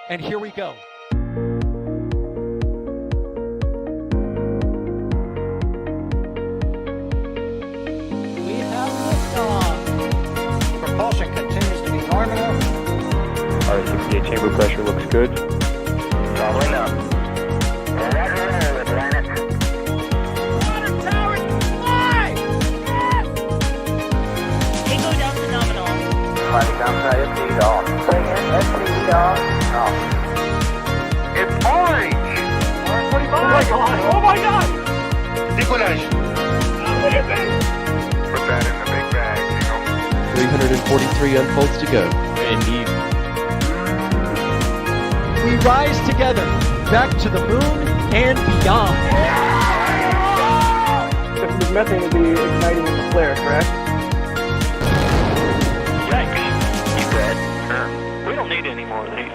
And here we go. We have liftoff. Propulsion continues to be nominal. R68 chamber pressure looks good. Following up. Roger, Atlantis. Water towers, fly! Yes! Tango down to nominal. Flight downside FD off. Bring in FD off. It's orange! R45! Oh my god! Oh my god! Decollage. What is it? Put that in the big bag, you know. 343 unfolds to go. Indeed. We rise together, back to the moon and beyond. This methane will be igniting in the flare, correct? Yikes. You good? Sure. We don't need any more of these.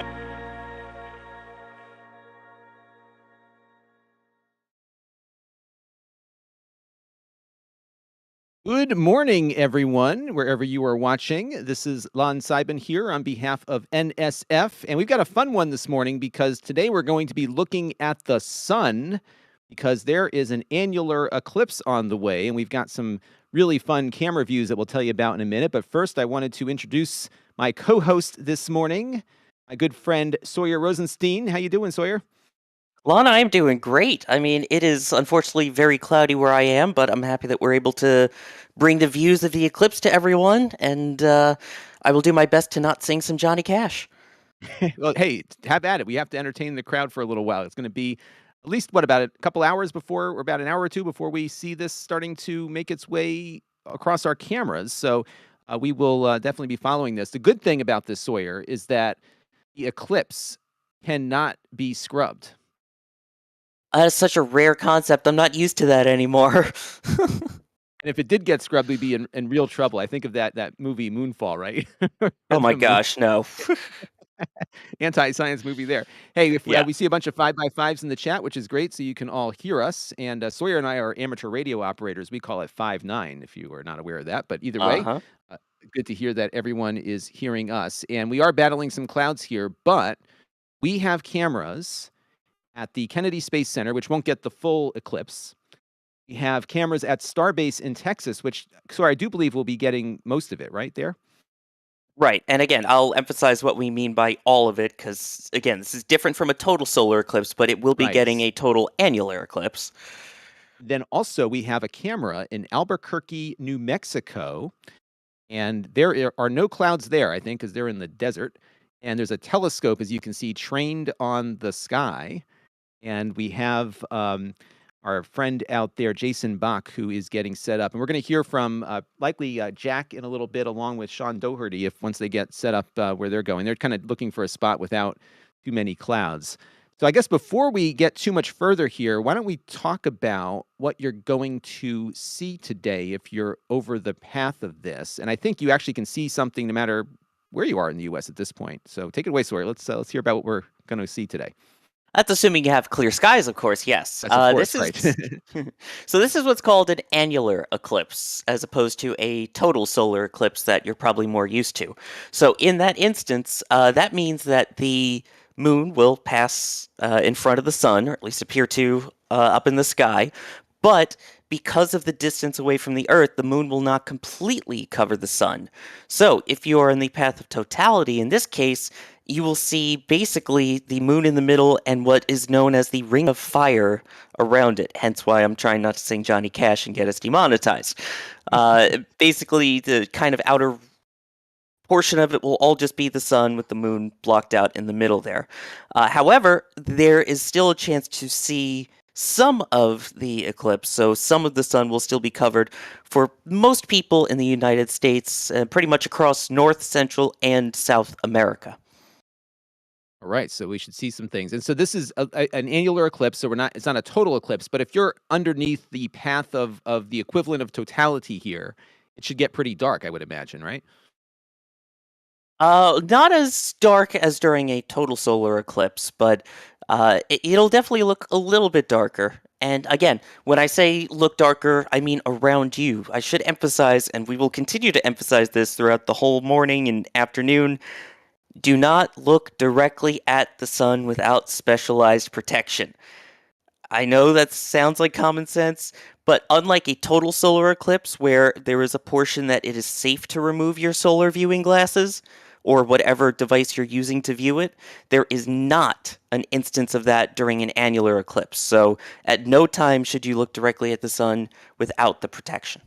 Good morning, everyone, wherever you are watching. This is Lon Seiben here on behalf of NSF, and we've got a fun one this morning because today we're going to be looking at the sun because there is an annular eclipse on the way, and we've got some really fun camera views that we'll tell you about in a minute. But first, I wanted to introduce my co-host this morning, my good friend Sawyer Rosenstein. How you doing, Sawyer? Lana, I'm doing great. I mean, it is unfortunately very cloudy where I am, but I'm happy that we're able to bring the views of the eclipse to everyone, and I will do my best to not sing some Johnny Cash. Well, hey, have at it. We have to entertain the crowd for a little while. It's going to be at least, about a couple hours before, or about an hour or two before we see this starting to make its way across our cameras. So we will definitely be following this. The good thing about this, Sawyer, is that the eclipse cannot be scrubbed. That is such a rare concept. I'm not used to that anymore. And if it did get scrubbed, we'd be in real trouble. I think of that movie Moonfall, right? Oh my gosh, no. Anti-science movie there. Hey, if Yeah. we see a bunch of 5x5s in the chat, which is great, so you can all hear us. And Sawyer and I are amateur radio operators. We call it 5-9, if you are not aware of that. But either way, good to hear that everyone is hearing us. And we are battling some clouds here, but we have cameras at the Kennedy Space Center, which won't get the full eclipse. We have cameras at Starbase in Texas, which, sorry, I do believe we'll be getting most of it, right there? Right, and again, I'll emphasize what we mean by all of it, because, again, this is different from a total solar eclipse, but it will be getting a total annular eclipse. Then also we have a camera in Albuquerque, New Mexico, and there are no clouds there, I think, because they're in the desert. And there's a telescope, as you can see, trained on the sky. And we have our friend out there, Jason Bach, who is getting set up. And we're going to hear from likely Jack in a little bit, along with Sean Doherty, once they get set up where they're going. They're kind of looking for a spot without too many clouds. So I guess before we get too much further here, why don't we talk about what you're going to see today if you're over the path of this? And I think you actually can see something no matter where you are in the U.S. at this point. So take it away, Sawyer. Let's hear about what we're going to see today. That's assuming you have clear skies, of course, yes. That's of course, right. So this is what's called an annular eclipse, as opposed to a total solar eclipse that you're probably more used to. So in that instance, that means that the moon will pass in front of the sun, or at least appear to up in the sky, but because of the distance away from the Earth, the moon will not completely cover the sun. So if you are in the path of totality, in this case, you will see basically the moon in the middle and what is known as the ring of fire around it. Hence why I'm trying not to sing Johnny Cash and get us demonetized. Basically, the kind of outer portion of it will all just be the sun with the moon blocked out in the middle there. However, there is still a chance to see some of the eclipse, so some of the sun will still be covered for most people in the United States, pretty much across North, Central, and South America. All right, so we should see some things. And so this is an annular eclipse, so it's not a total eclipse, but if you're underneath the path of the equivalent of totality here, it should get pretty dark, I would imagine, right? Not as dark as during a total solar eclipse, but it'll definitely look a little bit darker. And again, when I say look darker, I mean around you. I should emphasize, and we will continue to emphasize this throughout the whole morning and afternoon, Do not look directly at the sun without specialized protection. I know that sounds like common sense, but unlike a total solar eclipse where there is a portion that it is safe to remove your solar viewing glasses or whatever device you're using to view it, there is not an instance of that during an annular eclipse. So at no time should you look directly at the sun without the protection.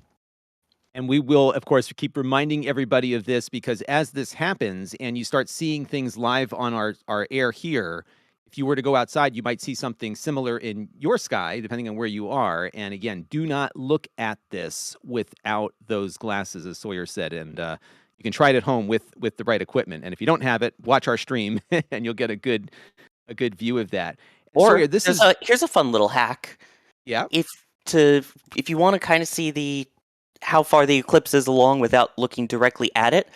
And we will, of course, keep reminding everybody of this because as this happens and you start seeing things live on our air here, if you were to go outside, you might see something similar in your sky, depending on where you are. And again, do not look at this without those glasses, as Sawyer said. And you can try it at home with the right equipment. And if you don't have it, watch our stream, and you'll get a good view of that. Or Sawyer, here's a fun little hack. Yeah. If you want to kind of see how far the eclipse is along without looking directly at it,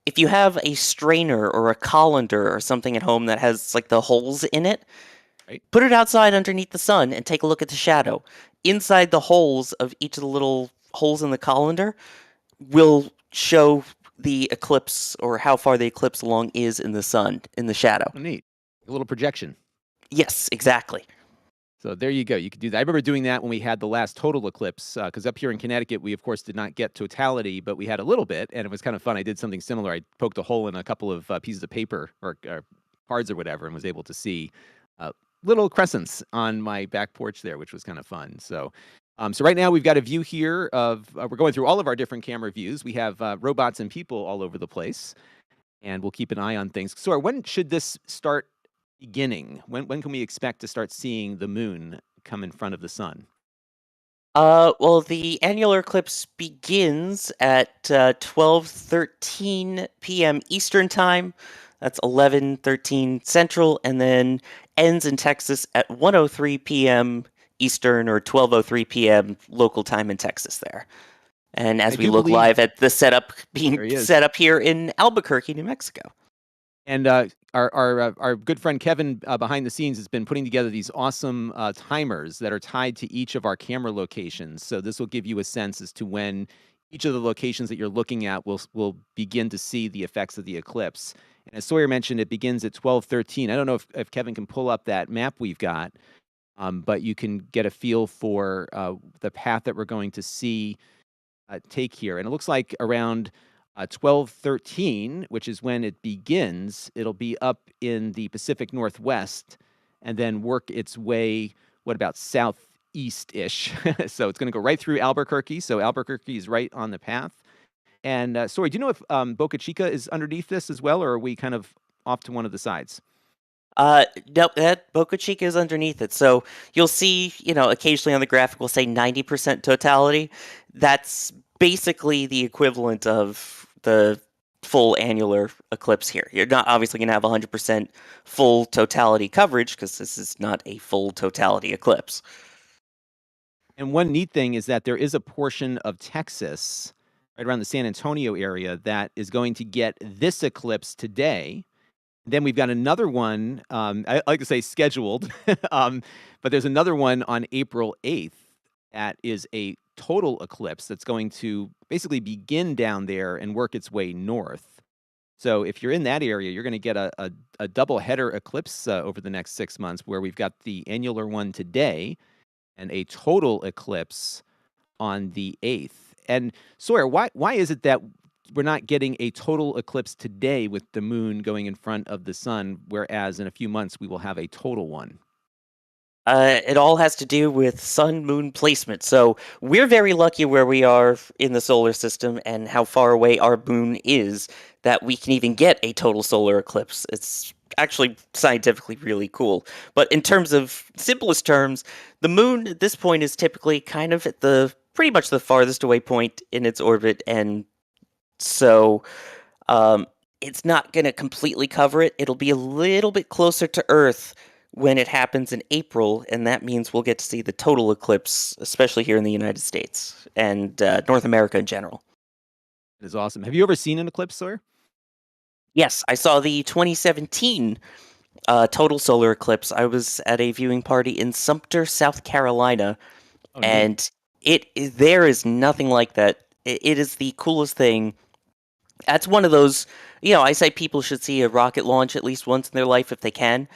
if you have a strainer or a colander or something at home that has like the holes in it, right, put it outside underneath the sun and take a look at the shadow. Inside the holes of each of the little holes in the colander will show the eclipse or how far the eclipse along is in the sun, in the shadow. Oh, neat. A little projection. Yes, exactly. So there you go. You could do that. I remember doing that when we had the last total eclipse, because up here in Connecticut, we of course did not get totality, but we had a little bit, and it was kind of fun. I did something similar. I poked a hole in a couple of pieces of paper or cards or whatever, and was able to see little crescents on my back porch there, which was kind of fun. So, so right now we've got a view here of we're going through all of our different camera views. We have robots and people all over the place, and we'll keep an eye on things. So, when should this start beginning? When can we expect to start seeing the moon come in front of the sun? Well, the annular eclipse begins at 12:13 p.m. Eastern Time. That's 11:13 Central, and then ends in Texas at 1:03 p.m. Eastern or 12:03 p.m. local time in Texas there. And as I we do look believe live at the setup there being he is. set up here in Albuquerque, New Mexico. And our good friend Kevin behind the scenes has been putting together these awesome timers that are tied to each of our camera locations. So this will give you a sense as to when each of the locations that you're looking at will begin to see the effects of the eclipse. And as Sawyer mentioned, it begins at 12:13. I don't know if Kevin can pull up that map we've got, but you can get a feel for the path that we're going to see take here. And it looks like around 12:13, which is when it begins, it'll be up in the Pacific Northwest and then work its way, what about southeast-ish? So it's going to go right through Albuquerque. So Albuquerque is right on the path. And sorry, do you know if Boca Chica is underneath this as well, or are we kind of off to one of the sides? Nope, that Boca Chica is underneath it. So you'll see, occasionally on the graphic we'll say 90% totality. That's basically the equivalent of the full annular eclipse here. You're not obviously going to have 100% full totality coverage because this is not a full totality eclipse. And one neat thing is that there is a portion of Texas, right around the San Antonio area, that is going to get this eclipse today. Then we've got another one, I like to say scheduled, but there's another one on April 8th that is a total eclipse that's going to basically begin down there and work its way north. So if you're in that area, you're going to get a double header eclipse over the next 6 months where we've got the annular one today and a total eclipse on the 8th. And Sawyer, why is it that we're not getting a total eclipse today with the moon going in front of the sun, whereas in a few months we will have a total one? It all has to do with sun-moon placement. So we're very lucky where we are in the solar system and how far away our moon is that we can even get a total solar eclipse. It's actually scientifically really cool. But in terms of simplest terms, the moon at this point is typically kind of at the pretty much the farthest away point in its orbit, and so it's not going to completely cover it. It'll be a little bit closer to Earth when it happens in April, and that means we'll get to see the total eclipse, especially here in the United States and North America in general. It is awesome. Have you ever seen an eclipse, Sawyer? Yes, I saw the 2017 total solar eclipse. I was at a viewing party in Sumter, South Carolina, Oh, neat. and there is nothing like that. It is the coolest thing That's one of those, I say people should see a rocket launch at least once in their life if they can.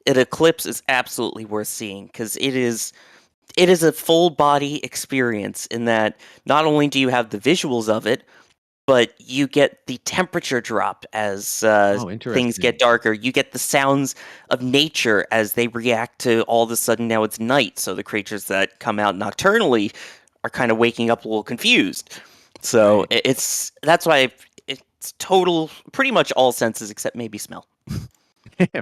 An eclipse is absolutely worth seeing because it is a full body experience in that not only do you have the visuals of it, but you get the temperature drop as Oh, things get interesting. darker. You get the sounds of nature as they react to all of a sudden now it's night. So the creatures that come out nocturnally are kind of waking up a little confused. So Right. it's that's why it's total, pretty much all senses except maybe smell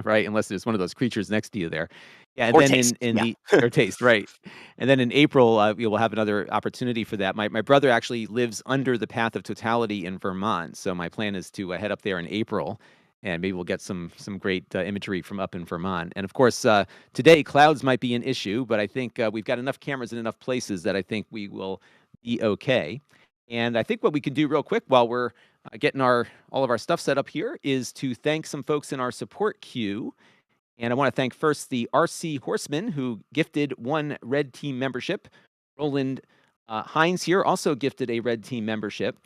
Right, unless there's one of those creatures next to you there. Yeah, and or then taste. in Yeah. the or taste, right. And then in April, we will have another opportunity for that. My brother actually lives under the path of totality in Vermont, so my plan is to head up there in April, and maybe we'll get some great imagery from up in Vermont. And of course, today clouds might be an issue, but I think we've got enough cameras in enough places that I think we will be okay. And I think what we can do real quick while we're getting our all of our stuff set up here is to thank some folks in our support queue. And I want to thank first the RC Horseman, who gifted one Red Team membership. Roland Hines here also gifted a Red Team membership.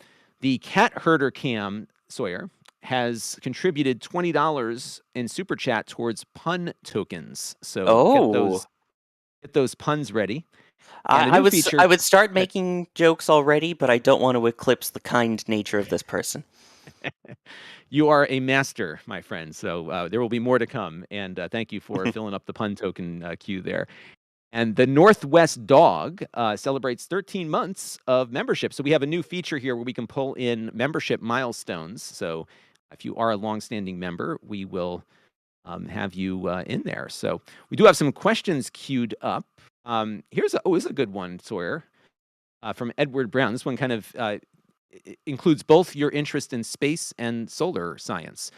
The Cat Herder Cam Sawyer has contributed $20 in super chat towards pun tokens. So Oh, get those puns ready. And a I new would I feature. would start making jokes already, but I don't want to eclipse the kind nature of this person. You are a master, my friend. So there will be more to come. And thank you for filling up the pun token queue there. And the Northwest Dog celebrates 13 months of membership. So we have a new feature here where we can pull in membership milestones. So if you are a longstanding member, we will have you in there. So we do have some questions queued up. This is a good one, Sawyer, from Edward Brown. This one kind of includes both your interest in space and solar science.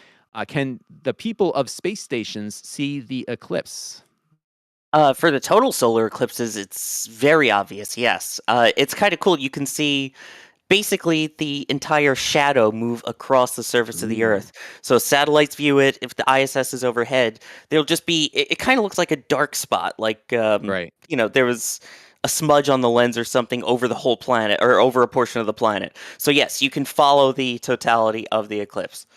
Can the people of space stations see the eclipse? For the total solar eclipses, it's very obvious. Yes, it's kind of cool. You can see basically the entire shadow move across the surface of the Ooh, Earth. So satellites view it. If the ISS is overhead, there'll just be. It kind of looks like a dark spot, like right. there was a smudge on the lens or something over the whole planet or over a portion of the planet. So yes, you can follow the totality of the eclipse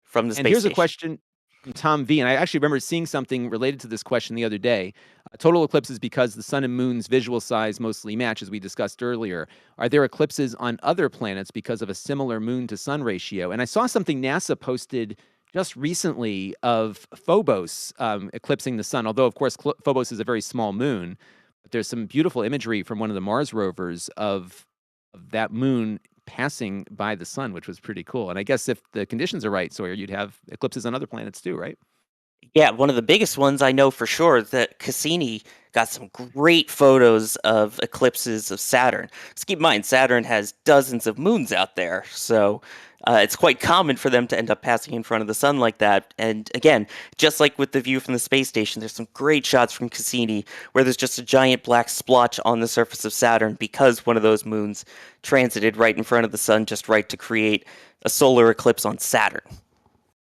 from the And space here's a station. question from Tom V. And I actually remember seeing something related to this question the other day. Total eclipses because the sun and moon's visual size mostly match, as we discussed earlier. Are there eclipses on other planets because of a similar moon to sun ratio? And I saw something NASA posted just recently of Phobos eclipsing the sun, although, of course, Phobos is a very small moon. But there's some beautiful imagery from one of the Mars rovers of that moon passing by the sun, which was pretty cool. And I guess if the conditions are right, Sawyer, you'd have eclipses on other planets too, right? Yeah, one of the biggest ones I know for sure is that Cassini got some great photos of eclipses of Saturn. Just keep in mind, Saturn has dozens of moons out there, so it's quite common for them to end up passing in front of the sun like that. And again, just like with the view from the space station, there's some great shots from Cassini where there's just a giant black splotch on the surface of Saturn because one of those moons transited right in front of the sun, just right to create a solar eclipse on Saturn.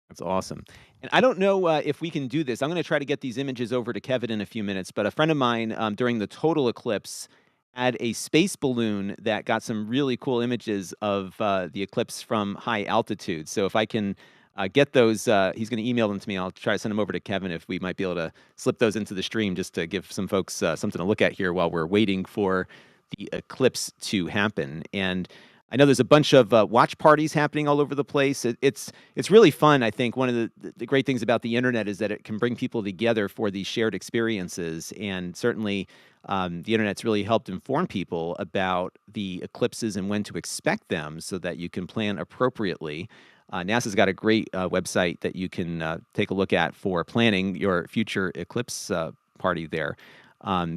That's awesome. And I don't know if we can do this. I'm going to try to get these images over to Kevin in a few minutes. But a friend of mine during the total eclipse had a space balloon that got some really cool images of the eclipse from high altitude. So if I can get those, he's going to email them to me. I'll try to send them over to Kevin if we might be able to slip those into the stream just to give some folks something to look at here while we're waiting for the eclipse to happen. And I know there's a bunch of watch parties happening all over the place. It's really fun. I think one of the great things about the internet is that it can bring people together for these shared experiences, and certainly the internet's really helped inform people about the eclipses and when to expect them, so that you can plan appropriately. NASA's got a great website that you can take a look at for planning your future eclipse party there.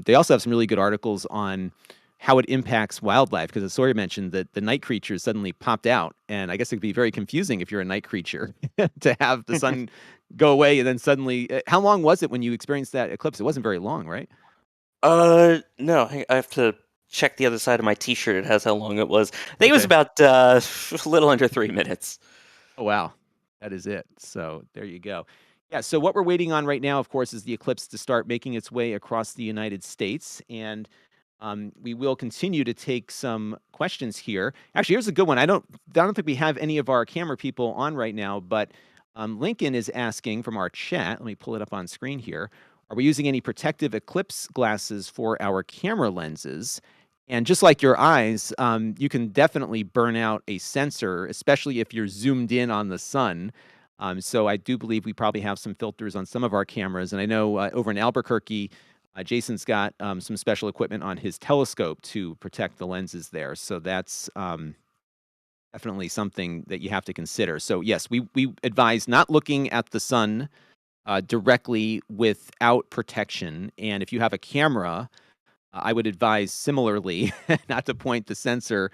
They also have some really good articles on how it impacts wildlife, because as Sawyer mentioned, that the night creatures suddenly popped out, and I guess it could be very confusing if you're a night creature to have the sun go away and then suddenly. How long was it when you experienced that eclipse? It wasn't very long, right? No, I have to check the other side of my T-shirt. It has how long it was. I think it was Okay. about a little under 3 minutes. Oh wow, that is it. So there you go. Yeah. So what we're waiting on right now, of course, is the eclipse to start making its way across the United States, and We will continue to take some questions here. Actually, here's a good one. I don't think we have any of our camera people on right now, but Lincoln is asking from our chat. Let me pull it up on screen here. Are we using any protective Eclipse glasses for our camera lenses? And just like your eyes, you can definitely burn out a sensor, especially if you're zoomed in on the sun. So I do believe we probably have some filters on some of our cameras. And I know over in Albuquerque, Jason's got some special equipment on his telescope to protect the lenses there. So that's definitely something that you have to consider. So yes, we advise not looking at the sun directly without protection. And if you have a camera, I would advise similarly not to point the sensor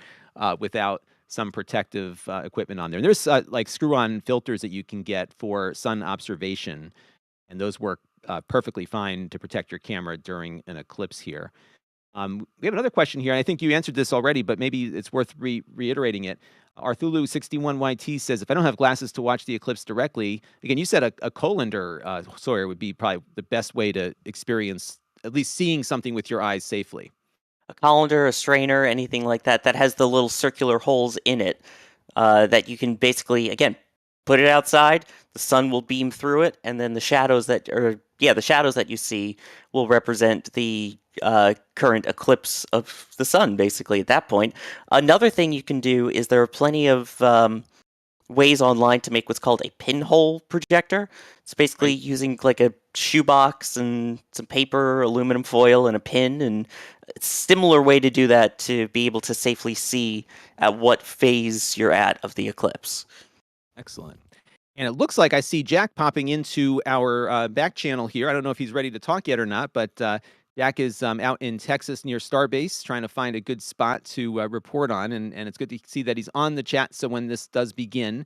without some protective equipment on there. And there's like screw-on filters that you can get for sun observation, and those work perfectly fine to protect your camera during an eclipse here. We have another question here. I think you answered this already, but maybe it's worth reiterating it. Arthulu61YT says, if I don't have glasses to watch the eclipse directly, again, you said a colander, Sawyer, would be probably the best way to experience at least seeing something with your eyes safely. A colander, a strainer, anything like that that has the little circular holes in it that you can basically, again, put it outside, the sun will beam through it, and then the shadows that you see will represent the current eclipse of the sun, basically, at that point. Another thing you can do is there are plenty of ways online to make what's called a pinhole projector. It's basically using like a shoebox and some paper, aluminum foil, and a pin, and it's a similar way to do that to be able to safely see at what phase you're at of the eclipse. Excellent. And it looks like I see Jack popping into our back channel here. I don't know if he's ready to talk yet or not, but Jack is out in Texas near Starbase trying to find a good spot to report on. And it's good to see that he's on the chat. So when this does begin,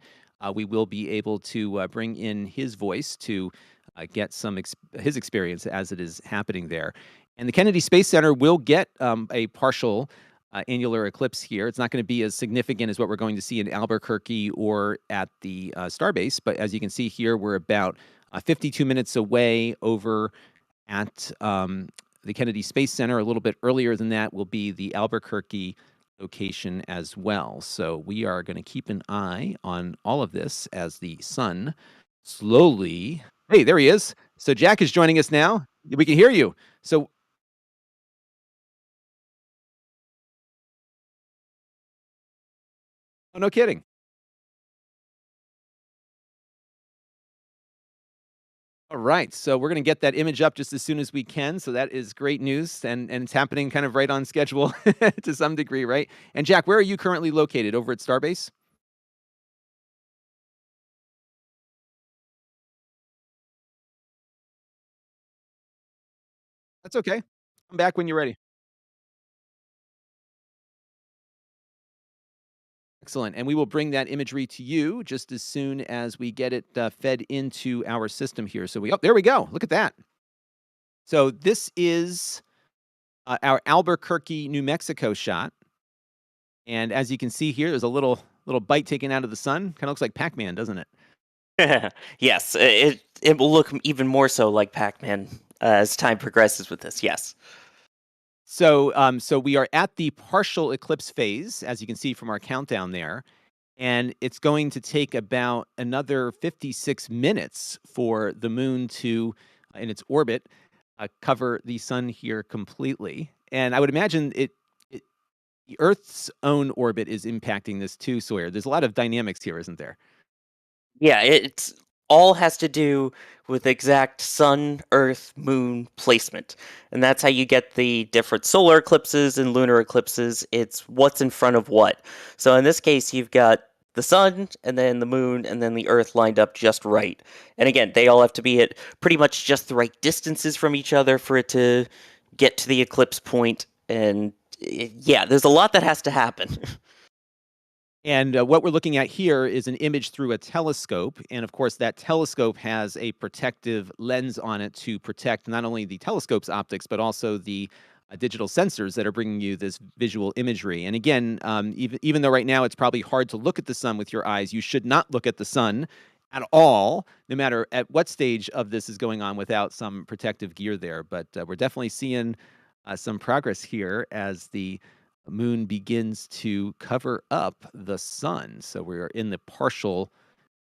we will be able to bring in his voice to get some his experience as it is happening there. And the Kennedy Space Center will get a partial annular eclipse here. It's not going to be as significant as what we're going to see in Albuquerque or at the Starbase, but as you can see here, we're about 52 minutes away over at the Kennedy Space Center. A little bit earlier than that will be the Albuquerque location as well. So we are going to keep an eye on all of this as the sun slowly... Hey, there he is. So Jack is joining us now. We can hear you. So oh, no kidding. All right, so we're going to get that image up just as soon as we can. So that is great news, and it's happening kind of right on schedule to some degree, right? And Jack, where are you currently located? Over at Starbase? That's okay. Come back when you're ready. Excellent. And we will bring that imagery to you just as soon as we get it fed into our system here. So there we go. Look at that. So this is our Albuquerque, New Mexico shot. And as you can see here, there's a little bite taken out of the sun. Kind of looks like Pac-Man, doesn't it? Yes, it will look even more so like Pac-Man as time progresses with this. Yes. So we are at the partial eclipse phase, as you can see from our countdown there, and it's going to take about another 56 minutes for the moon to, in its orbit, cover the sun here completely. And I would imagine the Earth's own orbit is impacting this too, Sawyer. There's a lot of dynamics here, isn't there? Yeah, it's all has to do with exact sun, earth, moon placement. And that's how you get the different solar eclipses and lunar eclipses. It's what's in front of what. So in this case, you've got the sun, and then the moon, and then the earth lined up just right. And again, they all have to be at pretty much just the right distances from each other for it to get to the eclipse point. And yeah, there's a lot that has to happen. And what we're looking at here is an image through a telescope. And of course, that telescope has a protective lens on it to protect not only the telescope's optics, but also the digital sensors that are bringing you this visual imagery. And again, even though right now it's probably hard to look at the sun with your eyes, you should not look at the sun at all, no matter at what stage of this is going on without some protective gear there. But we're definitely seeing some progress here as the moon begins to cover up the sun. So we're in the partial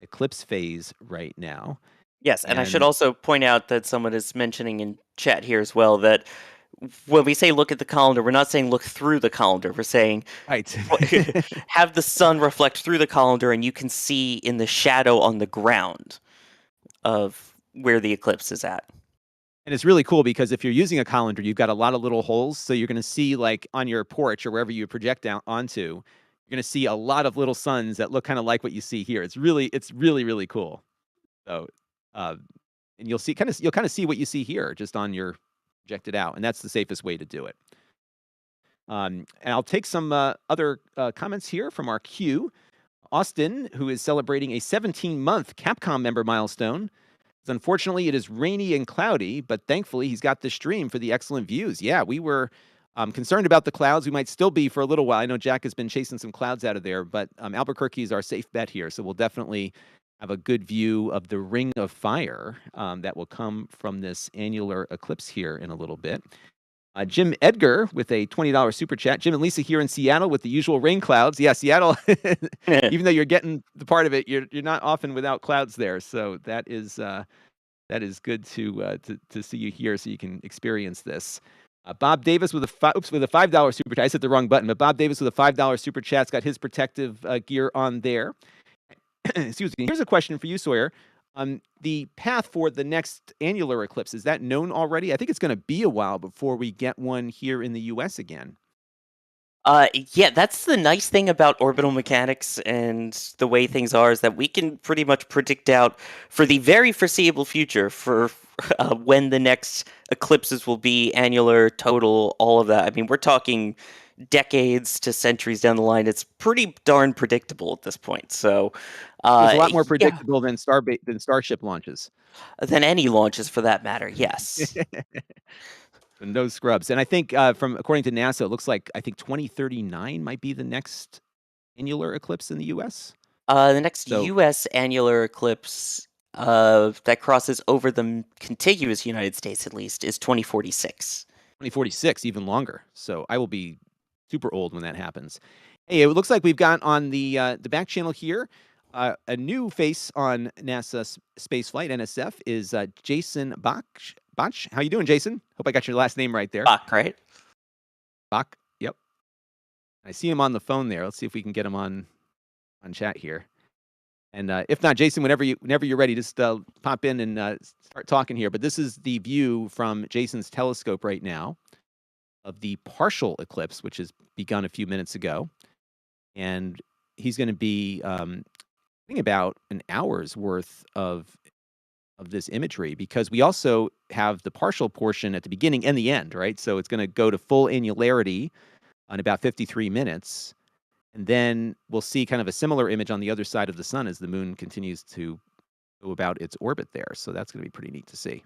eclipse phase right now. Yes, and I should And also point out that someone is mentioning in chat here as well that when we say look at the calendar, we're not saying look through the calendar. We're saying right. have the sun reflect through the calendar and you can see in the shadow on the ground of where the eclipse is at. And it's really cool because if you're using a colander, you've got a lot of little holes. So you're going to see, like on your porch or wherever you project down onto, you're going to see a lot of little suns that look kind of like what you see here. It's really cool. So, uh, and you'll kind of see what you see here just on your projected out, and that's the safest way to do it. And I'll take some other comments here from our queue. Austin, who is celebrating a 17-month Capcom member milestone. Unfortunately, it is rainy and cloudy, but thankfully he's got the stream for the excellent views. Yeah, we were concerned about the clouds. We might still be for a little while. I know Jack has been chasing some clouds out of there, but Albuquerque is our safe bet here. So we'll definitely have a good view of the ring of fire that will come from this annular eclipse here in a little bit. Jim Edgar with a $20 super chat. Jim and Lisa here in Seattle with the usual rain clouds. Yeah, Seattle, even though you're getting the part of it, you're not often without clouds there. So that is good to see you here, so you can experience this. Bob Davis with a $5 super chat. I said the wrong button, but Bob Davis with a $5 super chat's got his protective gear on there. Excuse me. Here's a question for you, Sawyer. The path for the next annular eclipse, is that known already? I think it's going to be a while before we get one here in the U.S. again. Yeah, that's the nice thing about orbital mechanics and the way things are is that we can pretty much predict out for the very foreseeable future for when the next eclipses will be, annular, total, all of that. I mean, we're talking decades to centuries down the line. It's pretty darn predictable at this point. So, it's a lot more yeah, predictable than Starship launches. than any launches for that matter. Yes. No scrubs. And I think according to NASA, it looks like 2039 might be the next annular eclipse in the U.S. The next U.S. annular eclipse that crosses over the contiguous United States, at least, is 2046. 2046, even longer. So I will be super old when that happens. Hey, it looks like we've got on the back channel here a new face on NASA Spaceflight, NSF, is Jason Bach. How you doing, Jason? Hope I got your last name right there. Bach, right? Bach, yep. I see him on the phone there. Let's see if we can get him on chat here. And if not, Jason, whenever you're ready, just pop in and start talking here. But this is the view from Jason's telescope right now of the partial eclipse, which has begun a few minutes ago. And he's going to be, I think, about an hour's worth of this imagery, because we also have the partial portion at the beginning and the end, right? So it's going to go to full annularity in about 53 minutes. And then we'll see kind of a similar image on the other side of the sun as the moon continues to go about its orbit there. So that's going to be pretty neat to see.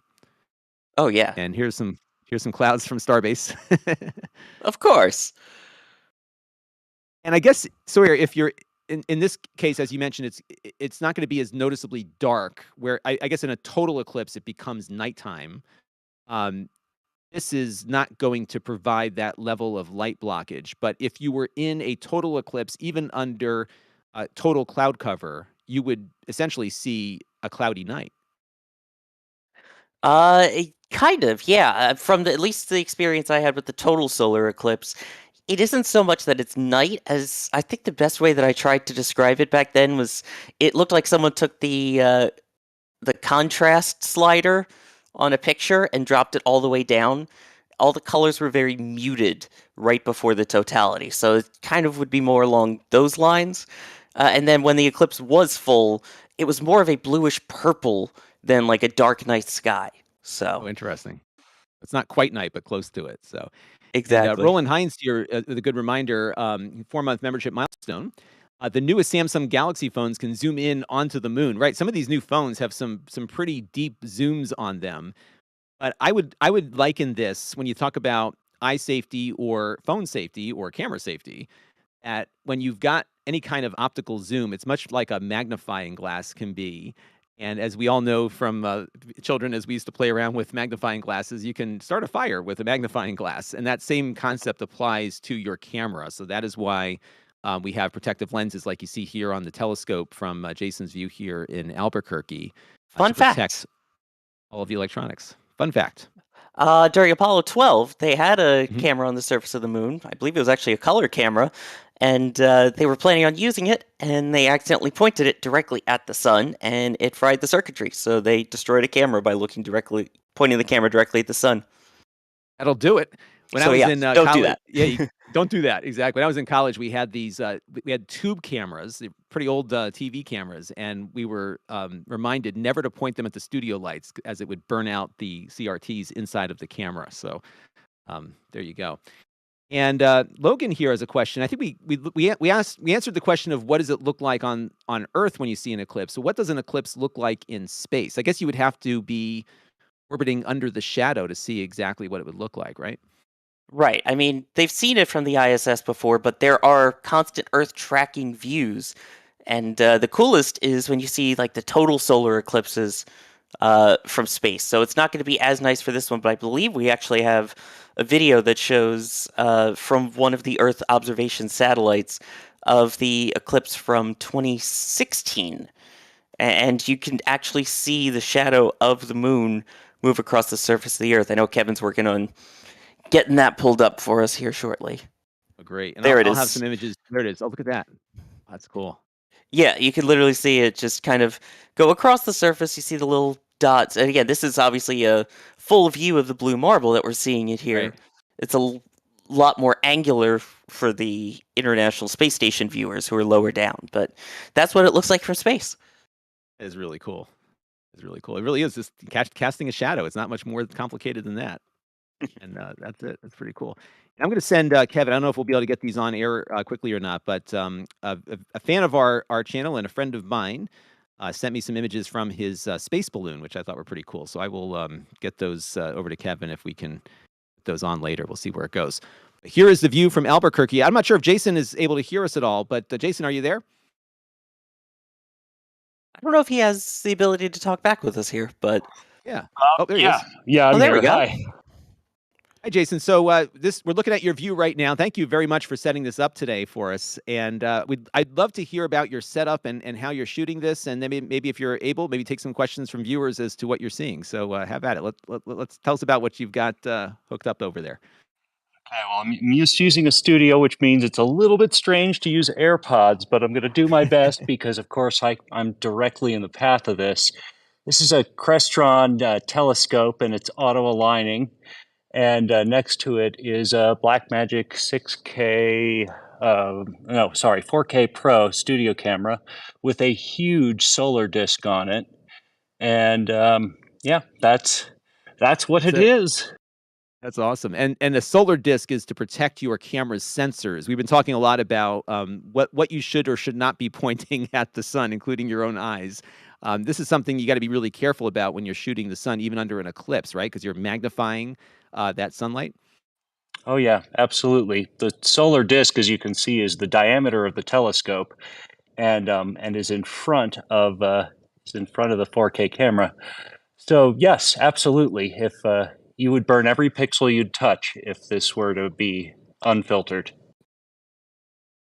Oh, yeah. And here's some clouds from Starbase. Of course. And I guess, Sawyer, if you're in this case, as you mentioned, it's not going to be as noticeably dark, where I guess in a total eclipse, it becomes nighttime. This is not going to provide that level of light blockage. But if you were in a total eclipse, even under total cloud cover, you would essentially see a cloudy night. Kind of, yeah. From at least the experience I had with the total solar eclipse, it isn't so much that it's night as I think the best way that I tried to describe it back then was it looked like someone took the contrast slider on a picture and dropped it all the way down. All the colors were very muted right before the totality, so it kind of would be more along those lines. And then when the eclipse was full, it was more of a bluish purple than like a dark night sky. So interesting. It's not quite night, but close to it. So exactly. And, Roland Hines here with a good reminder, 4-month membership milestone. The newest Samsung Galaxy phones can zoom in onto the moon, right? Some of these new phones have some pretty deep zooms on them. But I would liken this, when you talk about eye safety or phone safety or camera safety, at when you've got any kind of optical zoom, it's much like a magnifying glass can be. And as we all know from children, as we used to play around with magnifying glasses, you can start a fire with a magnifying glass. And that same concept applies to your camera. So that is why we have protective lenses like you see here on the telescope from Jason's view here in Albuquerque Fun to protect fact. all of the electronics. Fun fact. During Apollo 12, they had a Mhm. camera on the surface of the moon. I believe it was actually a color camera. And they were planning on using it, and they accidentally pointed it directly at the sun, and it fried the circuitry. So they destroyed a camera by pointing the camera directly at the sun. That'll do it. When I So was yeah, in don't do college, that. yeah, don't do that. Exactly. When I was in college, we had we had tube cameras, they're pretty old TV cameras, and we were reminded never to point them at the studio lights as it would burn out the CRTs inside of the camera. So there you go. And Logan here has a question. I think we answered the question of what does it look like on Earth when you see an eclipse. So what does an eclipse look like in space? I guess you would have to be orbiting under the shadow to see exactly what it would look like, right? Right. I mean, they've seen it from the ISS before, but there are constant Earth tracking views. And the coolest is when you see like the total solar eclipses from space. So it's not going to be as nice for this one, but I believe we actually have a video that shows from one of the Earth observation satellites of the eclipse from 2016. And you can actually see the shadow of the moon move across the surface of the Earth. I know Kevin's working on getting that pulled up for us here shortly. Oh, great. And There it I'll have is. some images. There it is. Oh, look at that. That's cool. Yeah, you can literally see it just kind of go across the surface. You see the little dots. And again, this is obviously a full view of the blue marble that we're seeing it here. Right. It's a lot more angular for the International Space Station viewers who are lower down, but that's what it looks like from space. It is really cool. It's really cool. It really is just casting a shadow. It's not much more complicated than that. And that's it. That's pretty cool. And I'm going to send Kevin. I don't know if we'll be able to get these on air quickly or not, but a fan of our channel and a friend of mine sent me some images from his space balloon, which I thought were pretty cool. So I will get those over to Kevin if we can put those on later. We'll see where it goes. Here is the view from Albuquerque. I'm not sure if Jason is able to hear us at all, but Jason, are you there? I don't know if he has the ability to talk back with us here, but Yeah. Oh, there he Yeah, is. yeah, Oh, I'm there here. we go. Hi. Hi, Jason. So we're looking at your view right now. Thank you very much for setting this up today for us. And I'd love to hear about your setup and how you're shooting this, and then maybe if you're able, maybe take some questions from viewers as to what you're seeing. So have at it. Let's tell us about what you've got hooked up over there. Okay, well, I'm used to using a studio, which means it's a little bit strange to use AirPods, but I'm going to do my best because, of course, I'm directly in the path of this. This is a Crestron telescope, and it's auto-aligning. And next to it is a Blackmagic 6K, 4K Pro studio camera with a huge solar disc on it. And yeah, that's what it is. That's awesome. And the solar disk is to protect your camera's sensors. We've been talking a lot about what you should or should not be pointing at the sun, including your own eyes. This is something you got to be really careful about when you're shooting the sun, even under an eclipse, right? Because you're magnifying that sunlight. Oh yeah, absolutely. The solar disk, as you can see, is the diameter of the telescope, and is in front of the 4K camera. So yes, absolutely. If you would burn every pixel you'd touch if this were to be unfiltered.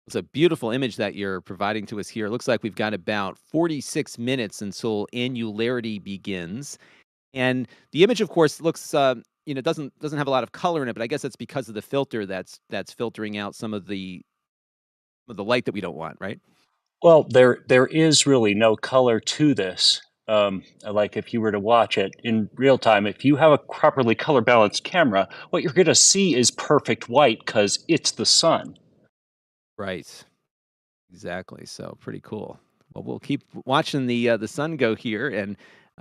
It's a beautiful image that you're providing to us here. It looks like we've got about 46 minutes until Annularity begins. And the image, of course, looks doesn't have a lot of color in it, but I guess that's because of the filter that's filtering out some of the light that we don't want, right? Well, there is really no color to this. Like if you were to watch it in real time, if you have a properly color balanced camera, what you're going to see is perfect white because it's the sun. Right. Exactly. So pretty cool. Well, we'll keep watching the sun go here and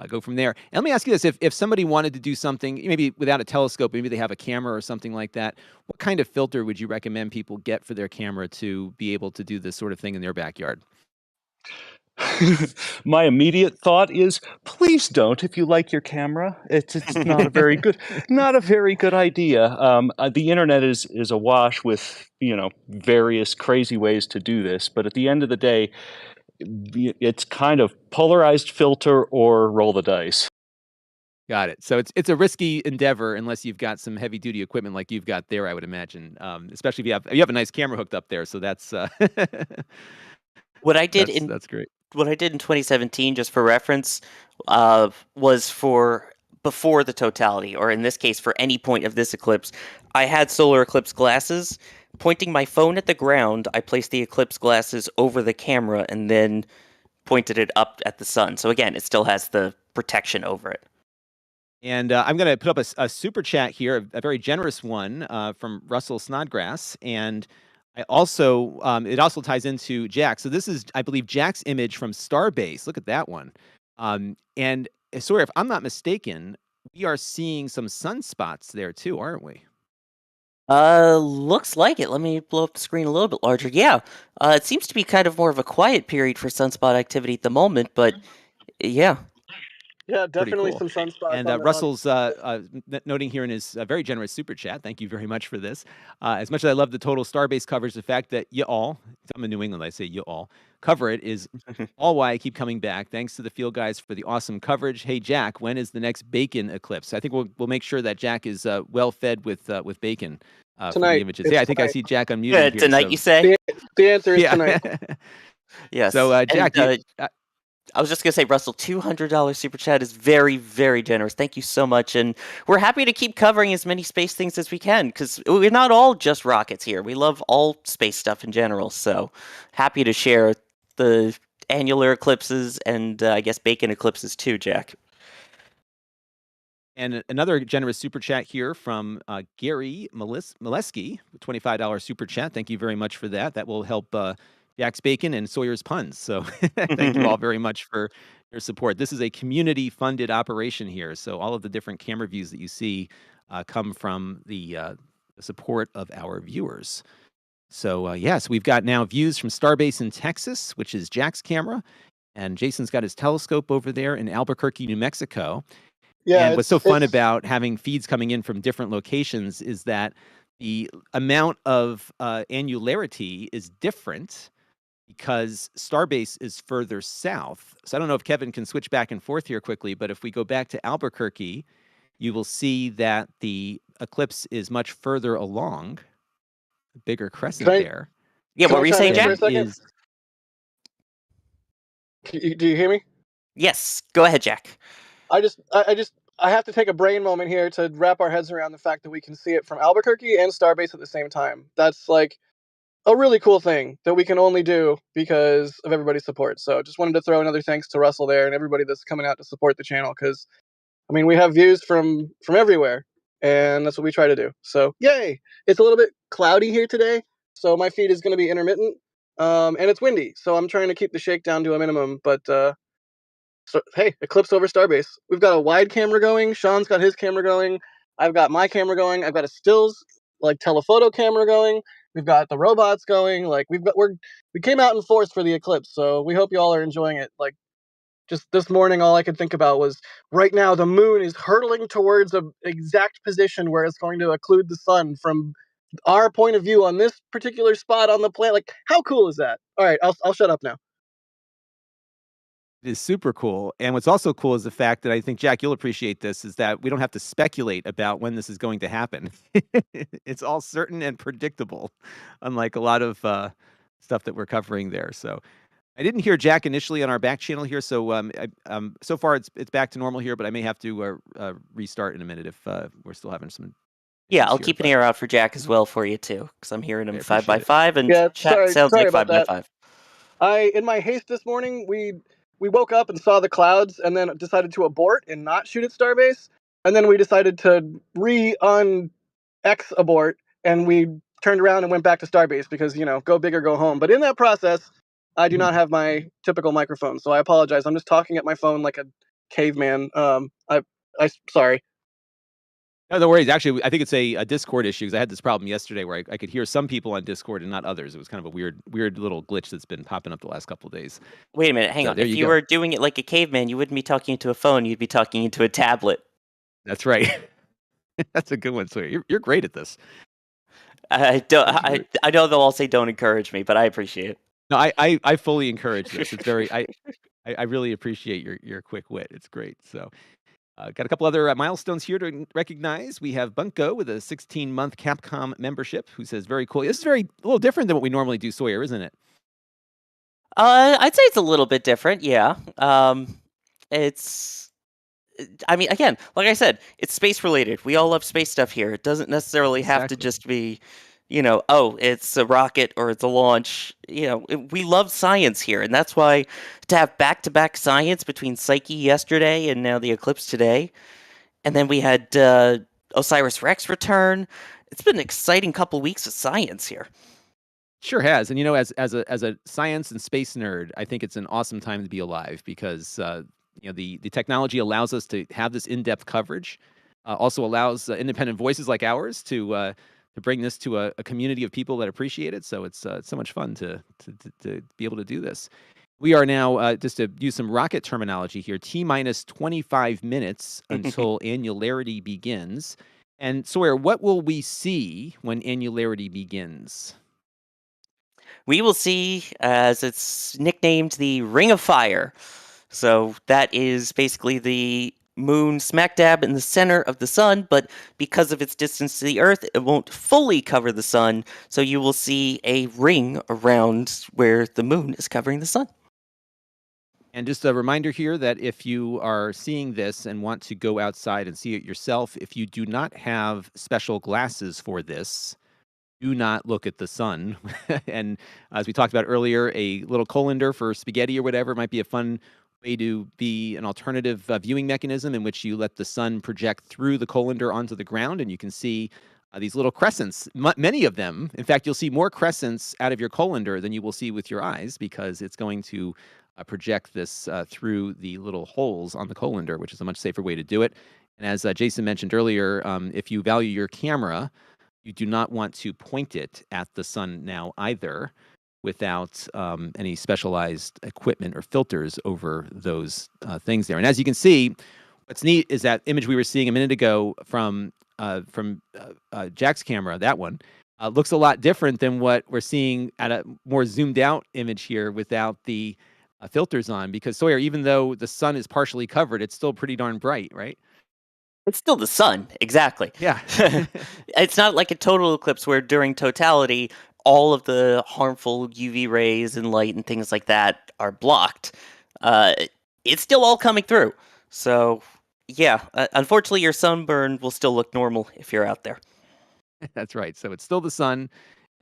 go from there. And let me ask you this: if somebody wanted to do something, maybe without a telescope, maybe they have a camera or something like that, what kind of filter would you recommend people get for their camera to be able to do this sort of thing in their backyard? My immediate thought is, please don't. If you like your camera, it's not a very good idea. The internet is awash with various crazy ways to do this, but at the end of the day, it's kind of polarized filter or roll the dice. Got it. So it's a risky endeavor unless you've got some heavy duty equipment like you've got there, I would imagine. Especially if you have a nice camera hooked up there. So that's What I did in that's great. what I did in 2017, just for reference, was for before the totality, or in this case, for any point of this eclipse. I had solar eclipse glasses. Pointing my phone at the ground, I placed the eclipse glasses over the camera and then pointed it up at the sun. So again, it still has the protection over it. And I'm going to put up a super chat here, a very generous one from Russell Snodgrass. And I also it also ties into Jack. So this is, I believe, Jack's image from Starbase. Look at that one. And Sawyer, if I'm not mistaken, we are seeing some sunspots there too, aren't we? Looks like it. Let me blow up the screen a little bit larger. Yeah, it seems to be kind of more of a quiet period for sunspot activity at the moment, but yeah. Yeah, Pretty definitely cool. some sunspots. And Russell's noting here in his very generous super chat. Thank you very much for this. As much as I love the total Starbase coverage, the fact that you all, I'm in New England, I say you all, cover it is all why I keep coming back. Thanks to the field guys for the awesome coverage. Hey, Jack, when is the next bacon eclipse? I think we'll make sure that Jack is well fed with bacon for Tonight. the images. Yeah, I think I see Jack unmuted Good here. tonight, so- you say? The answer is Yeah. tonight. Yes. So, Jack, And, I was just going to say, Russell, $200 super chat is very, very generous. Thank you so much. And we're happy to keep covering as many space things as we can, because we're not all just rockets here. We love all space stuff in general. So happy to share the annular eclipses and I guess bacon eclipses too, Jack. And another generous super chat here from Gary Molesky, $25 super chat. Thank you very much for that. That will help Jack's bacon and Sawyer's puns. So thank you all very much for your support. This is a community-funded operation here. So all of the different camera views that you see come from the support of our viewers. So yes, we've got now views from Starbase in Texas, which is Jack's camera. And Jason's got his telescope over there in Albuquerque, New Mexico. Yeah, And what's so fun about having feeds coming in from different locations is that the amount of annularity is different because Starbase is further south. So I don't know if Kevin can switch back and forth here quickly, but if we go back to Albuquerque, you will see that the eclipse is much further along. A bigger crescent there. Yeah, what were you saying, Jack? Do you hear me? Yes, go ahead, Jack. I have to take a brain moment here to wrap our heads around the fact that we can see it from Albuquerque and Starbase at the same time. That's like a really cool thing that we can only do because of everybody's support. So just wanted to throw another thanks to Russell there and everybody that's coming out to support the channel, because I mean we have views from everywhere, and that's what we try to do. So yay! It's a little bit cloudy here today, so my feed is going to be intermittent, and it's windy, so I'm trying to keep the shakedown to a minimum. But so, hey, eclipse over Starbase. We've got a wide camera going. Sean's got his camera going. I've got my camera going. I've got a stills like telephoto camera going. We've got the robots going. Like we came out in force for the eclipse. So we hope you all are enjoying it. Like just this morning, all I could think about was right now the moon is hurtling towards an exact position where it's going to occlude the sun from our point of view on this particular spot on the planet. Like how cool is that? All right, I'll shut up now. It is super cool. And what's also cool is the fact that I think, Jack, you'll appreciate this, is that we don't have to speculate about when this is going to happen. It's all certain and predictable, unlike a lot of stuff that we're covering there. So I didn't hear Jack initially on our back channel here. So so far it's back to normal here, but I may have to restart in a minute if we're still having some. Yeah, I'll keep an ear out for Jack as well for you too, because I'm hearing him 5x5 and Yeah, chat sounds sorry like about 5x5. In my haste this morning, we woke up and saw the clouds, and then decided to abort and not shoot at Starbase. And then we decided to X abort, and we turned around and went back to Starbase because go big or go home. But in that process, I do not have my typical microphone, so I apologize. I'm just talking at my phone like a caveman. I sorry. No, no worries. Actually, I think it's a Discord issue, because I had this problem yesterday where I could hear some people on Discord and not others. It was kind of a weird little glitch that's been popping up the last couple of days. Wait a minute, hang on. If you were doing it like a caveman, you wouldn't be talking into a phone. You'd be talking into a tablet. That's right. That's a good one, Sawyer. You're great at this. I know they'll all say don't encourage me, but I appreciate it. No, I fully encourage this. It's very I really appreciate your quick wit. It's great. So, got a couple other milestones here to recognize. We have Bunko with a 16-month Capcom membership who says, very cool. This is a little different than what we normally do, Sawyer, isn't it? I'd say it's a little bit different, yeah. It's I mean, again, like I said, it's space related. We all love space stuff here. It doesn't necessarily have to Exactly. just be, oh, it's a rocket or it's a launch. We love science here, and that's why to have back-to-back science between Psyche yesterday and now the Eclipse today, and then we had Osiris Rex return. It's been an exciting couple weeks of science here. Sure has. And as a science and space nerd, I think it's an awesome time to be alive because the technology allows us to have this in-depth coverage. Also allows independent voices like ours to bring this to a community of people that appreciate it. So it's so much fun to be able to do this. We are now, just to use some rocket terminology here, T-minus 25 minutes until Annularity begins. And Sawyer, what will we see when Annularity begins? We will see, as it's nicknamed, the Ring of Fire. So that is basically the moon smack dab in the center of the sun, but because of its distance to the Earth, it won't fully cover the sun. So you will see a ring around where the moon is covering the sun. And just a reminder here that if you are seeing this and want to go outside and see it yourself, if you do not have special glasses for this, do not look at the sun. And as we talked about earlier, a little colander for spaghetti or whatever might be a fun way to be an alternative viewing mechanism in which you let the sun project through the colander onto the ground, and you can see these little crescents, many of them. In fact, you'll see more crescents out of your colander than you will see with your eyes because it's going to project this through the little holes on the colander, which is a much safer way to do it. And as Jason mentioned earlier, if you value your camera, you do not want to point it at the sun now either without any specialized equipment or filters over those things there. And as you can see, what's neat is that image we were seeing a minute ago from Jack's camera, that one, looks a lot different than what we're seeing at a more zoomed out image here without the filters on. Because Sawyer, even though the sun is partially covered, it's still pretty darn bright, right? It's still the sun, exactly. Yeah. It's not like a total eclipse where during totality, all of the harmful UV rays and light and things like that are blocked. It's still all coming through. So, yeah, unfortunately, your sunburn will still look normal if you're out there. That's right. So it's still the sun,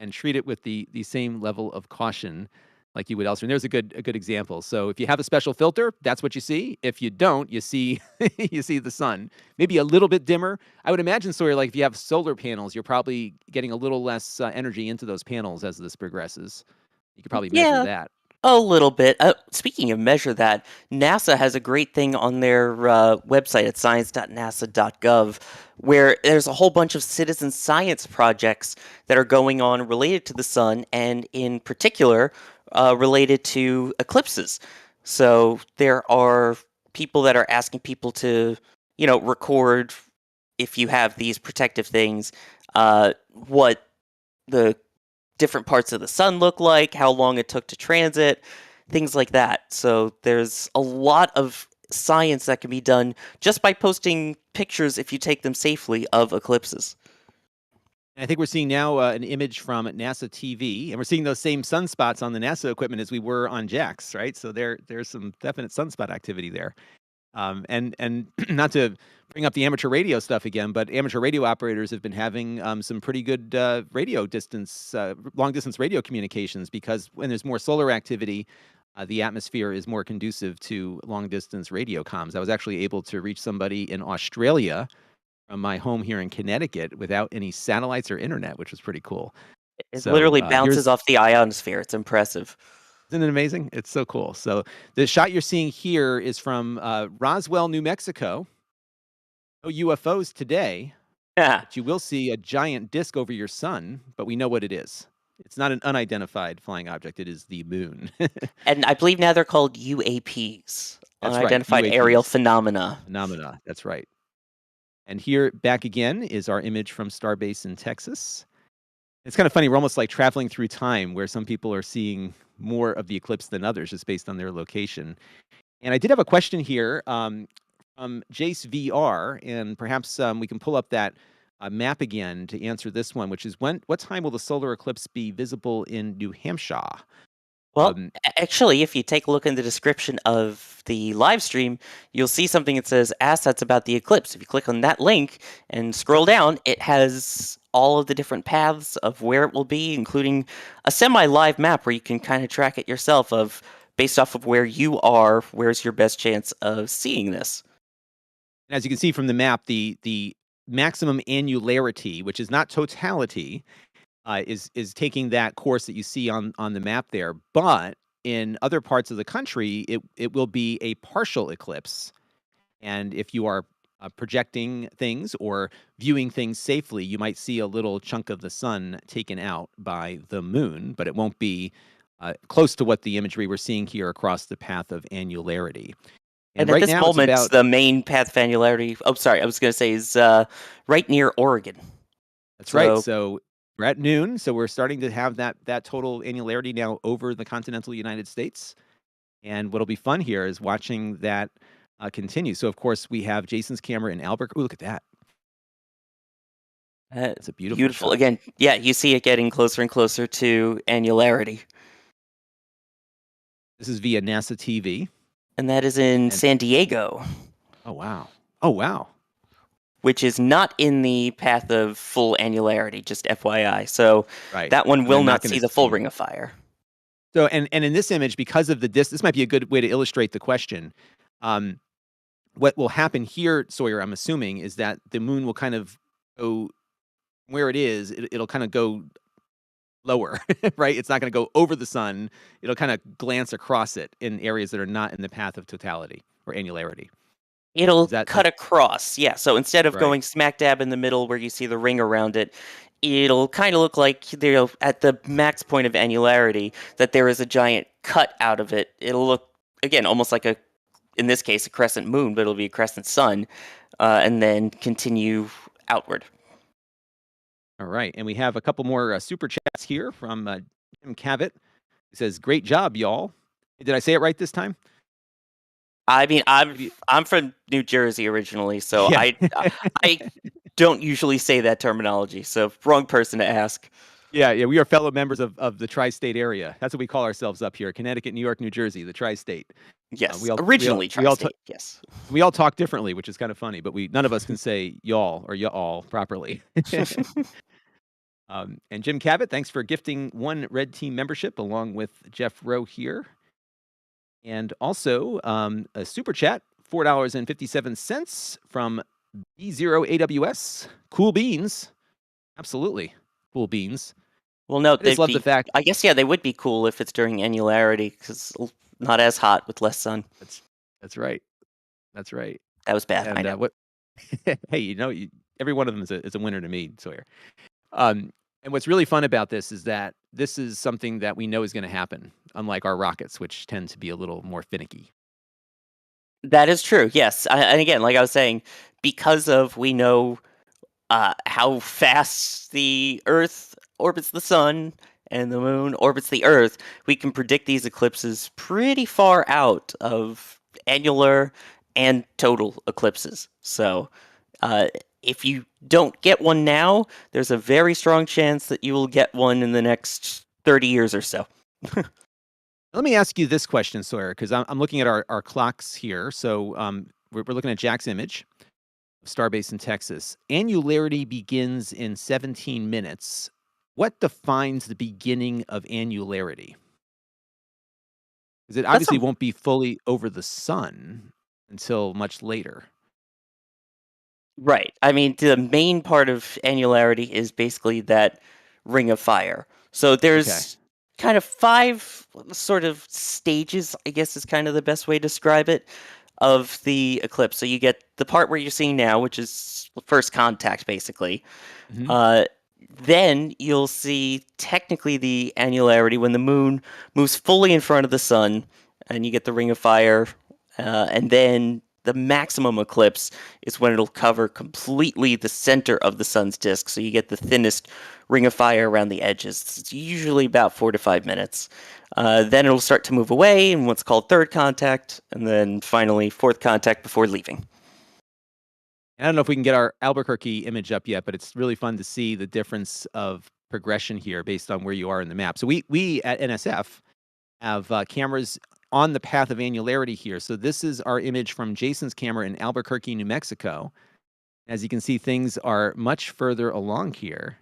and treat it with the same level of caution like you would elsewhere. And there's a good example. So if you have a special filter, that's what you see. If you don't, you see you see the sun. Maybe a little bit dimmer. I would imagine, Sawyer, like if you have solar panels, you're probably getting a little less energy into those panels as this progresses. You could probably measure that. A little bit. Speaking of measure that, NASA has a great thing on their website at science.nasa.gov where there's a whole bunch of citizen science projects that are going on related to the sun and in particular related to eclipses. So there are people that are asking people to, record if you have these protective things, what the different parts of the sun look like, how long it took to transit, things like that. So there's a lot of science that can be done just by posting pictures, if you take them safely, of eclipses. And I think we're seeing now an image from NASA TV, and we're seeing those same sunspots on the NASA equipment as we were on Jack's, right? So there's some definite sunspot activity there. And not to bring up the amateur radio stuff again, but amateur radio operators have been having some pretty good radio distance, long distance radio communications because when there's more solar activity, the atmosphere is more conducive to long distance radio comms. I was actually able to reach somebody in Australia from my home here in Connecticut without any satellites or internet, which was pretty cool. It So, literally bounces off the ionosphere. It's impressive. Isn't it amazing? It's so cool. So the shot you're seeing here is from Roswell, New Mexico. No UFOs today, Yeah. but you will see a giant disk over your sun, but we know what it is. It's not an unidentified flying object. It is the moon. And I believe now they're called UAPs. That's Unidentified right, aerial UAPs. phenomena. Phenomena. That's right. And here, back again, is our image from Starbase in Texas. It's kind of funny. We're almost like traveling through time where some people are seeing more of the eclipse than others, just based on their location. And I did have a question here from Jace VR, and perhaps we can pull up that map again to answer this one, which is what time will the solar eclipse be visible in New Hampshire? Well, Um, actually, if you take a look in the description of the live stream, you'll see something that says assets about the eclipse. If you click on that link and scroll down, it has all of the different paths of where it will be, including a semi-live map where you can kind of track it yourself of based off of where you are, where's your best chance of seeing this. And as you can see from the map, the maximum annularity, which is not totality, is taking that course that you see on the map there. But in other parts of the country, it will be a partial eclipse. And if you are projecting things or viewing things safely, you might see a little chunk of the sun taken out by the moon, but it won't be close to what the imagery we're seeing here across the path of annularity. And at right this now, moment, it's about the main path of annularity. Oh, sorry, I was going to say is right near Oregon. That's right. So we're at noon. So we're starting to have that total annularity now over the continental United States. And what'll be fun here is watching that continue. So of course we have Jason's camera in Albuquerque. Ooh, look at that. That's a beautiful shot. Again, yeah, you see it getting closer and closer to annularity. This is via NASA TV. And that is in San Diego. Oh, wow. Oh, wow. Which is not in the path of full annularity, just FYI. So right. that one will not see the full ring of fire. So, and in this image, because of the this might be a good way to illustrate the question. What will happen here, Sawyer, I'm assuming, is that the moon will kind of go where it is. It'll kind of go lower, right? It's not going to go over the sun. It'll kind of glance across it in areas that are not in the path of totality or annularity. It'll cut across, yeah. So instead of right. going smack dab in the middle where you see the ring around it, it'll kind of look like at the max point of annularity that there is a giant cut out of it. It'll look, again, almost like in this case, a crescent moon, but it'll be a crescent sun, and then continue outward. All right, and we have a couple more super chats here from Jim Cavett. He says, "Great job, y'all." Did I say it right this time? I mean, I'm from New Jersey originally, so yeah. I don't usually say that terminology. So wrong person to ask. Yeah, we are fellow members of the tri-state area. That's what we call ourselves up here: Connecticut, New York, New Jersey, the tri-state. Yes, originally tri-state. Yes, we all talk differently, which is kind of funny, but none of us can say y'all or y'all properly. And Jim Cavett, thanks for gifting one Red Team membership along with Jeff Rowe here. And also a super chat, $4.57 from B0AWS. Cool beans. Absolutely. Cool beans. Well, no, I just love the fact. I guess, yeah, they would be cool if it's during annularity because not as hot with less sun. That's right. That's right. That was bad. And, I know. Hey, every one of them is a winner to me, Sawyer. And what's really fun about this is that this is something that we know is going to happen, unlike our rockets, which tend to be a little more finicky. That is true, yes. And again, like I was saying, because we know how fast the Earth orbits the sun and the moon orbits the Earth, we can predict these eclipses pretty far out of annular and total eclipses. So if you don't get one now, there's a very strong chance that you will get one in the next 30 years or so. Let me ask you this question, Sawyer, because I'm looking at our clocks here. So we're looking at Jack's image of Starbase in Texas. Annularity begins in 17 minutes. What defines the beginning of annularity? Because it obviously won't be fully over the sun until much later. Right. I mean, the main part of annularity is basically that ring of fire. So there's kind of 5 sort of stages, I guess is kind of the best way to describe it, of the eclipse. So you get the part where you're seeing now, which is first contact, basically. Mm-hmm. Then you'll see technically the annularity when the moon moves fully in front of the sun, and you get the ring of fire, and then the maximum eclipse is when it'll cover completely the center of the sun's disk, so you get the thinnest ring of fire around the edges. It's usually about 4 to 5 minutes. Then it'll start to move away in what's called third contact, and then finally fourth contact before leaving. I don't know if we can get our Albuquerque image up yet, but it's really fun to see the difference of progression here based on where you are in the map. So we at NSF have cameras on the path of annularity here. So this is our image from Jason's camera in Albuquerque, New Mexico. As you can see, things are much further along here.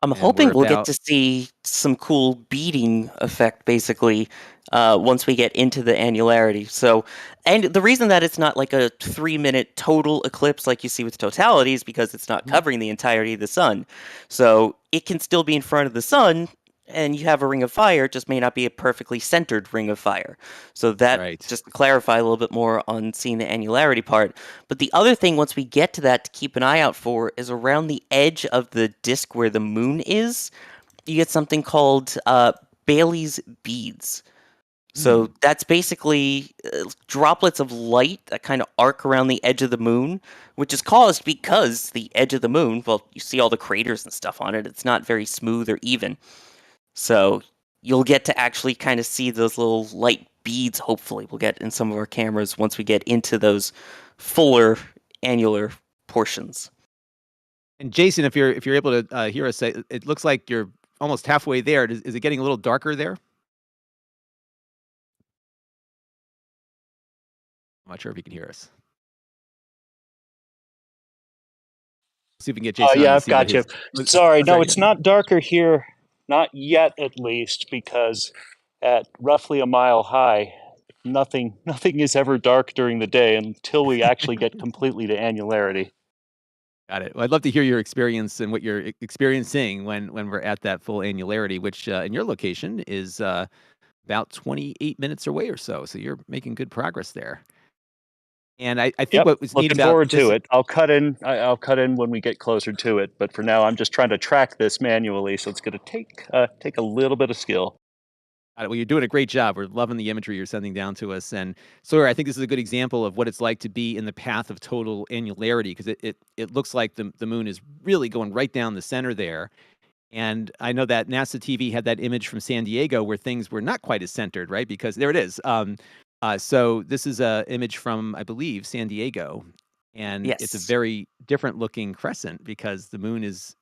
I'm And hoping we're we'll get about to see some cool beating effect, basically, once we get into the annularity. So, and the reason that it's not like a 3-minute total eclipse like you see with totality is because it's not covering the entirety of the sun. So it can still be in front of the sun, and you have a ring of fire. It just may not be a perfectly centered ring of fire. So that, right. just to clarify a little bit more on seeing the annularity part. But the other thing, once we get to that, to keep an eye out for is around the edge of the disk where the moon is, you get something called Bailey's beads. So that's basically droplets of light that kind of arc around the edge of the moon, which is caused because the edge of the moon, well, you see all the craters and stuff on it. It's not very smooth or even. So you'll get to actually kind of see those little light beads, hopefully, we'll get in some of our cameras once we get into those fuller annular portions. And Jason, if you're able to hear us, it looks like you're almost halfway there. Is it getting a little darker there? I'm not sure if you can hear us. See if we can get Jason on Yeah, to I've see what got you. his. Sorry, no, Sorry. it's not darker here, not yet at least, because at roughly a mile high, nothing is ever dark during the day until we actually get completely to annularity. Got it. Well, I'd love to hear your experience and what you're experiencing when we're at that full annularity, which in your location is about 28 minutes away or so. So you're making good progress there. And I think Yep, what was neat looking about forward this. to it. I'll cut in. I'll cut in when we get closer to it. But for now, I'm just trying to track this manually, so it's going to take a little bit of skill. Well, you're doing a great job. We're loving the imagery you're sending down to us. And Sawyer, I think this is a good example of what it's like to be in the path of total annularity, because it looks like the moon is really going right down the center there. And I know that NASA TV had that image from San Diego where things were not quite as centered, right? Because there it is. So this is a image from, I believe, San Diego, and it's a Yes. very different looking crescent because the moon is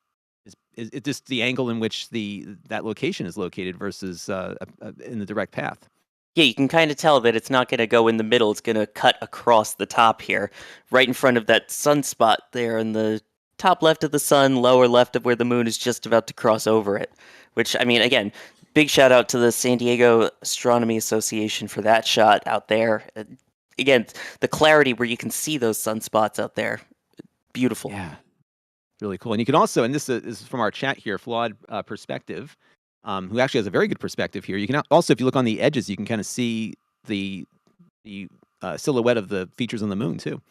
it just the angle in which that location is located versus in the direct path. Yeah, you can kind of tell that it's not going to go in the middle. It's going to cut across the top here, right in front of that sunspot there in the top left of the sun, lower left of where the moon is just about to cross over it. Which, I mean, again, big shout out to the San Diego Astronomy Association for that shot out there. Again, the clarity where you can see those sunspots out there. Beautiful. Yeah, really cool. And you can also, and this is from our chat here, Flawed Perspective, who actually has a very good perspective here. You can also, if you look on the edges, you can kind of see the silhouette of the features on the moon too.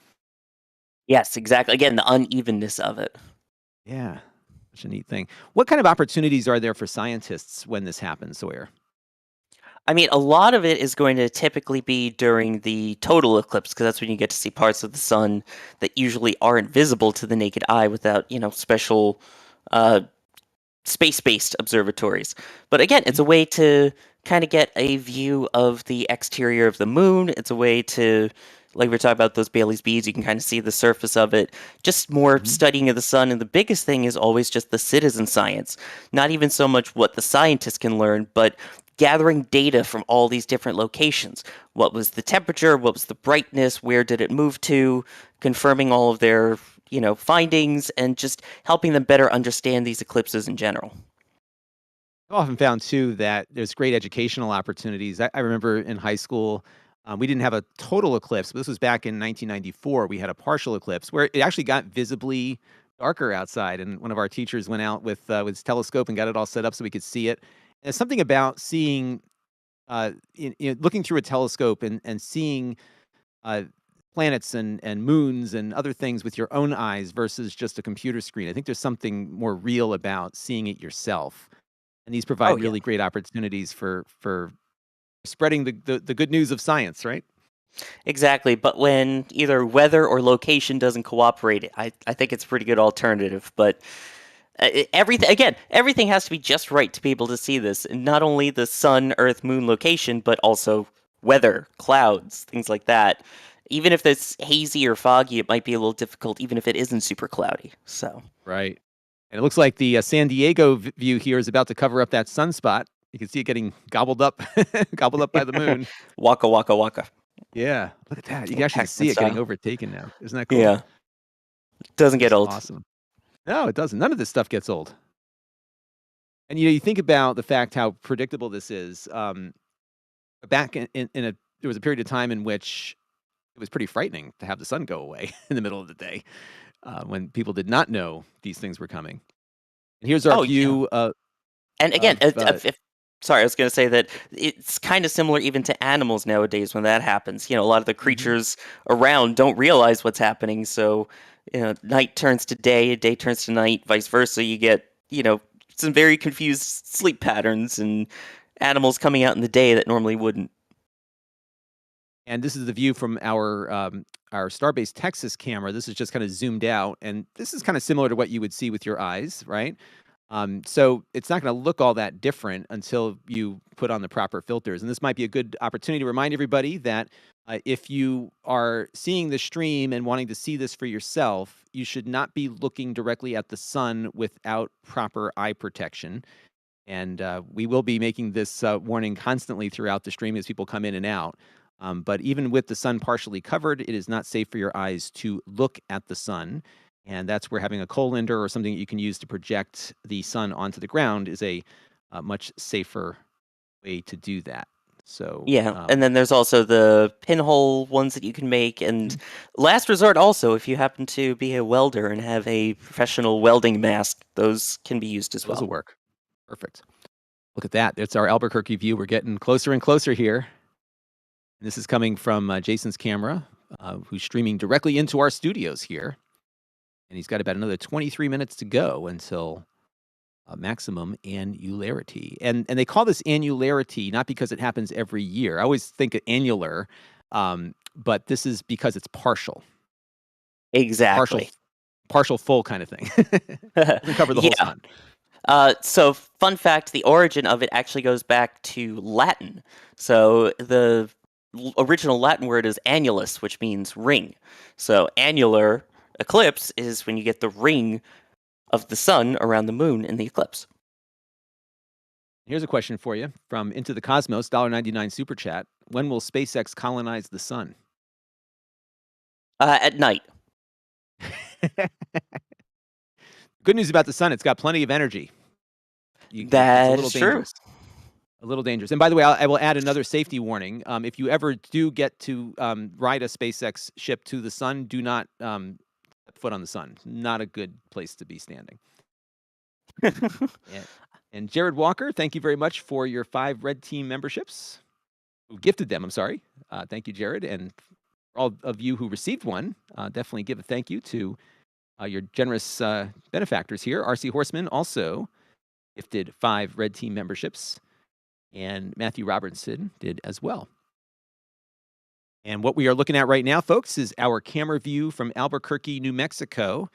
Yes, exactly. Again, the unevenness of it. Yeah, such a neat thing. What kind of opportunities are there for scientists when this happens, Sawyer? I mean, a lot of it is going to typically be during the total eclipse, because that's when you get to see parts of the sun that usually aren't visible to the naked eye without, special space-based observatories. But again, it's a way to kind of get a view of the exterior of the moon. It's a way to, like we were talking about those Bailey's beads, you can kind of see the surface of it. Just more studying of the sun. And the biggest thing is always just the citizen science. Not even so much what the scientists can learn, but gathering data from all these different locations. What was the temperature? What was the brightness? Where did it move to? Confirming all of their findings, and just helping them better understand these eclipses in general. I've often found too that there's great educational opportunities. I remember in high school, we didn't have a total eclipse, but this was back in 1994. We had a partial eclipse where it actually got visibly darker outside, and one of our teachers went out with his telescope and got it all set up so we could see it. And there's something about seeing, looking through a telescope and seeing planets and moons and other things with your own eyes versus just a computer screen. I think there's something more real about seeing it yourself. And these provide Oh, yeah. really great opportunities for spreading the good news of science, right? Exactly, but when either weather or location doesn't cooperate, I think it's a pretty good alternative. But Everything has to be just right to be able to see this. And not only the sun, Earth, Moon location, but also weather, clouds, things like that. Even if it's hazy or foggy, it might be a little difficult, even if it isn't super cloudy. So Right. And it looks like the San Diego view here is about to cover up that sunspot. You can see it getting gobbled up, gobbled up by the moon. waka waka waka. Yeah, look at that. You can actually Pac-Man see it getting style. overtaken now. Isn't that cool? Yeah, doesn't get That's old. awesome. No, it doesn't. None of this stuff gets old. And you think about the fact how predictable this is. Back in a there was a period of time in which it was pretty frightening to have the sun go away in the middle of the day when people did not know these things were coming. And here's our Oh yeah. view And again, of sorry, I was going to say that it's kind of similar even to animals nowadays when that happens. A lot of the creatures around don't realize what's happening, so night turns to day turns to night, vice versa. You get some very confused sleep patterns and animals coming out in the day that normally wouldn't. And this is the view from our Starbase Texas camera. This is just kind of zoomed out, and this is kind of similar to what you would see with your eyes, right? So it's not going to look all that different until you put on the proper filters. And this might be a good opportunity to remind everybody that if you are seeing the stream and wanting to see this for yourself, you should not be looking directly at the sun without proper eye protection. And we will be making this warning constantly throughout the stream as people come in and out. But even with the sun partially covered, it is not safe for your eyes to look at the sun. And that's where having a colander or something that you can use to project the sun onto the ground is a much safer way to do that. So Yeah, and then there's also the pinhole ones that you can make, and last resort also, if you happen to be a welder and have a professional welding mask, those can be used as those well. will work. Perfect. Look at that. It's our Albuquerque view. We're getting closer and closer here. And this is coming from Jason's camera, who's streaming directly into our studios here. And he's got about another 23 minutes to go until maximum annularity. And they call this annularity not because it happens every year. I always think of annular, but this is because it's partial. Exactly. Partial full kind of thing. Doesn't cover the whole sun. So, fun fact, the origin of it actually goes back to Latin. So, the original Latin word is annulus, which means ring. So, annular eclipse is when you get the ring of the sun around the moon in the eclipse. Here's a question for you from Into the Cosmos, $1.99 super chat. When will SpaceX colonize the sun? At night. Good news about the sun, it's got plenty of energy. That's true. A little dangerous. And by the way, I will add another safety warning. If you ever do get to ride a SpaceX ship to the sun, do not step foot on the sun. Not a good place to be standing. And Jared Walker, thank you very much for your 5 Red Team memberships. Who gifted them, I'm sorry. Thank you, Jared. And all of you who received one, definitely give a thank you to your generous benefactors here. RC Horseman also gifted 5 Red Team memberships. And Matthew Robertson did as well. And what we are looking at right now, folks, is our camera view from Albuquerque, New Mexico.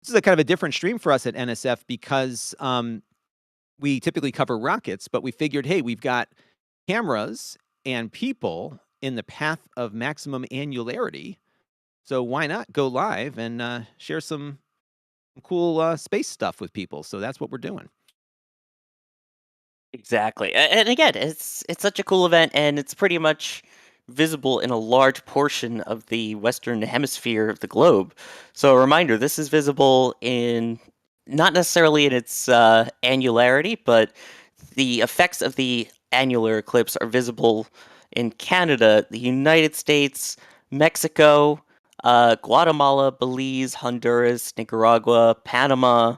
This is a kind of a different stream for us at NSF because we typically cover rockets, but we figured, hey, we've got cameras and people in the path of maximum annularity. So why not go live and share some cool space stuff with people? So that's what we're doing. Exactly. And again, it's such a cool event, and it's pretty much visible in a large portion of the western hemisphere of the globe. So a reminder, this is visible in not necessarily in its annularity, but the effects of the annular eclipse are visible in Canada, the United States, Mexico, Guatemala, Belize, Honduras, Nicaragua, Panama,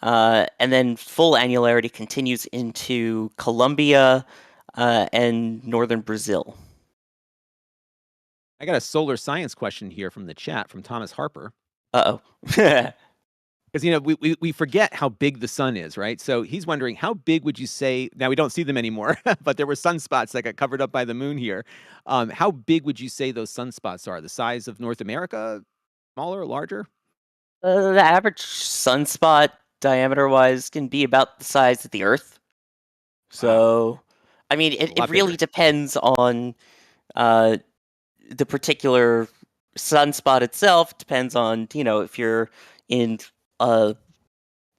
and then full annularity continues into Colombia and northern Brazil. I got a solar science question here from the chat from Thomas Harper. Uh-oh. Because, we forget how big the sun is, right? So he's wondering, how big would you say, now we don't see them anymore, but there were sunspots that got covered up by the moon here. How big would you say those sunspots are? The size of North America? Smaller, larger? The average sunspot diameter-wise, can be about the size of the Earth. So, I mean, A lot it really bigger. depends on the particular sunspot itself. Depends on, if you're in a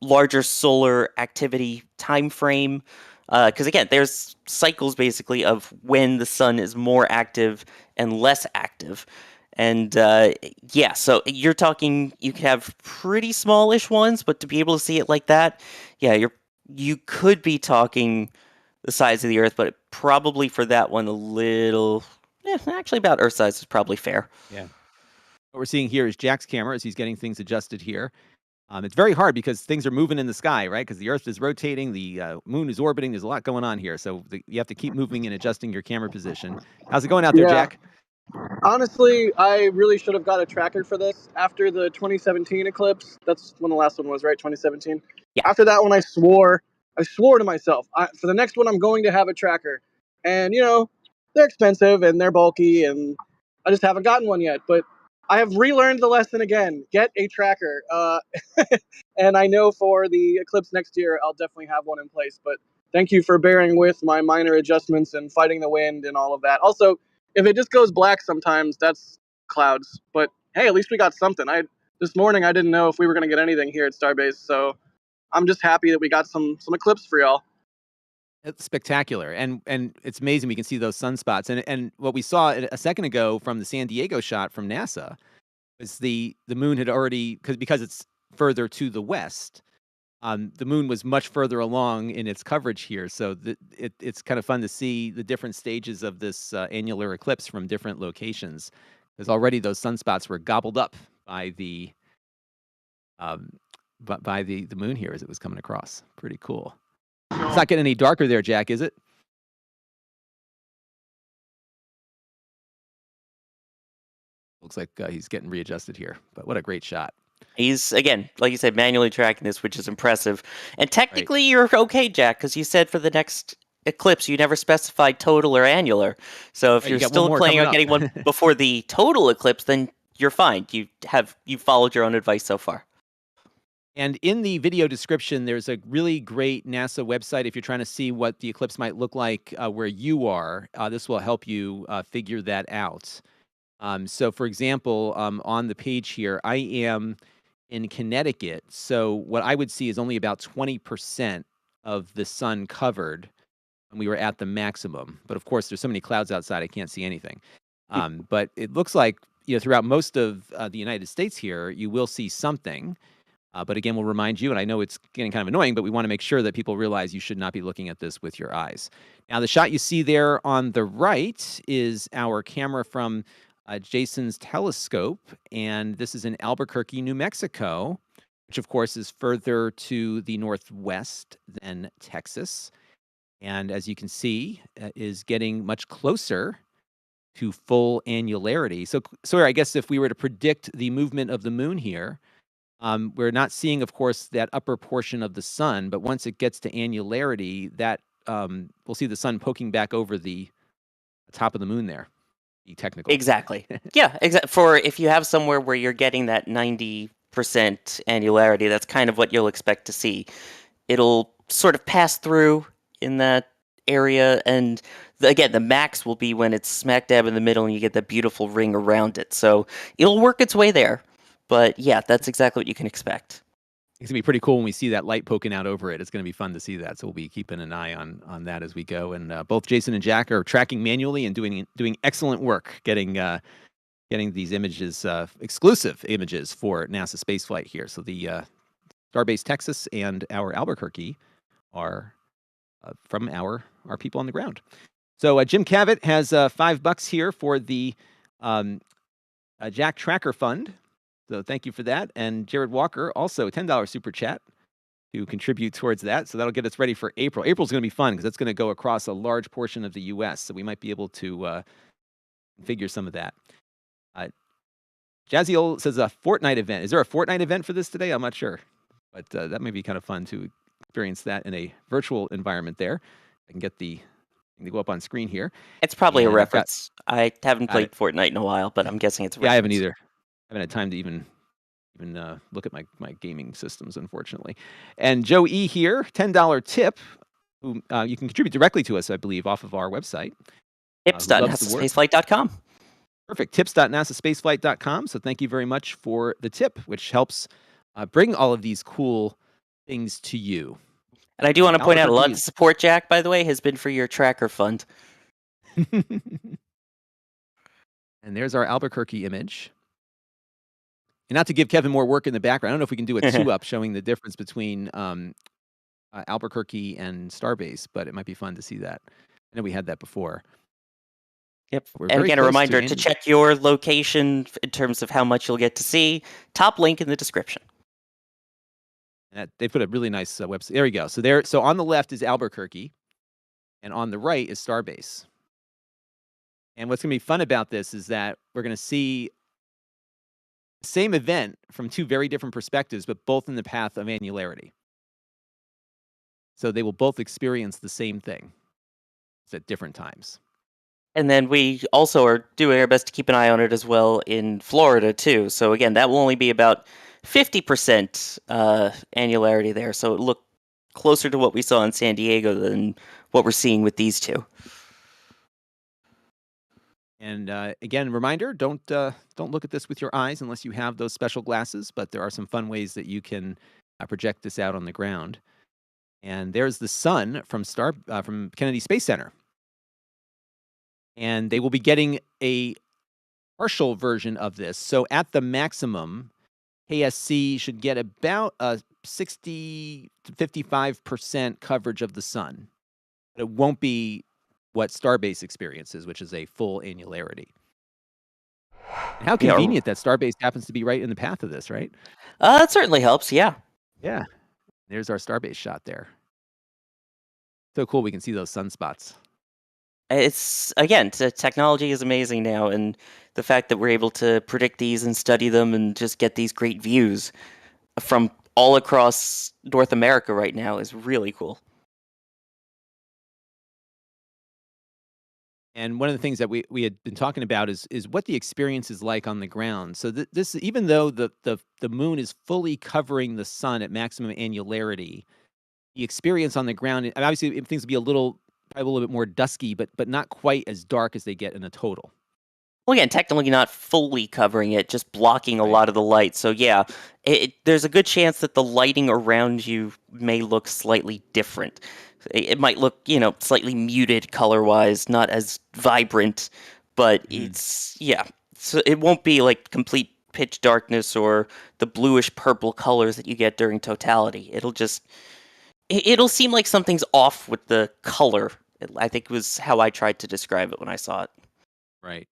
larger solar activity time frame. Because again, there's cycles basically of when the sun is more active and less active. And yeah, so you're talking, you can have pretty smallish ones, but to be able to see it like that, yeah, you could be talking the size of the Earth, but probably for that one a little, actually about Earth size is probably fair. Yeah. What we're seeing here is Jack's camera as he's getting things adjusted here. It's very hard because things are moving in the sky, right? Because the Earth is rotating, the moon is orbiting. There's a lot going on here, so you have to keep moving and adjusting your camera position. How's it going out there, Yeah. Jack? Honestly, I really should have got a tracker for this after the 2017 eclipse. That's when the last one was, right? 2017. Yeah. After that one, I swore to myself, for the next one, I'm going to have a tracker. And they're expensive and they're bulky, and I just haven't gotten one yet. But I have relearned the lesson again: get a tracker. And I know for the eclipse next year, I'll definitely have one in place. But thank you for bearing with my minor adjustments and fighting the wind and all of that. Also, if it just goes black sometimes, that's clouds. But hey, at least we got something. This morning I didn't know if we were going to get anything here at Starbase, so I'm just happy that we got some eclipse for y'all. It's spectacular, and it's amazing. We can see those sunspots, and what we saw a second ago from the San Diego shot from NASA was the moon had already because it's further to the west. The moon was much further along in its coverage here, so it's kind of fun to see the different stages of this annular eclipse from different locations. Because already those sunspots were gobbled up by the moon here as it was coming across. Pretty cool. It's not getting any darker there, Jack, is it? Looks like he's getting readjusted here, but what a great shot. He's, again, like you said, manually tracking this, which is impressive. And technically, you're okay, Jack, because you said for the next eclipse, you never specified total or annular. So if Right, you're you got one still more planning on coming getting up. one before the total eclipse, then you're fine. You followed your own advice so far. And in the video description, there's a really great NASA website if you're trying to see what the eclipse might look like where you are. This will help you figure that out. So, for example, on the page here, I am in Connecticut. So, what I would see is only about 20% of the sun covered, and we were at the maximum. But of course, there's so many clouds outside, I can't see anything. But it looks like throughout most of the United States here, you will see something. But again, we'll remind you, and I know it's getting kind of annoying, but we want to make sure that people realize you should not be looking at this with your eyes. Now, the shot you see there on the right is our camera from Jason's telescope, and this is in Albuquerque, New Mexico, which of course is further to the northwest than Texas. And as you can see, is getting much closer to full annularity. So I guess if we were to predict the movement of the moon here, we're not seeing, of course, that upper portion of the sun, but once it gets to annularity, that we'll see the sun poking back over the top of the moon there. Be technical. Exactly. Yeah, exactly. For if you have somewhere where you're getting that 90% annularity, that's kind of what you'll expect to see. It'll sort of pass through in that area, and again, the max will be when it's smack dab in the middle and you get that beautiful ring around it. So it'll work its way there. But yeah, that's exactly what you can expect. It's gonna be pretty cool when we see that light poking out over it. It's gonna be fun to see that. So we'll be keeping an eye on that as we go. And both Jason and Jack are tracking manually and doing excellent work getting these images, exclusive images for NASA spaceflight here. So the Starbase Texas and our Albuquerque are from our people on the ground. So Jim Cavett has $5 here for the Jack Tracker Fund. So thank you for that. And Jared Walker, also $10 super chat to contribute towards that. So that'll get us ready for April. April's going to be fun because it's going to go across a large portion of the U.S. So we might be able to figure some of that. Jazziel says a Fortnite event. Is there a Fortnite event for this today? I'm not sure. But that may be kind of fun to experience that in a virtual environment there. I can get to go up on screen here. It's probably a reference. I haven't played Fortnite in a while, but I'm guessing it's a reference. Yeah, I haven't either. I haven't had time to even even look at my gaming systems, unfortunately. And Joe E here, $10 tip, who you can contribute directly to us, I believe, off of our website. Who loves the work. Tips.nasaspaceflight.com. Perfect. Tips.nasaspaceflight.com. So thank you very much for the tip, which helps bring all of these cool things to you. And I do want to point out a lot of Albuquerque the support, Jack, by the way, has been for your tracker fund. And there's our Albuquerque image. And not to give Kevin more work in the background, I don't know if we can do a 2-up showing the difference between Albuquerque and Starbase, but it might be fun to see that. I know we had that before. Yep. We're And very again, a close reminder to Annular. check your location in terms of how much you'll get to see. Top link in the description. And they put a really nice website. There we go. So on the left is Albuquerque, and on the right is Starbase. And what's going to be fun about this is that we're going to see the same event from two very different perspectives, but both in the path of annularity. So they will both experience the same thing. It's at different times. And then we also are doing our best to keep an eye on it as well in Florida, too. So again, that will only be about 50% annularity there. So it look closer to what we saw in San Diego than what we're seeing with these two. And again, reminder: don't look at this with your eyes unless you have those special glasses. But there are some fun ways that you can project this out on the ground. And there's the sun from Kennedy Space Center, and they will be getting a partial version of this. So at the maximum, KSC should get about a 60 to 55% coverage of the sun. But it won't be what Starbase experiences, which is a full annularity. And how convenient that Starbase happens to be right in the path of this, right? It certainly helps, yeah. Yeah. There's our Starbase shot there. So cool we can see those sunspots. It's, again, technology is amazing now, and the fact that we're able to predict these and study them and just get these great views from all across North America right now is really cool. And one of the things that we had been talking about is what the experience is like on the ground. So this, even though the moon is fully covering the sun at maximum annularity, the experience on the ground, and obviously things will be probably a little bit more dusky, but not quite as dark as they get in a total. Well, again, technically not fully covering it, just blocking a lot of the light. So yeah, there's a good chance that the lighting around you may look slightly different. It might look, slightly muted color-wise, not as vibrant, but it's, yeah. So it won't be like complete pitch darkness or the bluish purple colors that you get during totality. It'll seem like something's off with the color, I think was how I tried to describe it when I saw it. Right.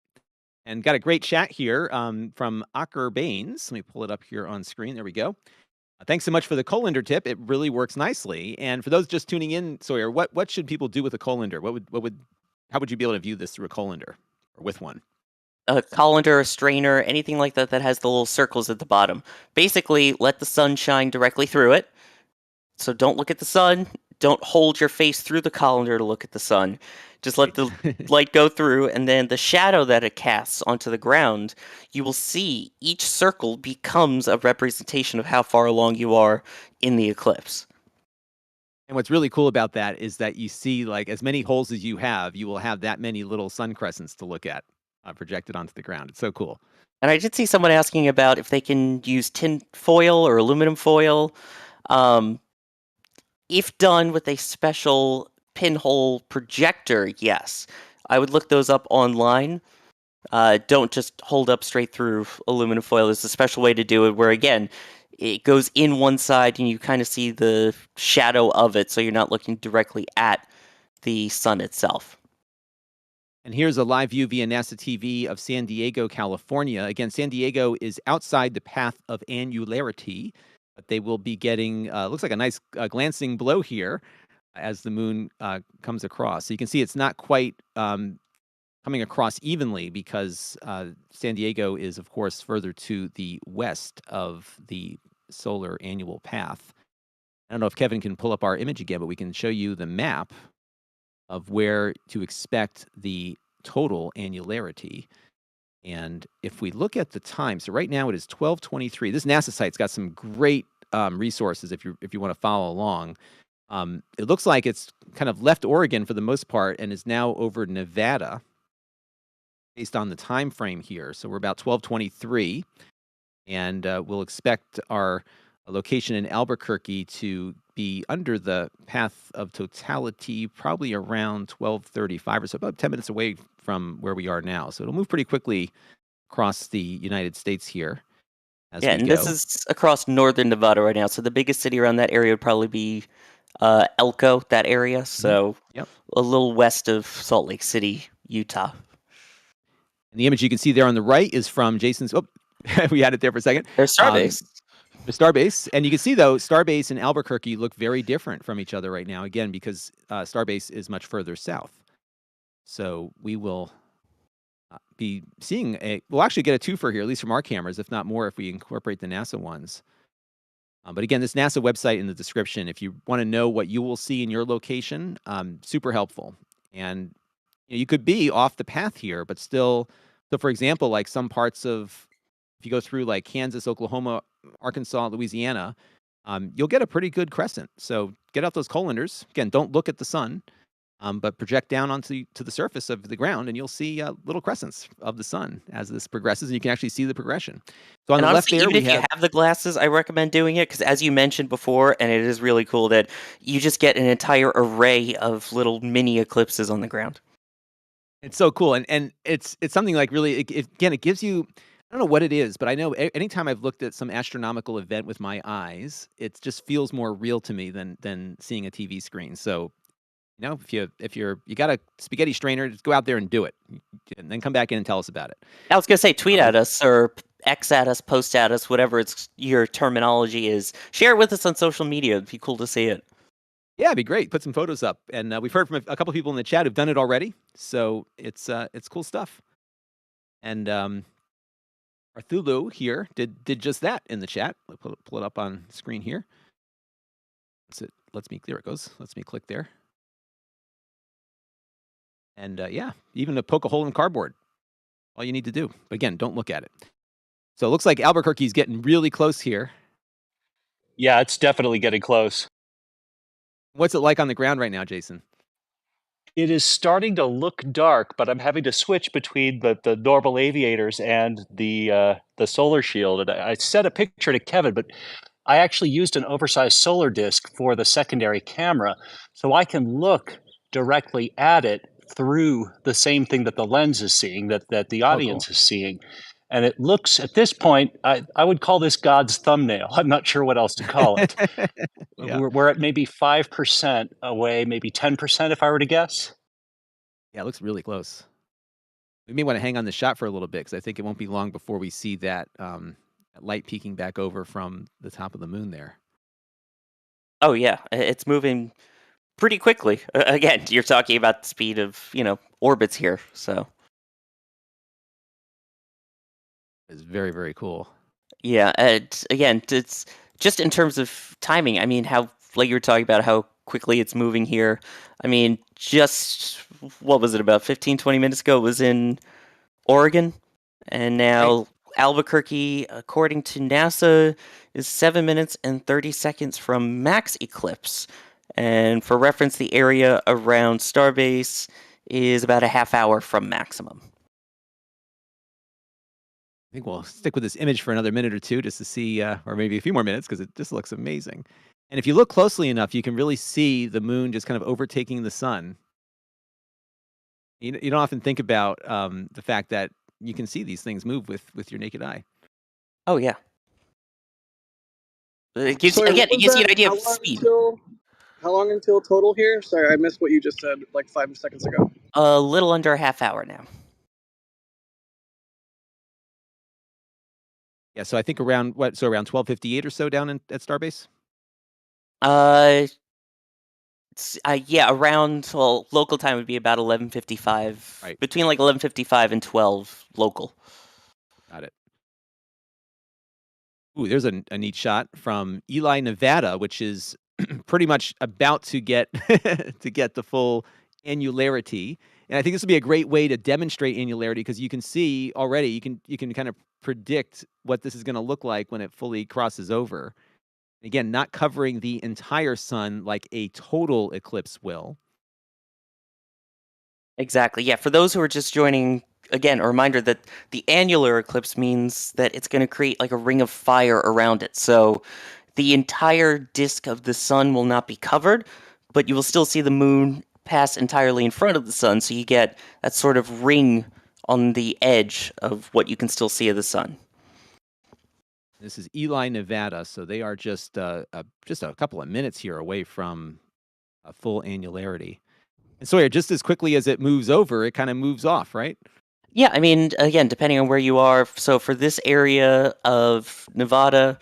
And got a great chat here from Aker Baines. Let me pull it up here on screen. There we go. Thanks so much for the colander tip. It really works nicely. And for those just tuning in, Sawyer, what should people do with a colander? How would you be able to view this through a colander or with one? A colander, a strainer, anything like that has the little circles at the bottom. Basically, let the sun shine directly through it. So don't look at the sun. Don't hold your face through the colander to look at the sun. Just let the light go through, and then the shadow that it casts onto the ground, you will see each circle becomes a representation of how far along you are in the eclipse. And what's really cool about that is that you see, like, as many holes as you will have that many little sun crescents to look at projected onto the ground. It's so cool. And I did see someone asking about if they can use tin foil or aluminum foil. If done with a special pinhole projector, yes. I would look those up online. Don't just hold up straight through aluminum foil. There's a special way to do it where, again, it goes in one side and you kind of see the shadow of it, so you're not looking directly at the sun itself. And here's a live view via NASA TV of San Diego, California. Again, San Diego is outside the path of annularity, but they will be getting, looks like a nice glancing blow here as the moon comes across. So you can see it's not quite coming across evenly because San Diego is, of course, further to the west of the solar annual path. I don't know if Kevin can pull up our image again, but we can show you the map of where to expect the total annularity. And if we look at the time, so right now it is 12:23. This NASA site's got some great resources if you want to follow along. It looks like it's kind of left Oregon for the most part and is now over Nevada based on the time frame here. So we're about 12:23, and we'll expect our location in Albuquerque to be under the path of totality probably around 12:35 or so, about 10 minutes away from where we are now. So it'll move pretty quickly across the United States here as Yeah, we and this go. is across northern Nevada right now. So the biggest city around that area would probably be Elko, that area. So Yep. a little west of Salt Lake City, Utah. And the image you can see there on the right is from Jason's. Oh, we had it there for a second. There's Starbase. The Starbase, and you can see though Starbase and Albuquerque look very different from each other right now. Again, because Starbase is much further south. So we will be seeing we'll actually get a twofer here, at least from our cameras, if not more, if we incorporate the NASA ones. But again, this NASA website in the description, if you want to know what you will see in your location, super helpful. And you could be off the path here, but still. So, for example, like some parts of, if you go through like Kansas, Oklahoma, Arkansas, Louisiana, you'll get a pretty good crescent. So get out those colanders. Again, don't look at the sun, but project down onto the surface of the ground, and you'll see little crescents of the sun as this progresses, and you can actually see the progression. So on And the left honestly, there, even if you have the glasses, I recommend doing it because, as you mentioned before, and it is really cool that you just get an entire array of little mini eclipses on the ground. It's so cool, and it's something like really. Again, it gives you. I don't know what it is, but I know anytime I've looked at some astronomical event with my eyes, it just feels more real to me than seeing a TV screen. So, if you got a spaghetti strainer, just go out there and do it, and then come back in and tell us about it. I was gonna say, tweet at us or X at us, post at us, whatever your terminology is. Share it with us on social media. It'd be cool to see it. Yeah, it'd be great. Put some photos up, and we've heard from a couple people in the chat who've done it already. So it's cool stuff. And Arthulu here did just that in the chat. I'll pull it up on screen here. There it goes. Lets me click there. And yeah, even to poke a hole in cardboard. All you need to do. But again, don't look at it. So it looks like Albuquerque's getting really close here. Yeah, it's definitely getting close. What's it like on the ground right now, Jason? It is starting to look dark, but I'm having to switch between the normal aviators and the solar shield. And I sent a picture to Kevin, but I actually used an oversized solar disk for the secondary camera, so I can look directly at it through the same thing that the lens is seeing, that the audience is seeing. And it looks, at this point, I would call this God's thumbnail. I'm not sure what else to call it. Yeah. We're at maybe 5% away, maybe 10% if I were to guess. Yeah, it looks really close. We may want to hang on the shot for a little bit because I think it won't be long before we see that light peeking back over from the top of the moon there. Oh yeah, it's moving pretty quickly. Again, you're talking about the speed of orbits here, so It's very, very cool. yeah. Again, it's just in terms of timing. I mean, how like you were talking about how quickly it's moving here. I mean, just what was it, about 15, 20 minutes ago? It was in Oregon, and now Albuquerque, according to NASA, is 7 minutes and 30 seconds from max eclipse. And for reference, the area around Starbase is about a half hour from maximum. I think we'll stick with this image for another minute or two just to see, or maybe a few more minutes because it just looks amazing. And if you look closely enough, you can really see the moon just kind of overtaking the sun. You don't often think about the fact that you can see these things move with your naked eye. Oh yeah. It gives Sorry, again, what it was gives you that? an idea How of long speed. how long until total here? Sorry, I missed what you just said like 5 seconds ago. A little under a half hour now. Yeah, so I think around 12:58 or so down at Starbase. Yeah, around local time would be about 11:55. Right. Between like 11:55 and 12 local. Got it. Ooh, there's a neat shot from Ely, Nevada, which is pretty much about to get to get the full annularity. And I think this would be a great way to demonstrate annularity because you can see already, you can kind of predict what this is going to look like when it fully crosses over. Again, not covering the entire sun like a total eclipse will. Exactly. Yeah. For those who are just joining, again, a reminder that the annular eclipse means that it's going to create like a ring of fire around it. So the entire disk of the sun will not be covered, but you will still see the moon pass entirely in front of the sun. So you get that sort of ring on the edge of what you can still see of the sun. This is Ely, Nevada, so they are just a couple of minutes here away from a full annularity. And so, just as quickly as it moves over, it kind of moves off, right? Yeah, I mean, again, depending on where you are. So for this area of Nevada,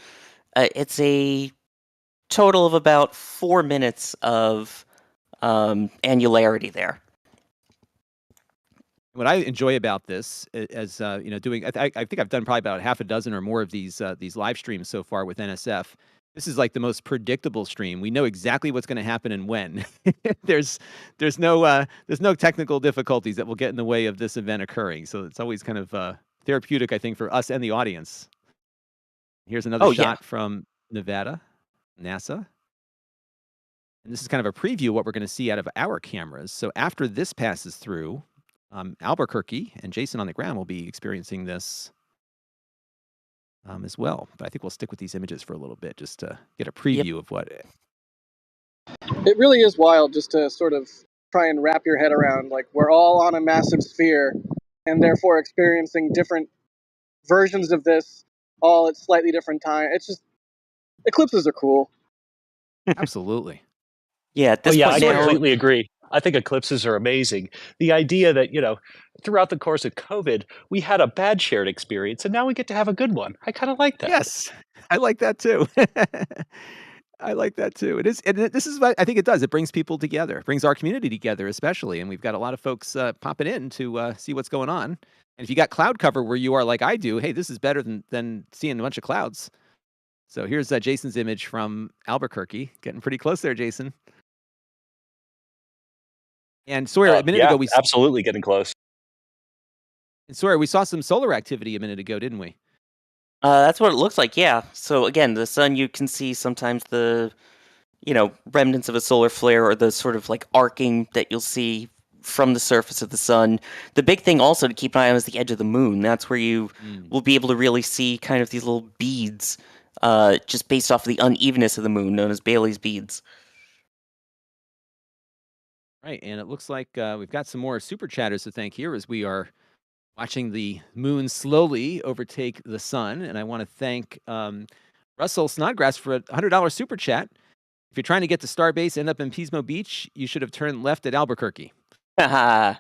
it's a total of about 4 minutes of annularity there. What I enjoy about this, as doing, I think I've done probably about half a dozen or more of these live streams so far with NSF. This is like the most predictable stream. We know exactly what's going to happen and when. there's no technical difficulties that will get in the way of this event occurring. So it's always kind of therapeutic, I think, for us and the audience. Here's another shot from Nevada, NASA. And this is kind of a preview of what we're going to see out of our cameras. So after this passes through, Albuquerque and Jason on the ground will be experiencing this as well. But I think we'll stick with these images for a little bit just to get a preview of what. It really is wild just to sort of try and wrap your head around, like, we're all on a massive sphere and therefore experiencing different versions of this all at slightly different time. It's just, eclipses are cool. Absolutely. Yeah, at this I point now, completely agree. I think eclipses are amazing. The idea that, throughout the course of COVID, we had a bad shared experience and now we get to have a good one. I kind of like that. Yes, I like that too. I like that too. It is, and this is what I think it does. It brings people together. It brings our community together, especially. And we've got a lot of folks popping in to see what's going on. And if you got cloud cover where you are, like I do, hey, this is better than seeing a bunch of clouds. So here's Jason's image from Albuquerque. Getting pretty close there, Jason. And Sawyer, a minute ago, we absolutely getting close. And Sawyer, we saw some solar activity a minute ago, didn't we? That's what it looks like, yeah. So again, the sun, you can see sometimes the, remnants of a solar flare or the sort of like arcing that you'll see from the surface of the sun. The big thing also to keep an eye on is the edge of the moon. That's where you will be able to really see kind of these little beads, just based off the unevenness of the moon, known as Bailey's beads. Right, and it looks like we've got some more super chatters to thank here as we are watching the moon slowly overtake the sun. And I want to thank Russell Snodgrass for a $100 super chat. If you're trying to get to Starbase, end up in Pismo Beach, you should have turned left at Albuquerque. I'll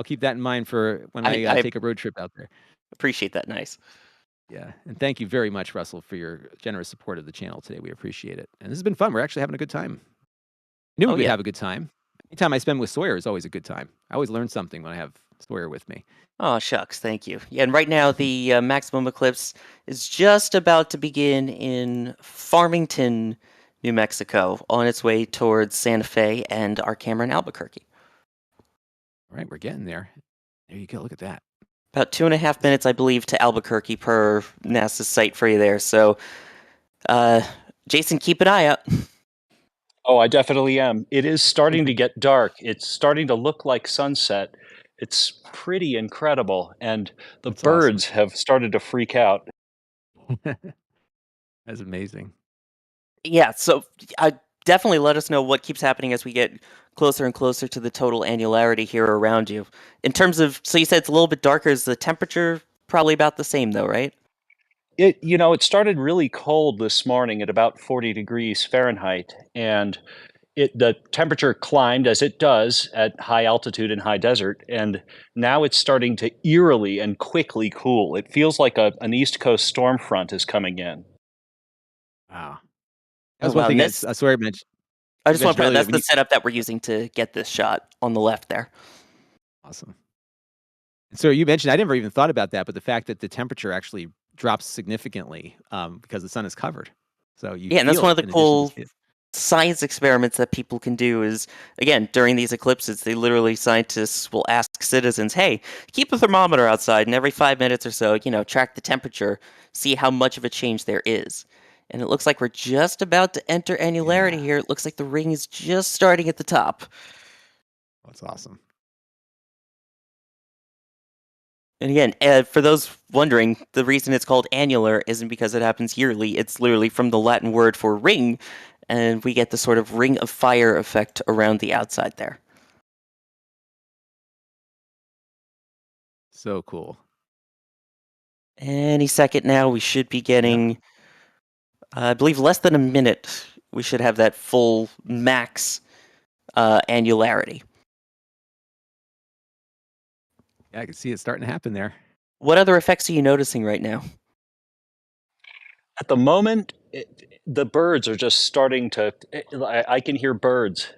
keep that in mind for when I take a road trip out there. Appreciate that. Nice. Yeah, and thank you very much, Russell, for your generous support of the channel today. We appreciate it. And this has been fun. We're actually having a good time. I knew we'd have a good time. Anytime I spend with Sawyer is always a good time. I always learn something when I have Sawyer with me. Oh, shucks. Thank you. Yeah, and right now the maximum eclipse is just about to begin in Farmington, New Mexico, on its way towards Santa Fe and our camera in Albuquerque. All right, we're getting there. There you go. Look at that. About 2.5 minutes, I believe, to Albuquerque per NASA's site for you there. So, Jason, keep an eye out. Oh, I definitely am. It is starting to get dark. It's starting to look like sunset. It's pretty incredible. And the birds have started to freak out. That's amazing. Yeah, so definitely let us know what keeps happening as we get closer and closer to the total annularity here around you. In terms of, so you said it's a little bit darker. Is the temperature probably about the same though, right? It started really cold this morning at about 40 degrees Fahrenheit, and the temperature climbed as it does at high altitude and high desert, and now it's starting to eerily and quickly cool. It feels like an East Coast storm front is coming in. Wow. That was one thing I swear I mentioned. I just want to point out that's the setup that we're using to get this shot on the left there. Awesome. So you mentioned, I never even thought about that, but the fact that the temperature actually drops significantly because the sun is covered. So and that's one of the cool science experiments that people can do is, again, during these eclipses, scientists will ask citizens, hey, keep a thermometer outside, and every 5 minutes or so, track the temperature, see how much of a change there is. And it looks like we're just about to enter annularity here. It looks like the ring is just starting at the top. That's awesome. And again, for those wondering, the reason it's called annular isn't because it happens yearly. It's literally from the Latin word for ring, and we get the sort of ring of fire effect around the outside there. So cool. Any second now, we should be getting, I believe, less than a minute. We should have that full max annularity. Yeah, I can see it starting to happen there. What other effects are you noticing right now? At the moment, the birds are just starting to. I can hear birds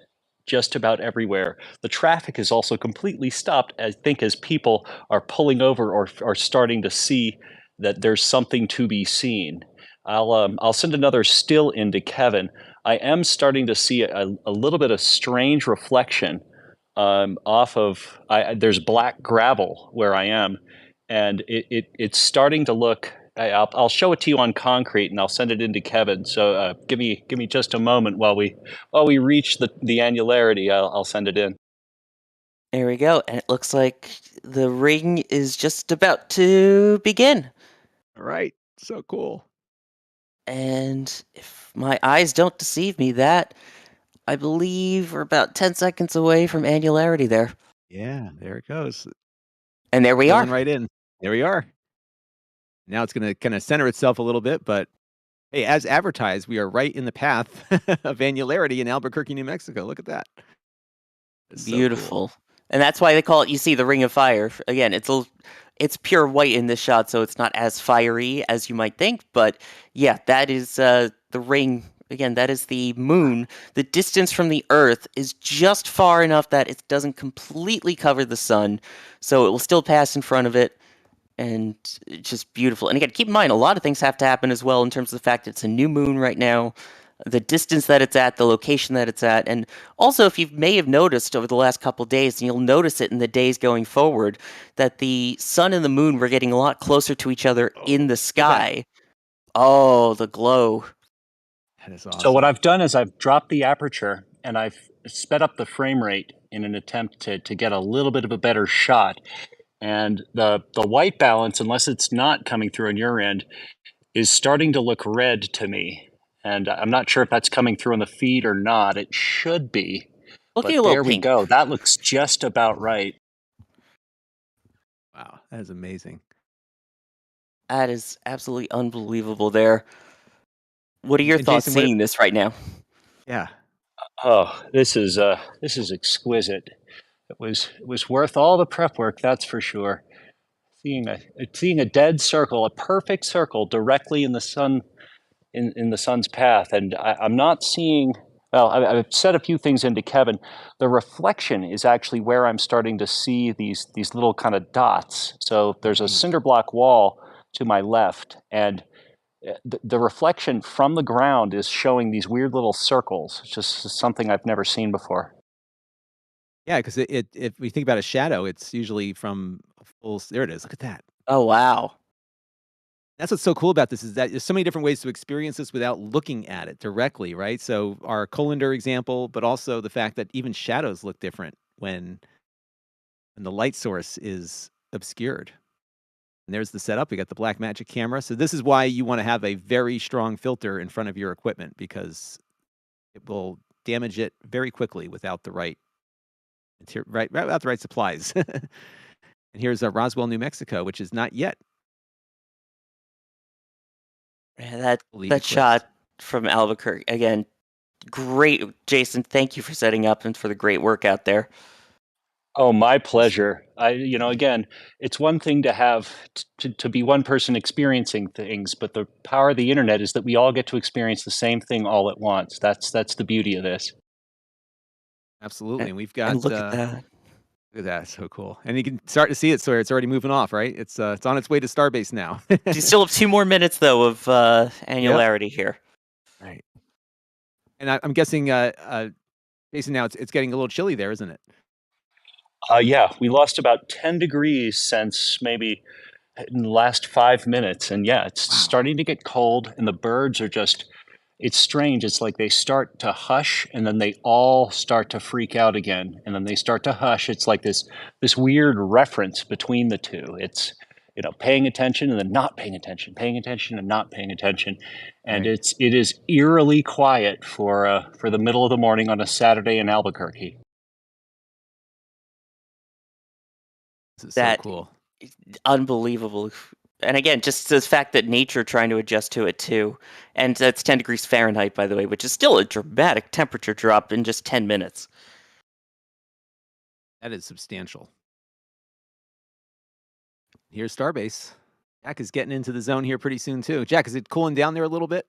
just about everywhere. The traffic is also completely stopped, I think, as people are pulling over or are starting to see that there's something to be seen. I'll send another still in to Kevin. I am starting to see a little bit of strange reflection off of. There's black gravel where I am, and it's starting to look. I'll show it to you on concrete, and I'll send it in to Kevin. So give me just a moment while we reach the annularity. I'll send it in. There we go, and it looks like the ring is just about to begin. All right. So cool. And if my eyes don't deceive me, that I believe we're about 10 seconds away from annularity there. Yeah, there it goes. And there we are. Filling right in. There we are. Now it's going to kind of center itself a little bit, but hey, as advertised, we are right in the path of annularity in Albuquerque, New Mexico. Look at that. It's so cool. Beautiful. And that's why they call it, you see, the Ring of Fire. Again, it's pure white in this shot, so it's not as fiery as you might think. But yeah, that is the ring. Again, that is the moon. The distance from the Earth is just far enough that it doesn't completely cover the sun, so it will still pass in front of it. And it's just beautiful. And again, keep in mind, a lot of things have to happen as well in terms of the fact that it's a new moon right now, the distance that it's at, the location that it's at. And also, if you may have noticed over the last couple days, and you'll notice it in the days going forward, that the sun and the moon were getting a lot closer to each other in the sky. Oh, the glow. That is awesome. So what I've done is I've dropped the aperture and I've sped up the frame rate in an attempt to get a little bit of a better shot. And the white balance, unless it's not coming through on your end, is starting to look red to me. And I'm not sure if that's coming through on the feed or not. It should be. Looking But a little there we pink. go. That looks just about right. Wow, that is amazing. That is absolutely unbelievable there. What are your And thoughts Jason, seeing this right now? Yeah. Oh, this is exquisite. It was worth all the prep work, that's for sure. Seeing a dead circle, a perfect circle directly in the sun, in the sun's path, and I'm not seeing. Well, I've said a few things into Kevin. The reflection is actually where I'm starting to see these little kind of dots. So there's a cinder block wall to my left, and the reflection from the ground is showing these weird little circles. It's just something I've never seen before. Yeah, because if we think about a shadow, it's usually from a full. There it is. Look at that. Oh, wow. That's what's so cool about this is that there's so many different ways to experience this without looking at it directly, right? So our colander example, but also the fact that even shadows look different when the light source is obscured. And there's the setup. We got the Black Magic camera. So this is why you want to have a very strong filter in front of your equipment because it will damage it very quickly without the right without the right supplies. And here's Roswell, New Mexico, which is not yet. Yeah, fully that eclipsed. shot from Albuquerque, again, great. Jason, thank you for setting up and for the great work out there. Oh, my pleasure. Again, it's one thing to have to be one person experiencing things, but the power of the internet is that we all get to experience the same thing all at once. That's the beauty of this. Absolutely. And we've And got look at that. look at that. So cool. And you can start to see it, Sawyer. It's already moving off, right? It's on its way to Starbase now. You still have 2 more minutes, though, of annularity here. Right. And I'm guessing, Jason, now it's getting a little chilly there, isn't it? Yeah, we lost about 10 degrees since maybe in the last 5 minutes. And yeah, it's Wow. starting to get cold, and the birds are just, it's strange. It's like they start to hush and then they all start to freak out again. And then they start to hush. It's like this weird reference between the two. It's, paying attention and then not paying attention, paying attention and not paying attention. And Right. it is eerily quiet for the middle of the morning on a Saturday in Albuquerque. This is so That cool. unbelievable. And again, just the fact that nature trying to adjust to it too. And that's 10 degrees Fahrenheit, by the way, which is still a dramatic temperature drop in just 10 minutes. That is substantial. Here's Starbase. Jack is getting into the zone here pretty soon too. Jack, is it cooling down there a little bit?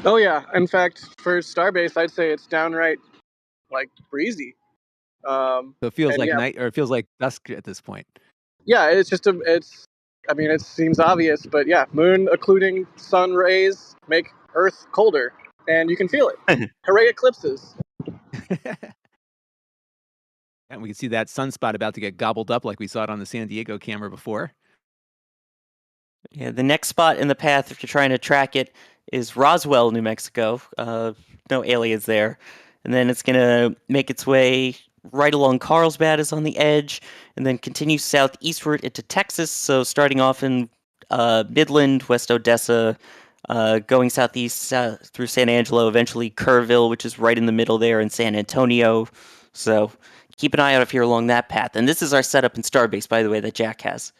Oh yeah. In fact, for Starbase, I'd say it's downright like breezy. So it feels And like yeah, night, or it feels like dusk at this point. yeah, it's just I mean, it seems obvious, but yeah, moon occluding sun rays make Earth colder, and you can feel it. Hooray, eclipses! And we can see that sunspot about to get gobbled up like we saw it on the San Diego camera before. Yeah, the next spot in the path, if you're trying to track it, is Roswell, New Mexico. No aliens there. And then it's going to make its way right along Carlsbad is on the edge, and then continue southeastward into Texas. So starting off in Midland, West Odessa, going southeast through San Angelo, eventually Kerrville, which is right in the middle there, and San Antonio. So keep an eye out if you're along that path. And this is our setup in Starbase, by the way, that Jack has.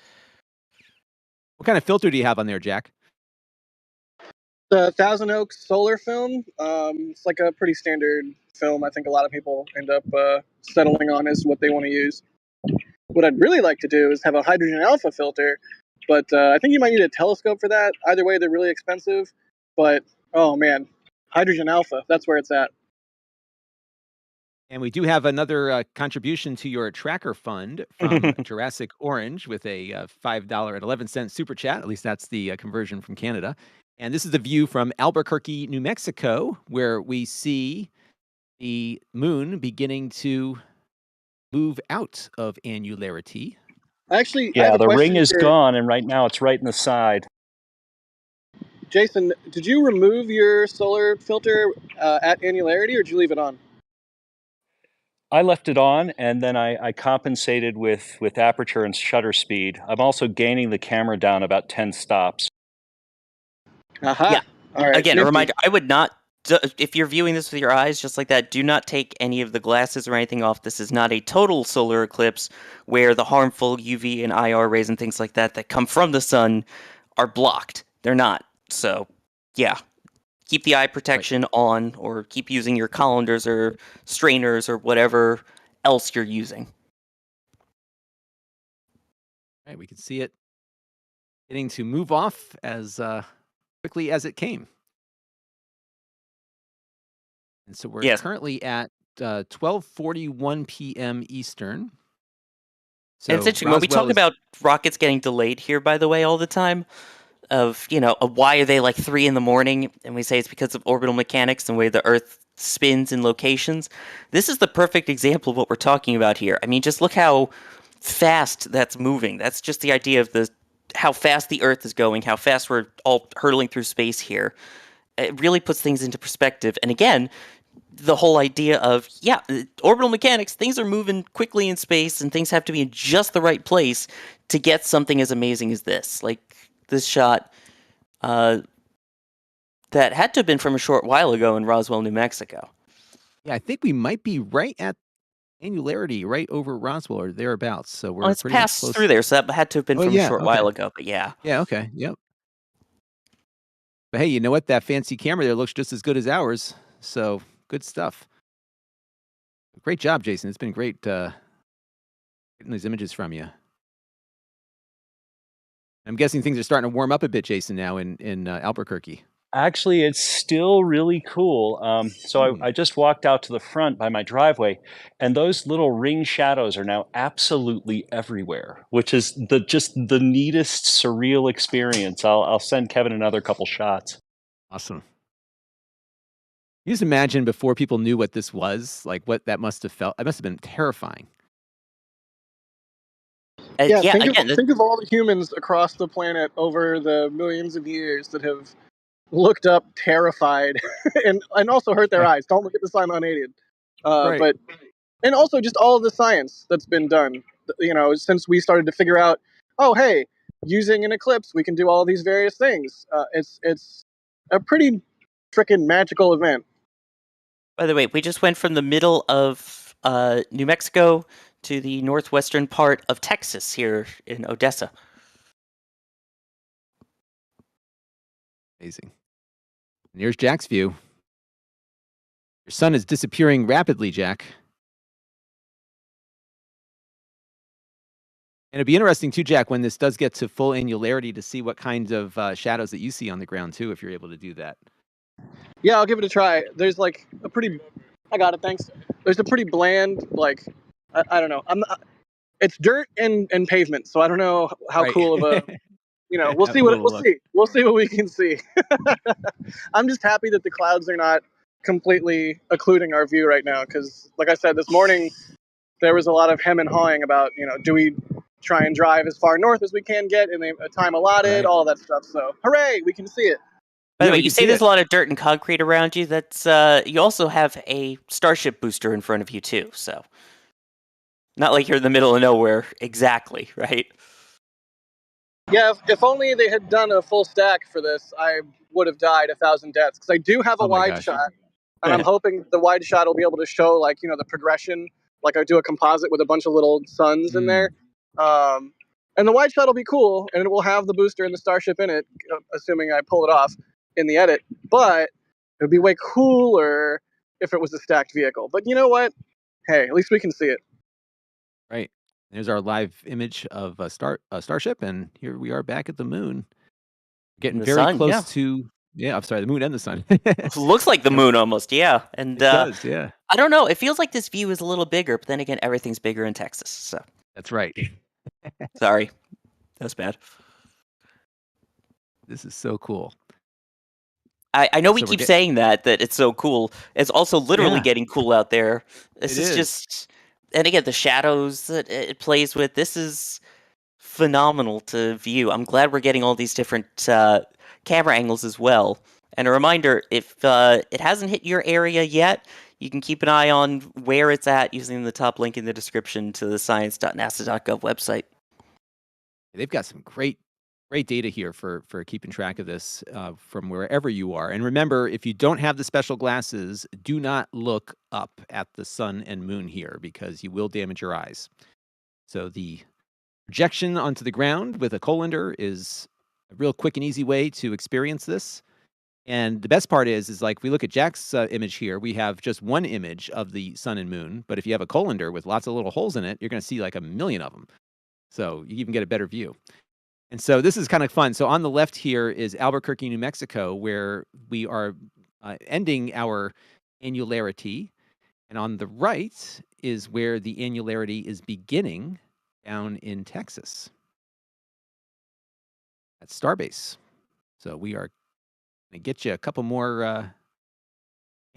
What kind of filter do you have on there, Jack? The Thousand Oaks solar film. It's like a pretty standard film. I think a lot of people end up settling on is what they want to use. What I'd really like to do is have a hydrogen alpha filter, but I think you might need a telescope for that. Either way, they're really expensive. But oh man, hydrogen alpha, that's where it's at. And we do have another contribution to your tracker fund from Jurassic Orange with a $5.11 super chat. At least that's the conversion from Canada. And this is the view from Albuquerque, New Mexico, where we see the moon beginning to move out of annularity. Actually, I Yeah, have a the question ring is for gone, and right now it's right in the side. Jason. Did you remove your solar filter at Annularity, or did you leave it on? I left it on, and then I compensated with aperture and shutter speed. I'm also gaining the camera down about 10 stops. Aha. Yeah. All right. Again, a nifty. reminder, I would not, if you're viewing this with your eyes just like that, do not take any of the glasses or anything off. This is not a total solar eclipse where the harmful UV and IR rays and things like that that come from the sun are blocked. They're not. So, yeah. Keep the eye protection on, or keep using your colanders or strainers or whatever else you're using. Right, we can see it getting to move off as quickly as it came. And so we're Yes. currently at 12:41 p.m. Eastern. So And it's interesting, when we talk about rockets getting delayed here, by the way, all the time, of, why are they like 3 in the morning? And we say it's because of orbital mechanics and the way the Earth spins in locations. This is the perfect example of what we're talking about here. I mean, just look how fast that's moving. That's just the idea of how fast the Earth is going, how fast we're all hurtling through space here. It really puts things into perspective. And again, the whole idea of, orbital mechanics, things are moving quickly in space and things have to be in just the right place to get something as amazing as this. Like this shot that had to have been from a short while ago in Roswell, New Mexico. Yeah, I think we might be right at Annularity, right over Roswell or thereabouts. So we're It's pretty much passed close. through there, so that had to have been Oh, from yeah, a short okay. while ago, but yeah. Yeah, okay, yep. But hey, you know what? That fancy camera there looks just as good as ours. So good stuff. Great job, Jason. It's been great getting these images from you. I'm guessing things are starting to warm up a bit, Jason, now in Albuquerque. Actually, it's still really cool. So I just walked out to the front by my driveway, and those little ring shadows are now absolutely everywhere, which is just the neatest, surreal experience. I'll send Kevin another couple shots. Awesome. You just imagine before people knew what this was, like what that must have felt. It must have been terrifying. Yeah, Yeah, think again, of all the humans across the planet over the millions of years that have looked up terrified and also hurt their Right. eyes. Don't look at the sun unaided. Right. But and also just all of the science that's been done. You know, since we started to figure out, oh hey, using an eclipse, we can do all these various things. It's a pretty freaking magical event. by the way, we just went from the middle of New Mexico to the northwestern part of Texas here in Odessa. Amazing. And here's Jack's view. Your sun is disappearing rapidly, Jack. And it'd be interesting too, Jack, when this does get to full annularity to see what kinds of shadows that you see on the ground too, if you're able to do that. Yeah, I'll give it a try. There's like a pretty. I got it. Thanks. There's a pretty bland, like, I don't know. I'm not, it's dirt and pavement, so I don't know how Right. cool of a. You know, we'll How see cool what it'll we'll look. see. We'll see what we can see. I'm just happy that the clouds are not completely occluding our view right now, because, like I said, this morning there was a lot of hem and hawing about, you know, do we try and drive as far north as we can get in the time allotted, Right. all that stuff. So, hooray, we can see it. By the Yeah, way, we you can say see there's it. a lot of dirt and concrete around you. That's you also have a Starship booster in front of you too. So, not like you're in the middle of nowhere exactly, right? Yeah, if only they had done a full stack for this, I would have died 1,000 deaths. Because I do have a Oh my wide gosh. shot, and I'm hoping the wide shot will be able to show, like, you know, the progression. Like, I do a composite with a bunch of little suns in there. And the wide shot will be cool, and it will have the booster and the Starship in it, assuming I pull it off in the edit. But it would be way cooler if it was a stacked vehicle. But you know what? Hey, at least we can see it. Right. There's our live image of a Starship, and here we are back at the moon, In getting the very sun, yeah. close to. Yeah, I'm sorry, the moon and the sun. Looks like the Yep, moon almost, yeah. And it does. Yeah, I don't know. It feels like this view is a little bigger, but then again, everything's bigger in Texas. So that's right. sorry, that was bad. This is so cool. I know we So we're keep getting. saying that it's so cool. It's also literally Yeah, getting cool out there. This it is is. just, and again, the shadows that it plays with. This is phenomenal to view. I'm glad we're getting all these different camera angles as well. And a reminder, if it hasn't hit your area yet, you can keep an eye on where it's at using the top link in the description to the science.nasa.gov website. They've got some great data here for keeping track of this from wherever you are. And remember, if you don't have the special glasses, do not look up at the sun and moon here because you will damage your eyes. So the projection onto the ground with a colander is a real quick and easy way to experience this. And the best part is like, if we look at Jack's image here, we have just one image of the sun and moon. But if you have a colander with lots of little holes in it, you're going to see like a million of them. So you even get a better view. And so this is kind of fun. So on the left here is Albuquerque, New Mexico, where we are ending our annularity. And on the right is where the annularity is beginning down in Texas at Starbase. So we are going to get you a couple more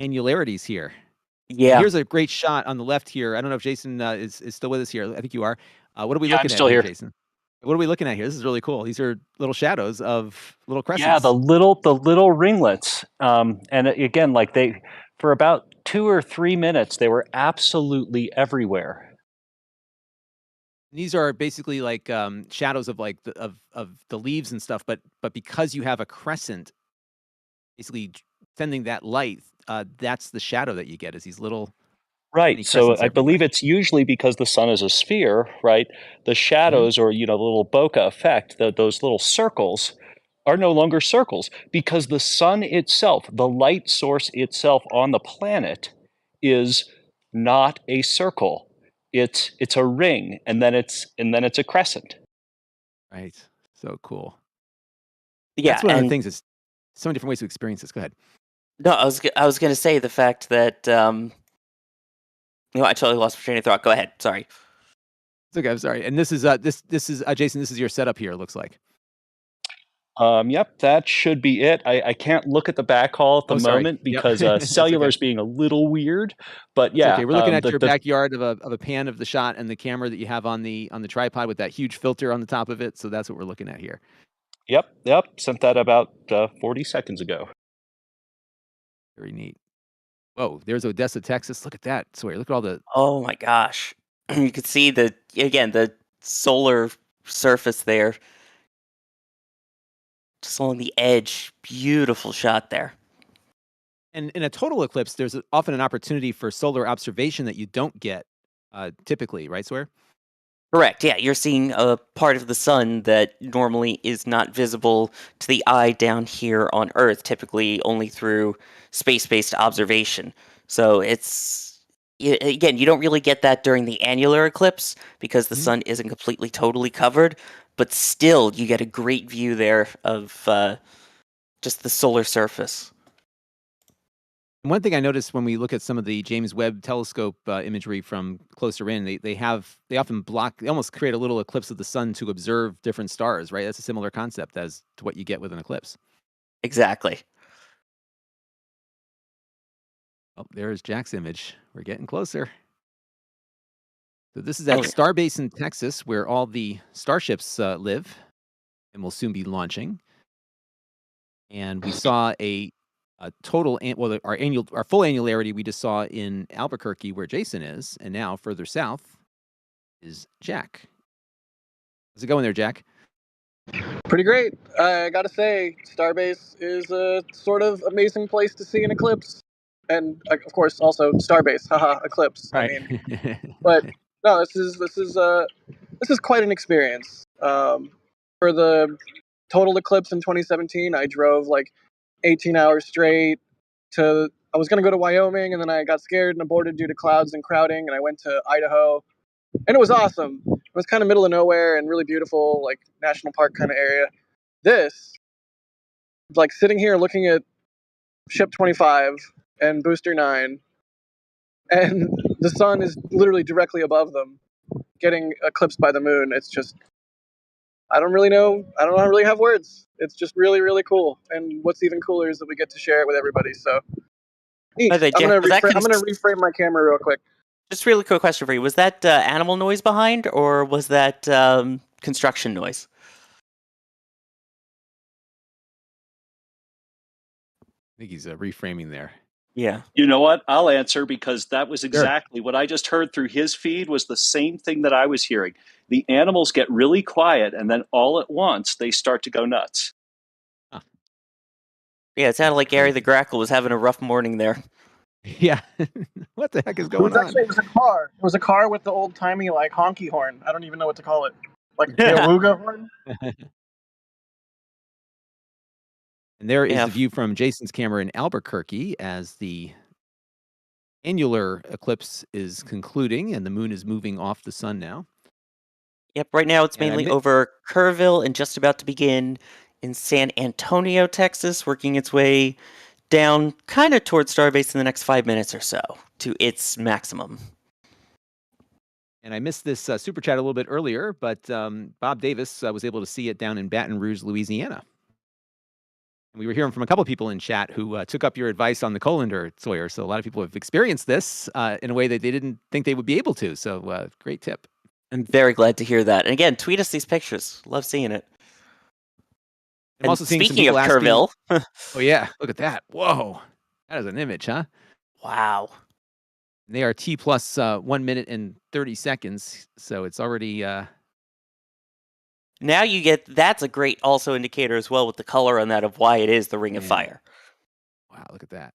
annularities here. And Yeah. here's a great shot on the left here. I don't know if Jason is still with us here. I think you are. What are we Yeah, I'm looking at still here, here. Jason? What are we looking at here? This is really cool. These are little shadows of little crescents. Yeah, the little ringlets, and again, like they, for about 2 or 3 minutes, they were absolutely everywhere. These are basically like shadows of like of the leaves and stuff, but because you have a crescent, basically sending that light, that's the shadow that you get is these little Right. tiny So crescents I everywhere. believe it's usually because the sun is a sphere, right? The Mhm. shadows, or the little bokeh effect, those little circles, are no longer circles because the sun itself, the light source itself on the planet, is not a circle. It's a ring, and then it's a crescent. Right. So cool. Yeah, That's one of the and things. Is so many different ways to experience this. Go ahead. no, I was gonna say the fact that I totally lost my train of thought. Go ahead. Sorry. It's okay. I'm sorry. And this is this is Jason. This is your setup here. It looks like. Yep, that should be it. I can't look at the backhaul at the Oh, sorry. moment Yep. because That's cellular okay. is being a little weird. But It's yeah, okay. We're looking at your the backyard of a pan of the shot and the camera that you have on the tripod with that huge filter on the top of it. So that's what we're looking at here. yep, sent that about 40 seconds ago. Very neat. Whoa, there's Odessa, Texas. Look at that. Sawyer, look at all the Oh my gosh. You can see the solar surface there. Just along the edge. Beautiful shot there. and in a total eclipse, there's often an opportunity for solar observation that you don't get typically, right, Sawyer? Correct. Yeah, you're seeing a part of the sun that normally is not visible to the eye down here on Earth, typically only through space-based observation. So again, you don't really get that during the annular eclipse because the Mhm. sun isn't completely totally covered, but still you get a great view there of just the solar surface. One thing I noticed when we look at some of the James Webb Telescope imagery from closer in, they often block, they almost create a little eclipse of the sun to observe different stars, right? That's a similar concept as to what you get with an eclipse. Exactly. Oh, there's Jack's image. We're getting closer. So this is Oh, at yeah. Starbase in Texas, where all the starships live, and will soon be launching. And we saw a total, well, our full annularity we just saw in Albuquerque, where Jason is, and now further south is Jack. How's it going there, Jack? Pretty great. I gotta say, Starbase is a sort of amazing place to see an eclipse, and of course also Starbase. Haha, eclipse. I Right. mean, but no, this is quite an experience. For the total eclipse in 2017, I drove like 18 hours straight to. I was gonna go to Wyoming, and then I got scared and aborted due to clouds and crowding, and I went to Idaho, and it was awesome. It was kind of middle of nowhere and really beautiful, like national park kind of area. This, like sitting here looking at Ship 25 and Booster 9, and the sun is literally directly above them, getting eclipsed by the moon. It's just, I don't really know. I don't really have words. It's just really, really cool. And what's even cooler is that we get to share it with everybody. So By neat. the way, I'm Jack, gonna was that I'm gonna reframe my camera real quick. just a really quick question for you? Was that animal noise behind, or was that construction noise? I think he's reframing there. Yeah. You know what? I'll answer because that was Sure. exactly what I just heard through his feed was the same thing that I was hearing. The animals get really quiet and then all at once they start to go nuts. Yeah, it sounded like Gary the Crazy. Grackle was having a rough morning there. Yeah. What the heck is It going was on? actually it was a car. It was a car with the old timey like honky horn. I don't even know what to call it. Like the Awuga horn. And there is Yeah. the view from Jason's camera in Albuquerque as the annular eclipse is concluding and the moon is moving off the sun now. Yep, right now it's And mainly over Kerrville and just about to begin in San Antonio, Texas, working its way down kind of towards Starbase in the next 5 minutes or so to its maximum. And I missed this super chat a little bit earlier, but Bob Davis was able to see it down in Baton Rouge, Louisiana. And we were hearing from a couple of people in chat who took up your advice on the colander, Sawyer. So a lot of people have experienced this in a way that they didn't think they would be able to. So great tip. I'm very glad to hear that. And again, tweet us these pictures. Love seeing it. I'm also seeing some speaking of people asking, Kerrville, oh yeah, look at that. Whoa, that is an image, huh? wow. They are T plus 1 minute and 30 seconds. So it's already Now you get, that's a great also indicator as well with the color on that of why it is the Ring of Yeah. Fire. Wow, look at that.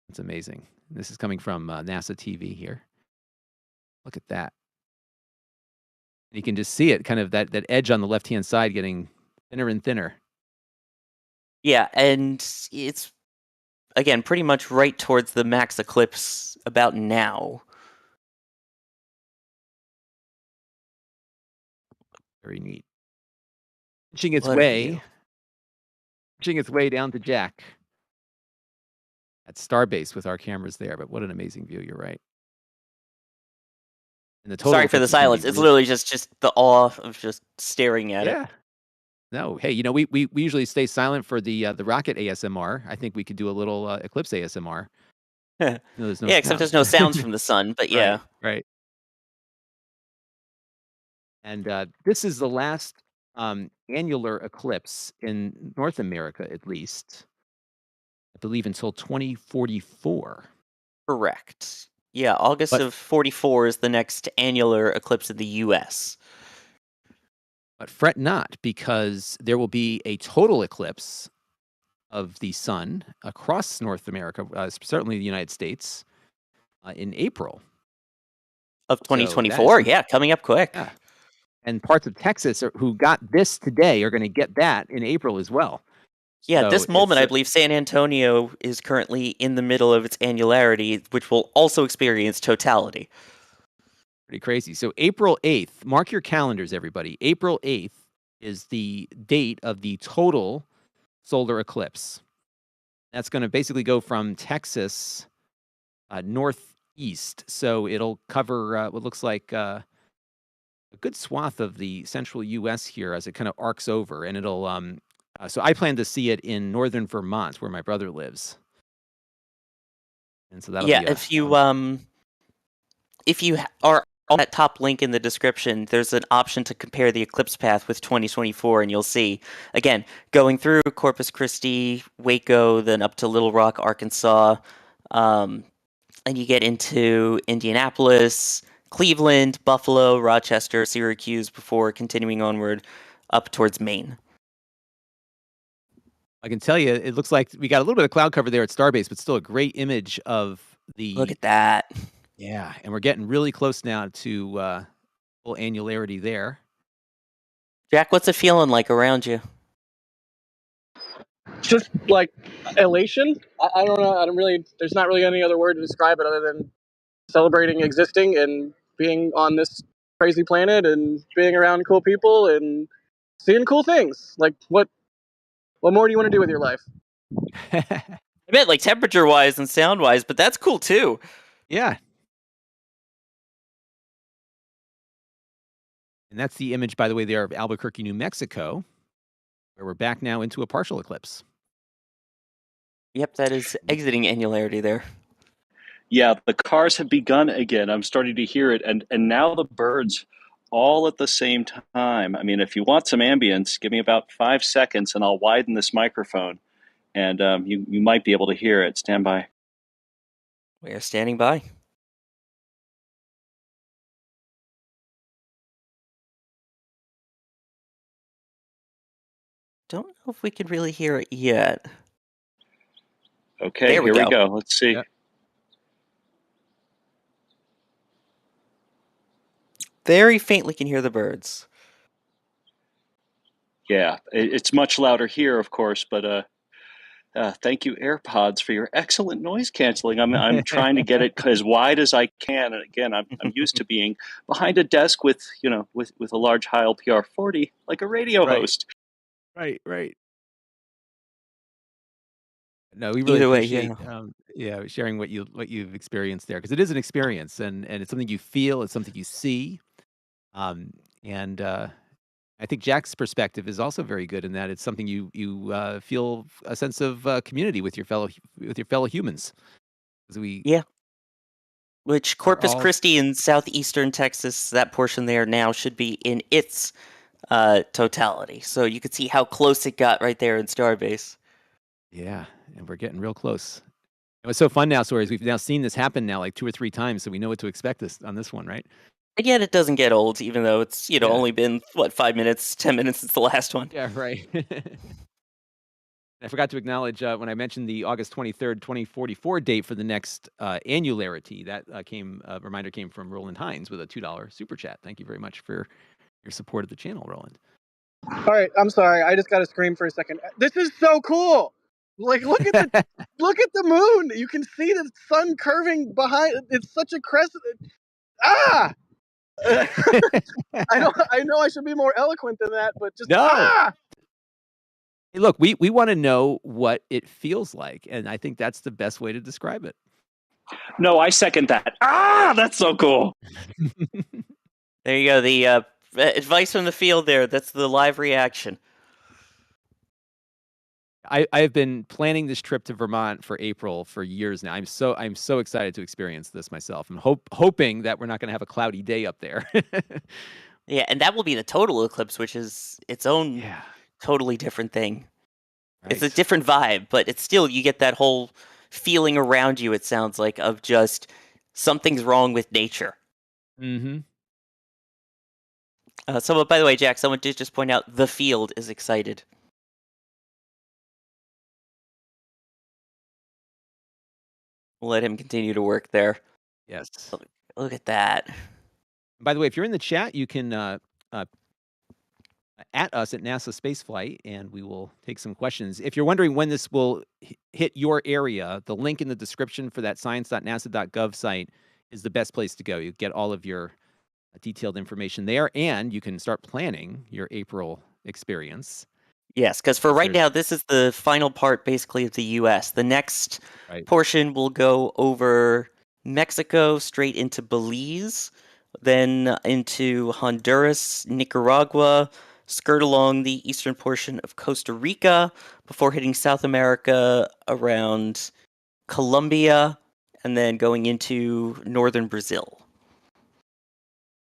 That's amazing. This is coming from NASA TV here. Look at that. You can just see it, kind of that edge on the left-hand side getting thinner and thinner. Yeah, and it's, again, pretty much right towards the max eclipse about now. Very neat. Inching its What a view. way down to Jack at Starbase with our cameras there. But what an amazing view! You're right. And the total Sorry for the eclipse is gonna be silence. It's really- literally just the awe of just staring at it. yeah. No, hey, we usually stay silent for the rocket ASMR. I think we could do a little Eclipse ASMR. No, there's no Yeah, except there's sound. no sounds from the sun, but yeah. Right. And this is the last annular eclipse in North America, at least, I believe, until 2044. Correct. Yeah, August But of 44 is the next annular eclipse in the US. but fret not, because there will be a total eclipse of the sun across North America, certainly the United States, in April. Of So that is 2024, yeah, coming up quick. yeah. And parts of Texas who got this today are going to get that in April as well. Yeah, at So this moment, it's I believe San Antonio is currently in the middle of its annularity, which will also experience totality. pretty crazy. So April 8th, mark your calendars, everybody. April 8th is the date of the total solar eclipse. That's going to basically go from Texas northeast. So it'll cover what looks like a good swath of the central U.S. here as it kind of arcs over. And it'll, so I plan to see it in northern Vermont, where my brother lives. And so that'll Yeah, be if you are on that top link in the description, there's an option to compare the eclipse path with 2024, and you'll see, again, going through Corpus Christi, Waco, then up to Little Rock, Arkansas, and you get into Indianapolis, Cleveland, Buffalo, Rochester, Syracuse, before continuing onward up towards Maine. I can tell you, it looks like we got a little bit of cloud cover there at Starbase, but still a great image of the. Look at that. Yeah, and we're getting really close now to full annularity there. Jack, what's it feeling like around you? Just like elation. I don't know. I don't really. There's not really any other word to describe it other than celebrating existing and being on this crazy planet and being around cool people and seeing cool things. Like what more do you want to do with your life? I meant like temperature wise and sound wise, but that's cool too. Yeah. And that's the image, by the way, there of Albuquerque, New Mexico, where we're back now into a partial eclipse. Yep, that is exiting annularity there. Yeah, the cars have begun again. I'm starting to hear it, and now the birds all at the same time. I mean, if you want some ambience, give me about 5 seconds, and I'll widen this microphone, and you might be able to hear it. Stand by. We are standing by. Don't know if we can really hear it yet. Okay, There we here we go. go. Let's see. Yep. Very faintly can hear the birds. Yeah, it's much louder here, of course, but thank you, AirPods, for your excellent noise canceling. I'm trying to get it as wide as I can, and again, I'm used to being behind a desk with with a large Heil PR40 like a radio Right. host. Right. No, we really Either way, appreciate sharing what you've experienced there, because it is an experience, and it's something you feel, it's something you see. And I think Jack's perspective is also very good in that it's something you feel a sense of community with your fellow humans. 'Cause we Yeah. Which are Corpus all Christi in southeastern Texas, that portion there now should be in its totality. So you could see how close it got right there in Starbase. yeah, and we're getting real close. And what's so fun now, Sori, is we've now seen this happen now like 2 or 3 times, so we know what to expect on this one, right? And yet it doesn't get old, even though it's Yeah. only been 5 minutes, 10 minutes since the last one. Yeah, right. I forgot to acknowledge when I mentioned the August 23rd, 2044 date for the next annularity. That reminder came from Roland Hines with a $2 super chat. Thank you very much for your support of the channel, Roland. All right, I'm sorry. I just got to scream for a second. This is so cool. Like look at the moon. You can see the sun curving behind. It's such a crescent. Ah! I know I should be more eloquent than that, but just No. ah! Hey, look, we want to know what it feels like, and I think that's the best way to describe it. No, I second that. Ah, that's so cool. There you go. The advice from the field there. That's the live reaction. I've been planning this trip to Vermont for April for years now. I'm so excited to experience this myself. I'm hoping that we're not going to have a cloudy day up there. Yeah, and that will be the total eclipse, which is its own Yeah, totally different thing. It's a right. different vibe, but it's still, you get that whole feeling around you, it sounds like, of just something's wrong with nature. Mm-hmm. So, by the way, Jack, someone did just point out the field is excited. We'll let him continue to work there. Yes. Look at that. By the way, if you're in the chat, you can at us at NASASpaceflight, and we will take some questions. If you're wondering when this will hit your area, the link in the description for that science.nasa.gov site is the best place to go. You get all of your detailed information there, and you can start planning your April experience. Yes, because for right There's- now, this is the final part, basically, of the U.S. The next Right. portion will go over Mexico, straight into Belize, then into Honduras, Nicaragua, skirt along the eastern portion of Costa Rica, before hitting South America around Colombia, and then going into northern Brazil.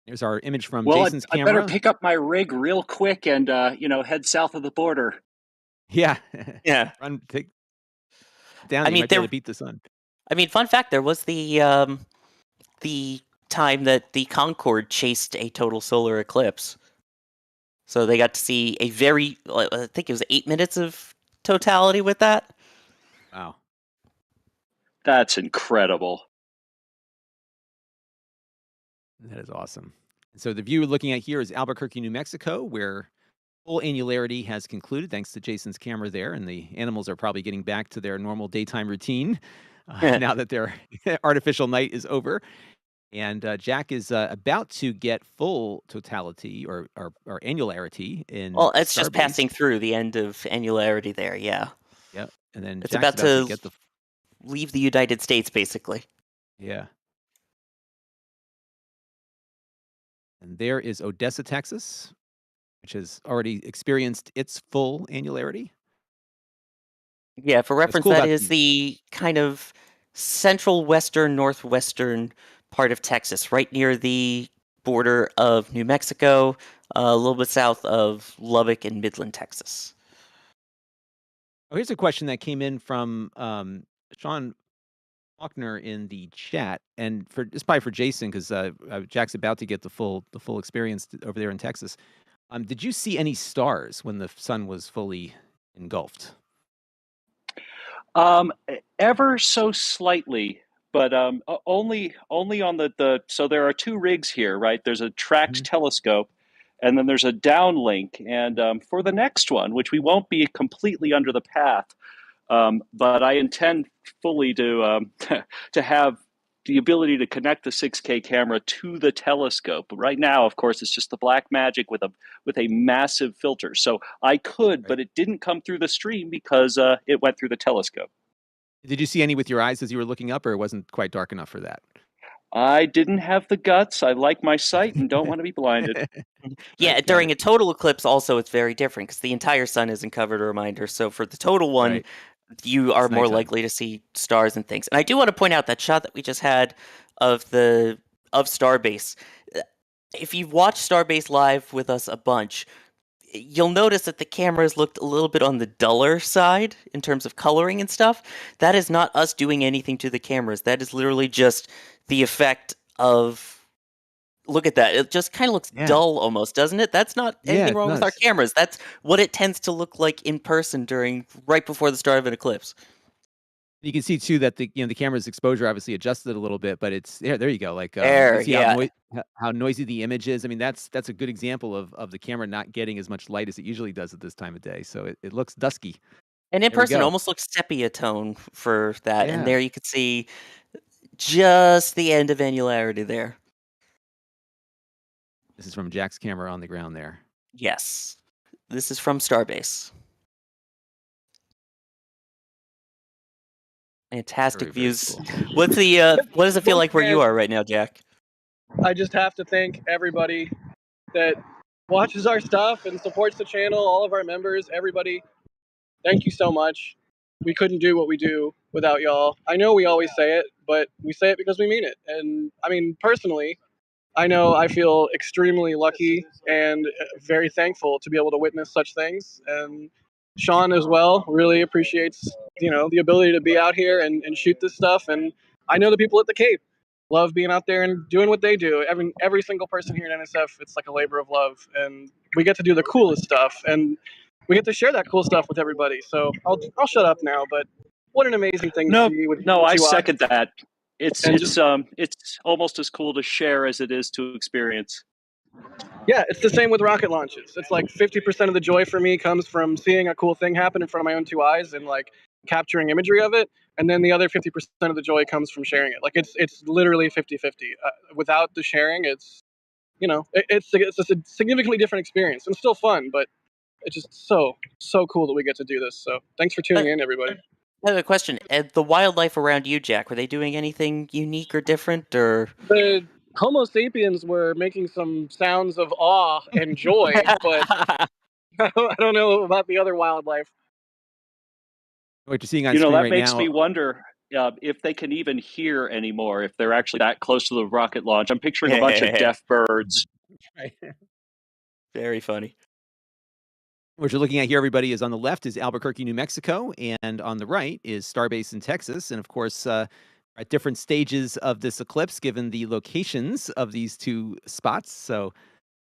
Here's our image from Well, Jason's I camera. better pick up my rig real quick and head south of the border. Yeah. Yeah. Run, take down. I You mean, might be able to beat the sun. I mean, fun fact: there was the time that the Concorde chased a total solar eclipse, so they got to see a very, I think it was 8 minutes of totality with that. Wow. That's incredible. That is awesome. So the view we're looking at here is Albuquerque, New Mexico, where full annularity has concluded, thanks to Jason's camera there, and the animals are probably getting back to their normal daytime routine now that their artificial night is over. And Jack is about to get full totality or annularity in Well, it's just Starbase. passing through the end of annularity there. Yeah, Yep. And then it's Jack's about to get the leave the United States, basically. yeah. And there is Odessa, Texas, which has already experienced its full annularity. Yeah, for reference, cool that about is the kind of central western, northwestern part of Texas, right near the border of New Mexico, a little bit south of Lubbock and Midland, Texas. Oh, here's a question that came in from Sean Faulkner in the chat, and it's probably for Jason because Jack's about to get the full experience over there in Texas. Did you see any stars when the sun was fully engulfed? Ever so slightly, but only on the. So there are two rigs here, right? There's a tracked telescope, and then there's a downlink. And for the next one, which we won't be completely under the path, but I intend fully to to have the ability to connect the 6K camera to the telescope. But right now, of course, it's just the black magic with a massive filter. So I could, but it didn't come through the stream because it went through the telescope. Did you see any with your eyes as you were looking up, or it wasn't quite dark enough for that? I didn't have the guts. I like my sight and don't want to be blinded. Yeah, Right, got during it. a total eclipse, also, it's very different because the entire sun isn't covered, a reminder. So for the total one, Right. you are It's more nighttime. likely to see stars and things. And I do want to point out that shot that we just had of Starbase. If you've watched Starbase live with us a bunch, you'll notice that the cameras looked a little bit on the duller side in terms of coloring and stuff. That is not us doing anything to the cameras. That is literally just the effect of. Look at that. It just kind of looks Yeah. dull almost, doesn't it? That's not Yeah, anything it wrong with our does. cameras. That's what it tends to look like in person right before the start of an eclipse. You can see too that the camera's exposure obviously adjusted a little bit, but it's there you go. Like you There, can see yeah. how noisy the image is. I mean, that's a good example of the camera not getting as much light as it usually does at this time of day. So it looks dusky. And in There we person, it go. almost looks sepia tone for that. Yeah. And there you could see just the end of annularity there. This is from Jack's camera on the ground there. Yes. This is from Starbase. Fantastic Very, very views. cool. What does it feel like where you are right now, Jack? I just have to thank everybody that watches our stuff and supports the channel, all of our members, everybody. Thank you so much. We couldn't do what we do without y'all. I know we always say it, but we say it because we mean it. And I mean, personally, I know I feel extremely lucky and very thankful to be able to witness such things. And Sean as well really appreciates, the ability to be out here and shoot this stuff. And I know the people at the Cape love being out there and doing what they do. Every single person here at NSF, it's like a labor of love, and we get to do the coolest stuff, and we get to share that cool stuff with everybody. So I'll shut up now, but what an amazing thing to No, see with no, I you second that. It's and it's just um it's almost as cool to share as it is to experience. yeah, it's the same with rocket launches. It's like 50% of the joy for me comes from seeing a cool thing happen in front of my own two eyes and like capturing imagery of it, and then the other 50% of the joy comes from sharing it. Like it's literally 50-50. Without the sharing, it's a significantly different experience and still fun, but it's just so cool that we get to do this. So thanks for tuning in, everybody. I have a question. The wildlife around you, Jack, were they doing anything unique or different, or? The Homo sapiens were making some sounds of awe and joy, but I don't know about the other wildlife. What you're seeing on screen That right makes now. me wonder if they can even hear anymore, if they're actually that close to the rocket launch. I'm picturing a bunch of deaf birds. Right. Very funny. What you're looking at here, everybody, is on the left is Albuquerque, New Mexico, and on the right is Starbase in Texas. And of course, at different stages of this eclipse, given the locations of these two spots. So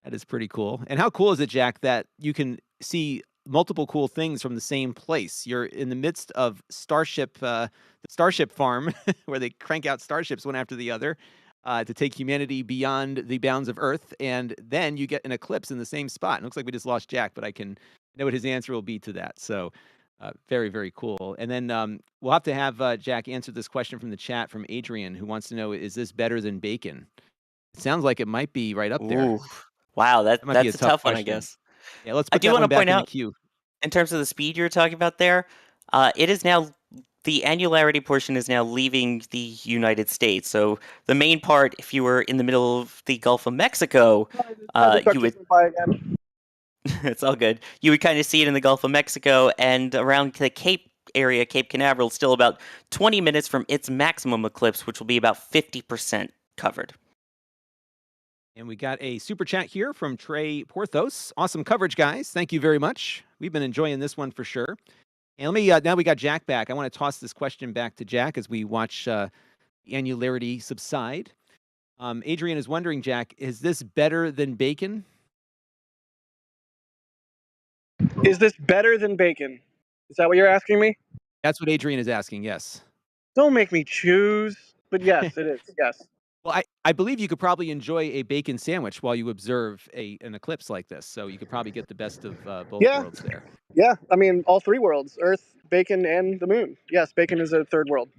that is pretty cool. And how cool is it, Jack, that you can see multiple cool things from the same place? You're in the midst of Starship, the Starship farm, where they crank out starships one after the other to take humanity beyond the bounds of Earth. And then you get an eclipse in the same spot. It looks like we just lost Jack, but I can know what his answer will be to that. So very, very cool. And then we'll have to have Jack answer this question from the chat from Adrian, who wants to know, is this better than bacon? It sounds like it might be right up there. Ooh, wow, That might be a that's a tough tough one, I question. guess. Yeah, let's I put do that want one to back point in the out, queue. in terms of the speed you're talking about there, it is now the annularity portion is now leaving the United States. So the main part, if you were in the middle of the Gulf of Mexico, The truck you would. just went by again. It's all good. You would kind of see it in the Gulf of Mexico and around the Cape area, Cape Canaveral, still about 20 minutes from its maximum eclipse, which will be about 50% covered. And we got a super chat here from Trey Porthos. Awesome coverage, guys. Thank you very much. We've been enjoying this one for sure. And let me, now we got Jack back. I want to toss this question back to Jack as we watch the annularity subside. Adrian is wondering, Jack, is this better than bacon? Is this better than bacon? Is that what you're asking me? That's what Adrian is asking, yes. Don't make me choose. But yes, it is. Yes. Well, I believe you could probably enjoy a bacon sandwich while you observe an eclipse like this. So you could probably get the best of both Yeah. worlds there. Yeah. I mean, all three worlds: Earth, bacon, and the moon. Yes, bacon is a third world.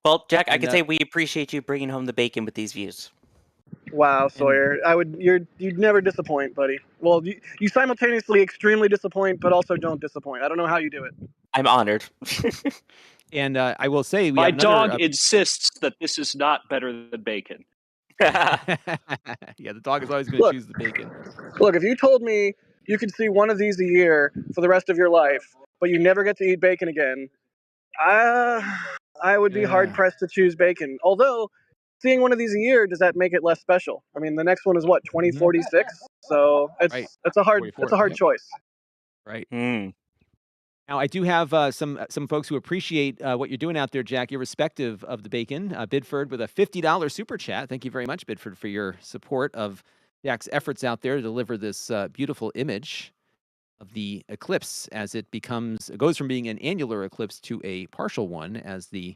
Well, Jack, I And, can say we appreciate you bringing home the bacon with these views. Wow, Sawyer, you'd never disappoint, buddy. Well, you simultaneously extremely disappoint, but also don't disappoint. I don't know how you do it. I'm honored. And I will say we My have another. dog insists that this is not better than bacon. Yeah, the dog is always going to Look. choose the bacon. Look, if you told me you could see one of these a year for the rest of your life, but you never get to eat bacon again, I would be hard pressed to choose bacon. Although, seeing one of these a year, does that make it less special? I mean, the next one is what, 2046? So Right. it's a hard 44. choice. Right. Mm. Now, I do have some folks who appreciate what you're doing out there, Jack, irrespective of the bacon. Bidford with a $50 super chat. Thank you very much, Bidford, for your support of Jack's efforts out there to deliver this beautiful image of the eclipse as it goes from being an annular eclipse to a partial one as the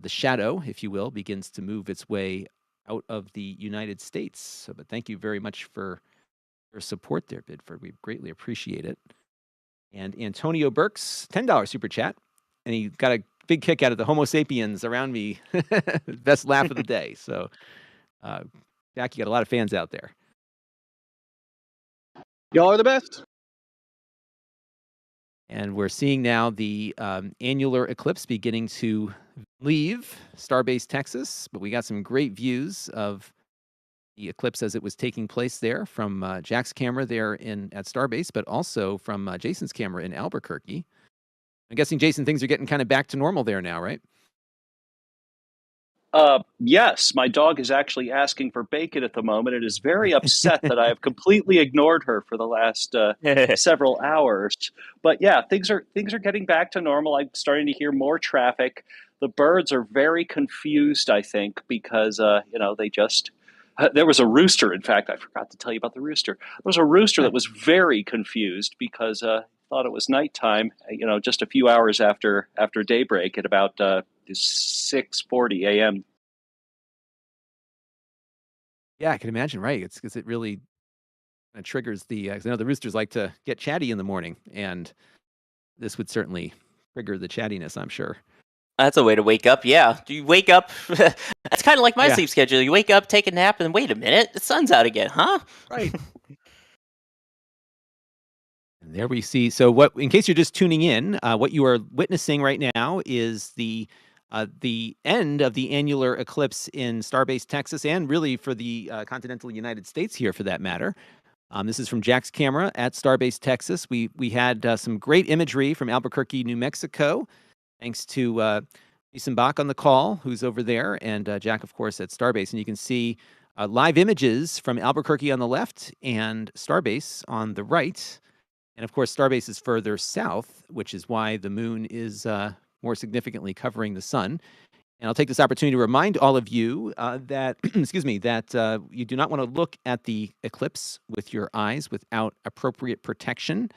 shadow, if you will, begins to move its way out of the United States. So, but thank you very much for your support there, Bidford. We greatly appreciate it. And Antonio Burks, $10 super chat. And he got a big kick out of the Homo sapiens around me. Best laugh of the day. So, Jack, you got a lot of fans out there. Y'all are the best. And we're seeing now the annular eclipse beginning to leave Starbase, Texas. But we got some great views of the eclipse as it was taking place there from Jack's camera there at Starbase, but also from Jason's camera in Albuquerque. I'm guessing, Jason, things are getting kind of back to normal there now, right? Yes, my dog is actually asking for bacon at the moment. It is very upset that I have completely ignored her for the last several hours. But yeah, things are getting back to normal. I'm starting to hear more traffic. The birds are very confused, I think, because they just there was a rooster. In fact, I forgot to tell you about the rooster. There was a rooster that was very confused because thought it was nighttime. Just a few hours after daybreak at about 6:40 a.m. Yeah, I can imagine, right? It's because it really kind of triggers the. 'Cause I know the roosters like to get chatty in the morning, and this would certainly trigger the chattiness, I'm sure. That's a way to wake up. Yeah, you wake up. That's kind of like my Yeah. sleep schedule. You wake up, take a nap, and wait a minute, the sun's out again, huh? Right. And there we see. So, what? In case you're just tuning in, what you are witnessing right now is the end of the annular eclipse in Starbase, Texas, and really for the continental United States here, for that matter. This is from Jack's camera at Starbase, Texas. We had some great imagery from Albuquerque, New Mexico, thanks to Jason Bach on the call, who's over there, and Jack, of course, at Starbase. And you can see live images from Albuquerque on the left and Starbase on the right. And of course, Starbase is further south, which is why the moon is more significantly covering the sun. And I'll take this opportunity to remind all of you that, excuse me, that you do not want to look at the eclipse with your eyes without appropriate protection.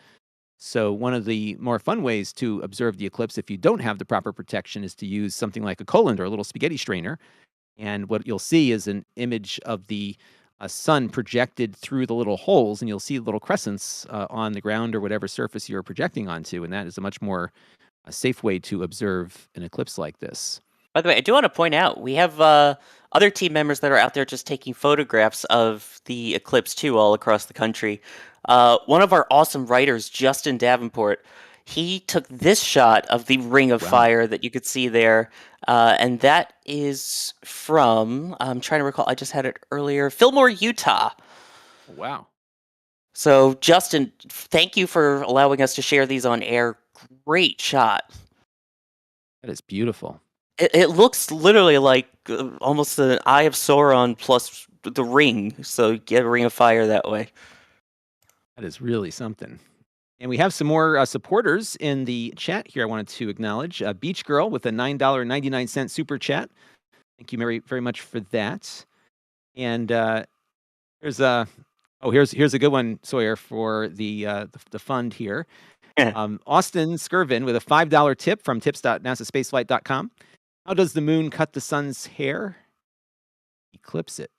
So one of the more fun ways to observe the eclipse, if you don't have the proper protection, is to use something like a colander, a little spaghetti strainer. And what you'll see is an image of the sun projected through the little holes, and you'll see little crescents on the ground or whatever surface you're projecting onto. And that is a much more safe way to observe an eclipse like this. By the way, I do want to point out we have other team members that are out there just taking photographs of the eclipse too, all across the country. One of our awesome writers, Justin Davenport, he took this shot of the ring of Wow. fire that you could see there, and that is from, I'm trying to recall, I just had it earlier, Fillmore, Utah. Wow. So, Justin, thank you for allowing us to share these on air. Great shot. That is beautiful. It looks literally like almost an Eye of Sauron plus the ring. So you get a ring of fire that way. That is really something. And we have some more supporters in the chat here I wanted to acknowledge. Beach Girl with a $9.99 super chat. Thank you very, very much for that. And here's a good one, Sawyer, for the fund here. Austin Skirvin with a $5 tip from tips.nasaspaceflight.com. How does the moon cut the sun's hair? Eclipse it.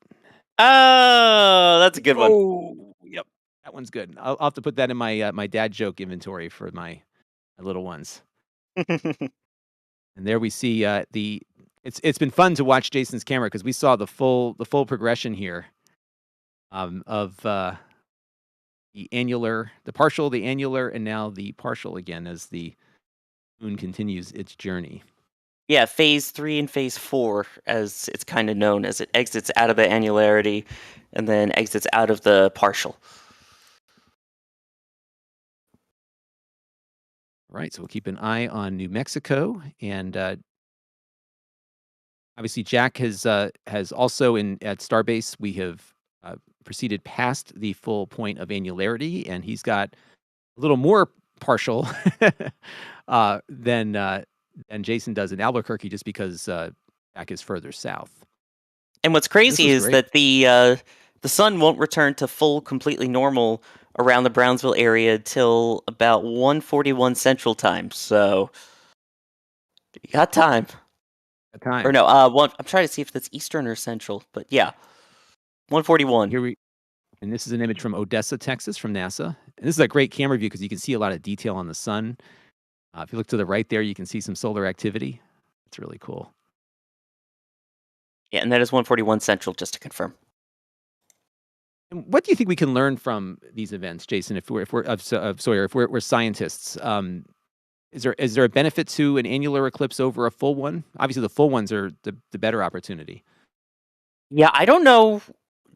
Oh, that's a good one. Oh, yep. That one's good. I'll have to put that in my my dad joke inventory for my little ones. And there we see it's been fun to watch Jason's camera because we saw the full progression here of the annular, the partial, the annular, and now the partial again as the moon continues its journey. Yeah, phase 3 and phase 4, as it's kind of known, as it exits out of the annularity and then exits out of the partial. Right, so we'll keep an eye on New Mexico, and obviously Jack has also at Starbase. We have proceeded past the full point of annularity, and he's got a little more partial than Jason does in Albuquerque, just because Jack is further south. And what's crazy is that the sun won't return to full, completely normal around the Brownsville area till about 1:41 Central Time. So you got time. Or no, I'm trying to see if that's Eastern or Central, but yeah, 1:41. And this is an image from Odessa, Texas, from NASA. And this is a great camera view because you can see a lot of detail on the sun. If you look to the right there, you can see some solar activity. It's really cool. Yeah, and that is 1:41 Central, just to confirm. And what do you think we can learn from these events, Jason? If we're Sawyer, if we're scientists, is there a benefit to an annular eclipse over a full one? Obviously, the full ones are the better opportunity. Yeah, I don't know,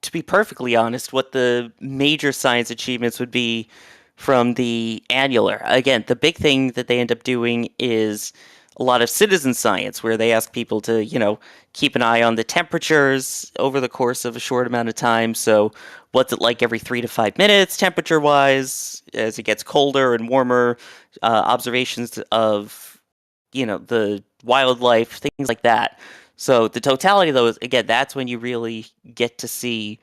to be perfectly honest, what the major science achievements would be from the Annular. Again, the big thing that they end up doing is a lot of citizen science, where they ask people to, keep an eye on the temperatures over the course of a short amount of time. So, what's it like every 3 to 5 minutes, temperature-wise, as it gets colder and warmer? Observations of, the wildlife, things like that. So, the totality of those, again, that's when you really get to see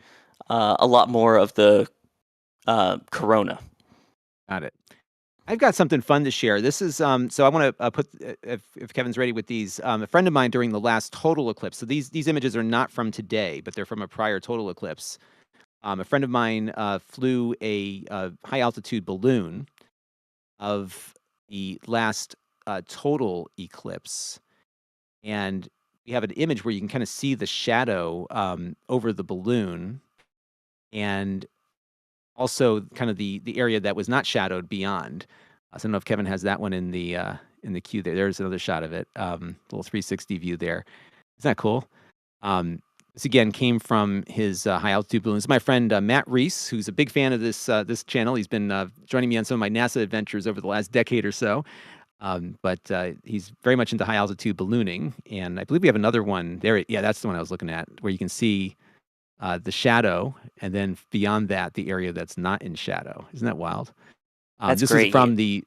a lot more of the corona. Got it. I've got something fun to share. This is so I want to put if Kevin's ready with these. A friend of mine during the last total eclipse. So these images are not from today, but they're from a prior total eclipse. A friend of mine flew a high altitude balloon of the last total eclipse, and we have an image where you can kind of see the shadow over the balloon, and also kind of the area that was not shadowed beyond. So I don't know if Kevin has that one in the queue there. There's another shot of it, little 360 view there. Isn't that cool? This again came from his high altitude balloon. This is my friend Matt Reese, who's a big fan of this channel. He's been joining me on some of my NASA adventures over the last decade or so. But he's very much into high altitude ballooning, and I believe we have another one there. Yeah, that's the one I was looking at, where you can see the shadow, and then beyond that, the area that's not in shadow. Isn't that wild? That's this great. is from the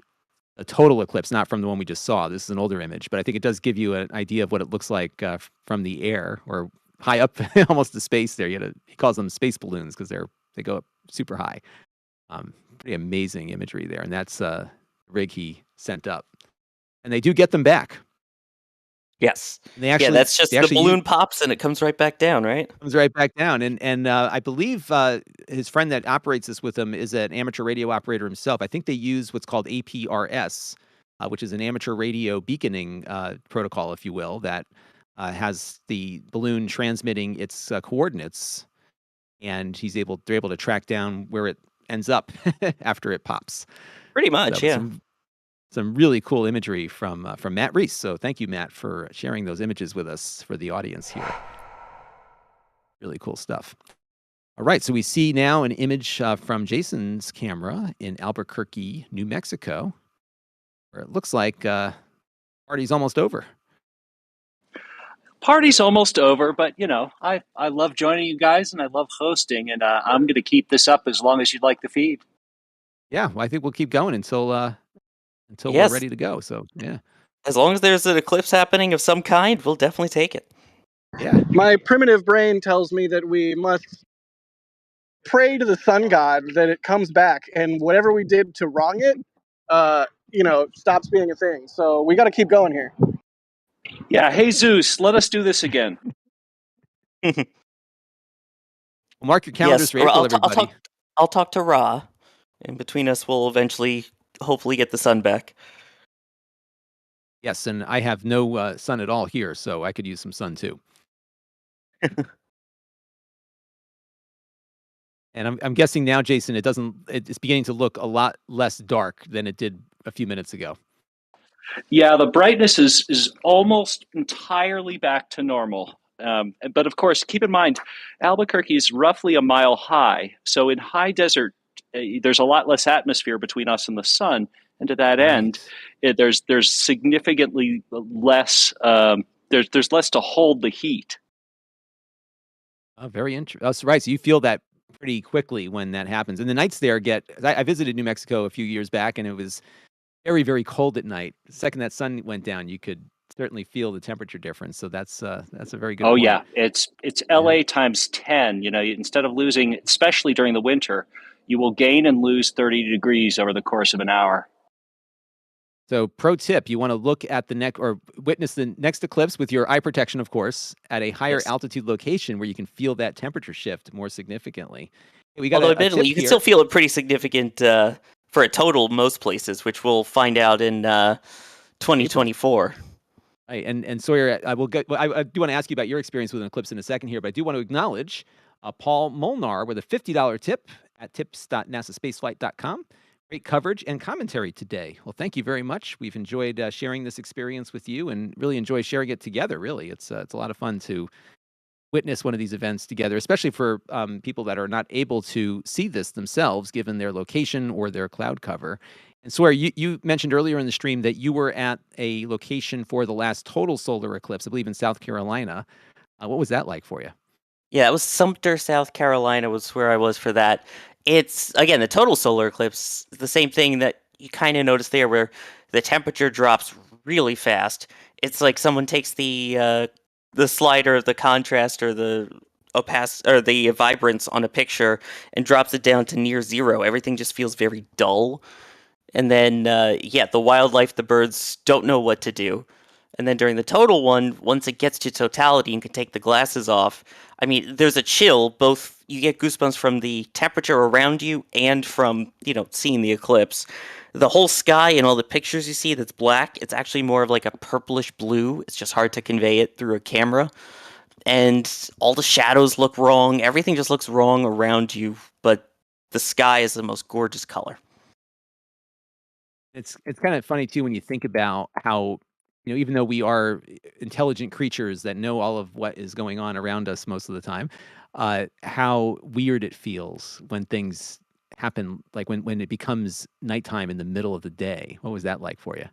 total eclipse, not from the one we just saw. This is an older image, but I think it does give you an idea of what it looks like from the air or high up, almost to space. There, he calls them space balloons because they go up super high. Pretty amazing imagery there, and that's the rig he sent up, and they do get them back. Yes. They actually, that's just the balloon pops and it comes right back down, right? Comes right back down. And I believe his friend that operates this with him is an amateur radio operator himself. I think they use what's called APRS, which is an amateur radio beaconing protocol, if you will, that has the balloon transmitting its coordinates, and they're able to track down where it ends up after it pops. Pretty much, So yeah. Some really cool imagery from Matt Reese. So thank you, Matt, for sharing those images with us for the audience here. Really cool stuff. All right, so we see now an image from Jason's camera in Albuquerque, New Mexico, where it looks like party's almost over. Party's almost over, but I love joining you guys and I love hosting, and I'm going to keep this up as long as you'd like the feed. Yeah, well, I think we'll keep going until Yes. we're ready to go. So yeah, As long as there's an eclipse happening of some kind, we'll definitely take it. yeah. My primitive brain tells me that we must pray to the sun god that it comes back, and whatever we did to wrong it, stops being a thing. So we got to keep going here. Yeah, hey Zeus, let us do this again. Well, mark your calendars for April, everybody. I'll talk to Ra, and between us, we'll eventually, hopefully, get the sun back. Yes, and I have no sun at all here, so I could use some sun too. And I'm guessing now, Jason, it's beginning to look a lot less dark than it did a few minutes ago. Yeah, the brightness is almost entirely back to normal. But of course, keep in mind, Albuquerque is roughly a mile high. So in high desert, there's a lot less atmosphere between us and the sun. And to that end, there's significantly less. There's less to hold the heat. Oh, very interesting. That's right. So you feel that pretty quickly when that happens. And the nights there I visited New Mexico a few years back, and it was very, very cold at night. The second that sun went down, you could certainly feel the temperature difference. So that's a very good point. Yeah, it's LA times 10. Instead of losing, especially during the winter, you will gain and lose 30 degrees over the course of an hour. So pro tip, you want to look at or witness the next eclipse with your eye protection, of course, at a higher altitude location where you can feel that temperature shift more significantly. We got admittedly, you can still feel it pretty significant for a total most places, which we'll find out in 2024. Right, and Sawyer, I do want to ask you about your experience with an eclipse in a second here, but I do want to acknowledge Paul Molnar with a $50 tip at tips.nasaspaceflight.com. Great coverage and commentary today. Well, thank you very much. We've enjoyed sharing this experience with you, and really enjoy sharing it together. Really, it's a lot of fun to witness one of these events together, especially for people that are not able to see this themselves, given their location or their cloud cover. And Sawyer, you mentioned earlier in the stream that you were at a location for the last total solar eclipse, I believe in South Carolina. What was that like for you? Yeah, it was Sumter, South Carolina was where I was for that. It's, again, the total solar eclipse, the same thing that you kind of notice there where the temperature drops really fast. It's like someone takes the slider, the contrast or the or the vibrance on a picture and drops it down to near zero. Everything just feels very dull. And then, yeah, the wildlife, the birds don't know what to do. And then during the total one, once it gets to totality and can take the glasses off, I mean, there's a chill. Both you get goosebumps from the temperature around you and from, seeing the eclipse. The whole sky and all the pictures you see that's black, it's actually more of like a purplish blue. It's just hard to convey it through a camera. And all the shadows look wrong. Everything just looks wrong around you. But the sky is the most gorgeous color. It's kind of funny too when you think about how, even though we are intelligent creatures that know all of what is going on around us most of the time, how weird it feels when things happen, like when it becomes nighttime in the middle of the day. What was that like for you?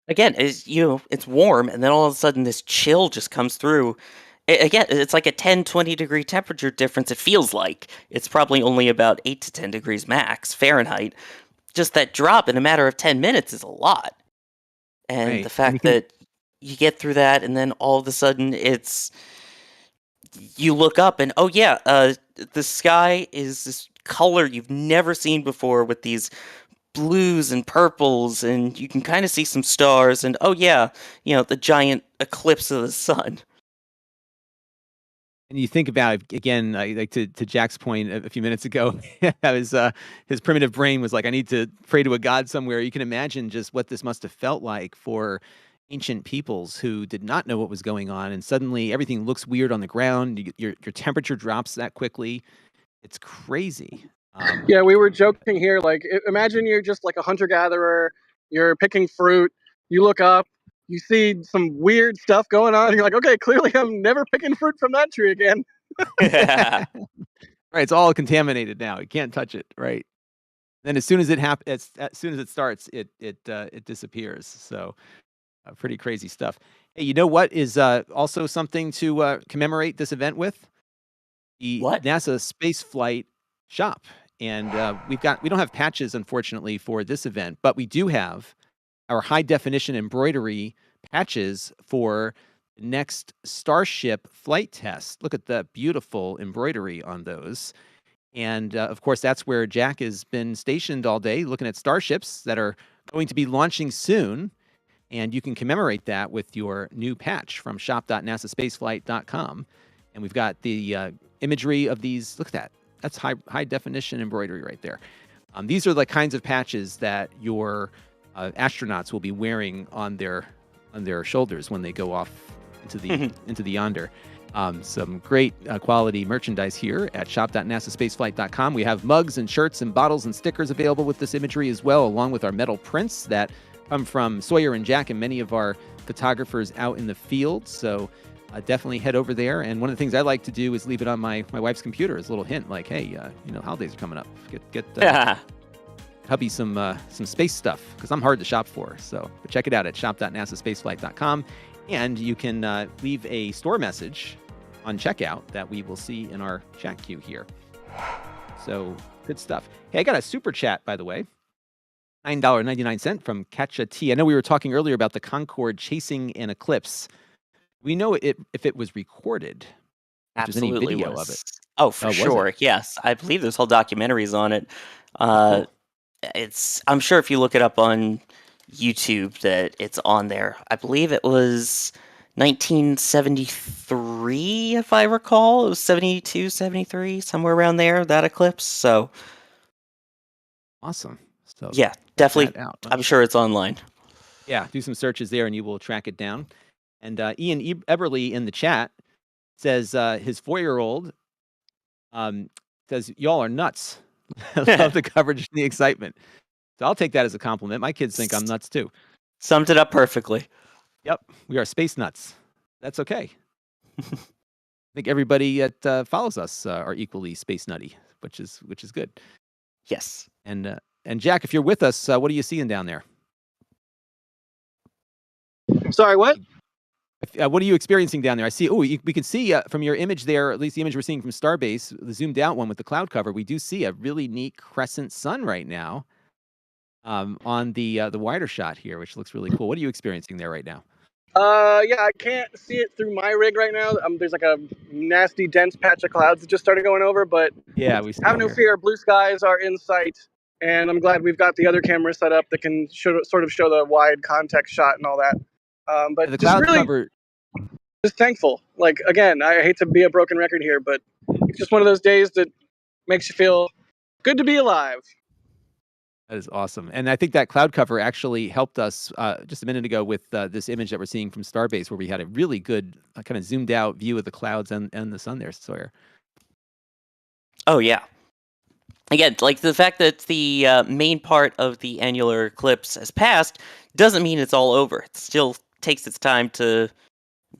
Again, it's warm, and then all of a sudden this chill just comes through. Again, it's like a 10-20 degree temperature difference. It feels like it's probably only about 8 to 10 degrees max Fahrenheit. Just that drop in a matter of 10 minutes is a lot. And Right. the fact that you get through that, and then all of a sudden you look up and, oh yeah, the sky is this color you've never seen before with these blues and purples, and you can kind of see some stars, and oh yeah, the giant eclipse of the sun. And you think about again, like to Jack's point a few minutes ago, his primitive brain was like, "I need to pray to a god somewhere." You can imagine just what this must have felt like for ancient peoples who did not know what was going on, and suddenly everything looks weird on the ground. Your temperature drops that quickly. It's crazy. Yeah, we were joking here. Like, imagine you're just like a hunter gatherer. You're picking fruit. You look up. You see some weird stuff going on. And you're like, okay, clearly I'm never picking fruit from that tree again. Right, it's all contaminated now. You can't touch it. Right. Then as soon as it happens, as soon as it starts, it disappears. So pretty crazy stuff. Hey, you know what is also something to commemorate this event with? The What? NASA Spaceflight shop. And we don't have patches, unfortunately, for this event, but we do have our high definition embroidery patches for the next Starship flight test. Look at the beautiful embroidery on those. And of course, that's where Jack has been stationed all day looking at starships that are going to be launching soon. And you can commemorate that with your new patch from shop.nasaspaceflight.com. And we've got the imagery of these. Look at that. That's high definition embroidery right there. These are the kinds of patches that your astronauts will be wearing on their shoulders when they go off into the yonder. Some great quality merchandise here at shop.nasaspaceflight.com. We have mugs and shirts and bottles and stickers available with this imagery as well, along with our metal prints that come from Sawyer and Jack and many of our photographers out in the field. So definitely head over there. And one of the things I like to do is leave it on my wife's computer as a little hint, like, hey, holidays are coming up. Get hubby some space stuff, because I'm hard to shop for. So but check it out at shop.nasaspaceflight.com. And you can leave a store message on checkout that we will see in our chat queue here. So good stuff. Hey, I got a super chat, by the way. $9.99 from Katja T. I know we were talking earlier about the Concorde chasing an eclipse. We know if it was recorded. If there's any Absolutely video was. of it. Oh, for Was sure. it? Yes, I believe there's whole documentaries on it. Cool. I'm sure if you look it up on YouTube that it's on there. I believe it was 1973, if I recall. It was 72, 73, somewhere around there, that eclipse. So Awesome. So yeah, check definitely. that out. I'm sure it's online. Yeah, do some searches there and you will track it down. And Ian Eberly in the chat says his 4-year-old says, y'all are nuts. I love the coverage and the excitement. So I'll take that as a compliment. My kids think I'm nuts too. Summed it up perfectly. Yep, we are space nuts. That's okay. think everybody that follows us are equally space nutty, which is good. Yes. And Jack, if you're with us, what are you seeing down there? Sorry, what? What are you experiencing down there? I see. Oh, we can see from your image there, at least the image we're seeing from Starbase, the zoomed out one with the cloud cover. We do see a really neat crescent sun right now on the wider shot here, which looks really cool. What are you experiencing there right now? Yeah, I can't see it through my rig right now. There's like a nasty, dense patch of clouds that just started going over, but Yeah, we see have it no here. fear. Blue skies are in sight, and I'm glad we've got the other camera set up that can sort of show the wide context shot and all that. But The just cloud really cover. just thankful. Like, again, I hate to be a broken record here, but it's just one of those days that makes you feel good to be alive. That is awesome. And I think that cloud cover actually helped us just a minute ago with this image that we're seeing from Starbase, where we had a really good kind of zoomed out view of the clouds and the sun there, Sawyer. Oh, yeah. Again, like the fact that the main part of the annular eclipse has passed doesn't mean it's all over. It still takes its time to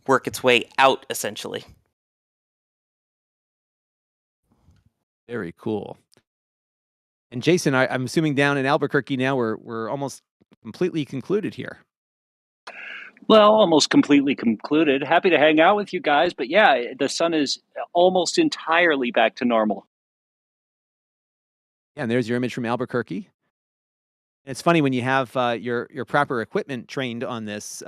work its way out, essentially. Very cool. And Jason, I'm assuming down in Albuquerque now we're almost completely concluded here. Well, almost completely concluded. Happy to hang out with you guys, but yeah, the sun is almost entirely back to normal. Yeah, and there's your image from Albuquerque. And it's funny when you have your proper equipment trained on this.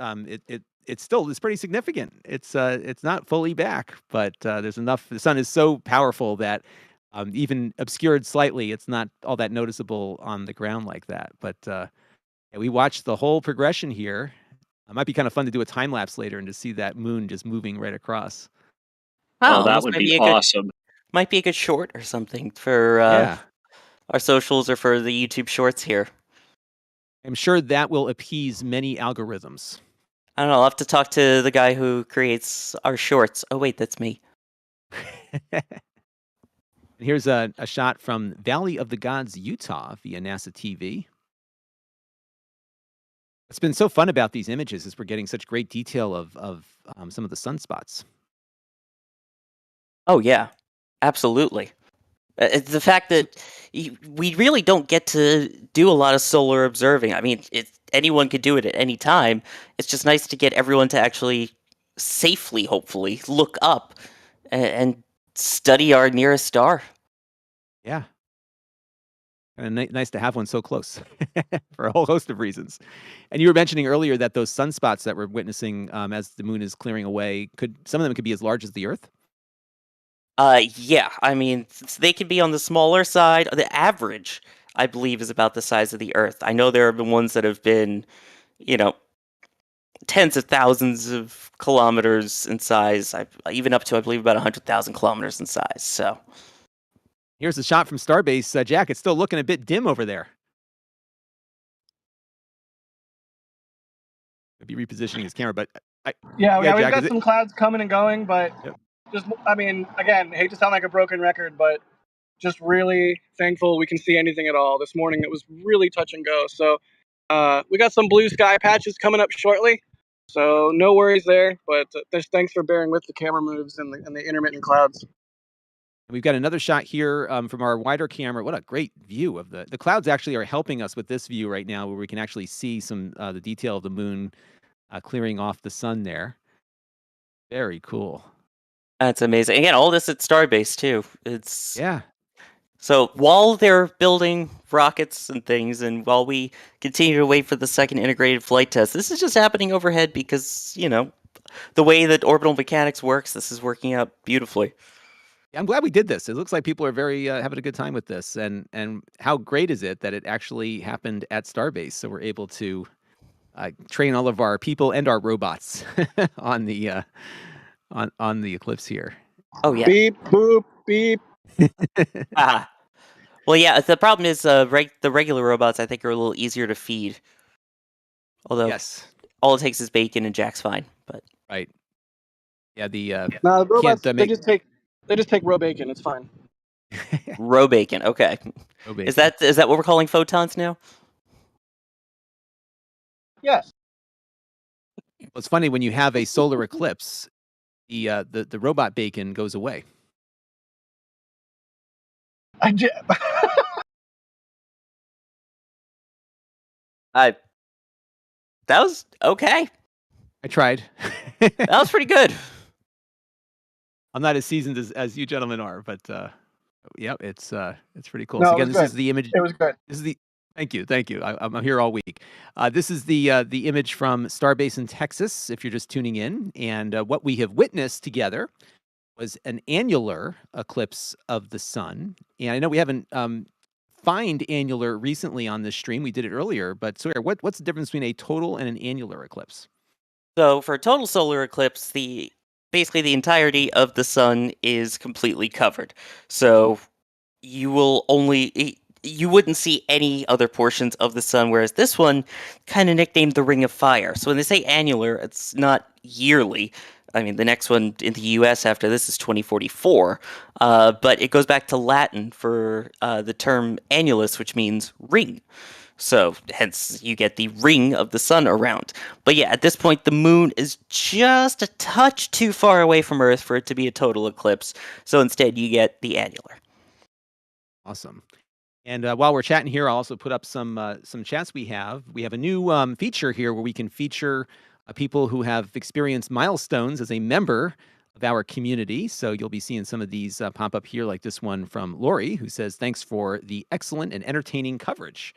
It's pretty significant. It's not fully back, but there's enough. The sun is so powerful that even obscured slightly, it's not all that noticeable on the ground like that. But yeah, we watched the whole progression here. It might be kind of fun to do a time lapse later and to see that moon just moving right across. Oh, Oh, that this would might be a awesome. might be a good short or something for Yeah, our socials or for the YouTube shorts here. I'm sure that will appease many algorithms. I don't know. I'll have to talk to the guy who creates our shorts. Oh, wait, that's me. And here's a shot from Valley of the Gods, Utah, via NASA TV. What's been so fun about these images is we're getting such great detail of some of the sunspots. Oh, yeah. Absolutely. It's the fact that we really don't get to do a lot of solar observing. I mean, anyone could do it at any time. It's just nice to get everyone to actually safely, hopefully, look up and study our nearest star. Yeah. And nice to have one so close for a whole host of reasons. And you were mentioning earlier that those sunspots that we're witnessing as the moon is clearing away, some of them could be as large as the Earth? Yeah. I mean, they can be on the smaller side. The average, I believe, is about the size of the Earth. I know there have been ones that have been, you know, tens of thousands of kilometers in size, even up to, I believe, about 100,000 kilometers in size. So Here's a shot from Starbase. Jack, it's still looking a bit dim over there. Maybe repositioning his camera, but We've Jack, got some clouds coming and going, but Yep. just, I mean, again, hate to sound like a broken record, but just really thankful we can see anything at all. This morning it was really touch and go. So we got some blue sky patches coming up shortly, so no worries there. But just thanks for bearing with the camera moves and the intermittent clouds. We've got another shot here from our wider camera. What a great view of the clouds actually are helping us with this view right now where we can actually see some the detail of the moon clearing off the sun there. Very cool. that's amazing. Again, all this at Starbase too. Yeah. So while they're building rockets and things, and while we continue to wait for the second integrated flight test, this is just happening overhead because, the way that orbital mechanics works, this is working out beautifully. I'm glad we did this. It looks like people are very having a good time with this, and how great is it that it actually happened at Starbase? So we're able to train all of our people and our robots on the on the Eclipse here. Oh yeah. Beep boop beep. Ah. Well, yeah. The problem is the regular robots, I think, are a little easier to feed. Although Yes. all it takes is bacon and Jack's fine. But Right. Yeah. The No, the robots can't they just take raw bacon. It's fine. row bacon. Okay. no Is bacon. that what we're calling photons now? Yes. Well, it's funny when you have a solar eclipse, the robot bacon goes away. That was okay. I tried. That was pretty good. I'm not as seasoned as you gentlemen are, but yep, it's pretty cool. No, So it again, was this good. is the image. It was good. This is the Thank you, thank you. I'm here all week. This is the image from Starbase in Texas. If you're just tuning in, and what we have witnessed together was an annular eclipse of the sun. And I know we haven't find annular recently on this stream. We did it earlier, but Sawyer, what's the difference between a total and an annular eclipse? So for a total solar eclipse, basically the entirety of the sun is completely covered. So you wouldn't see any other portions of the sun, whereas this one kind of nicknamed the Ring of Fire. So when they say annular, it's not yearly. I mean, the next one in the US after this is 2044, but it goes back to Latin for the term annulus, which means ring. So, hence, you get the ring of the sun around. But yeah, at this point, the moon is just a touch too far away from Earth for it to be a total eclipse. So instead, you get the annular. Awesome. And while we're chatting here, I'll also put up some chats we have. We have a new feature here where we can feature people who have experienced milestones as a member of our community. So you'll be seeing some of these pop up here, like this one from Lori, who says, "Thanks for the excellent and entertaining coverage."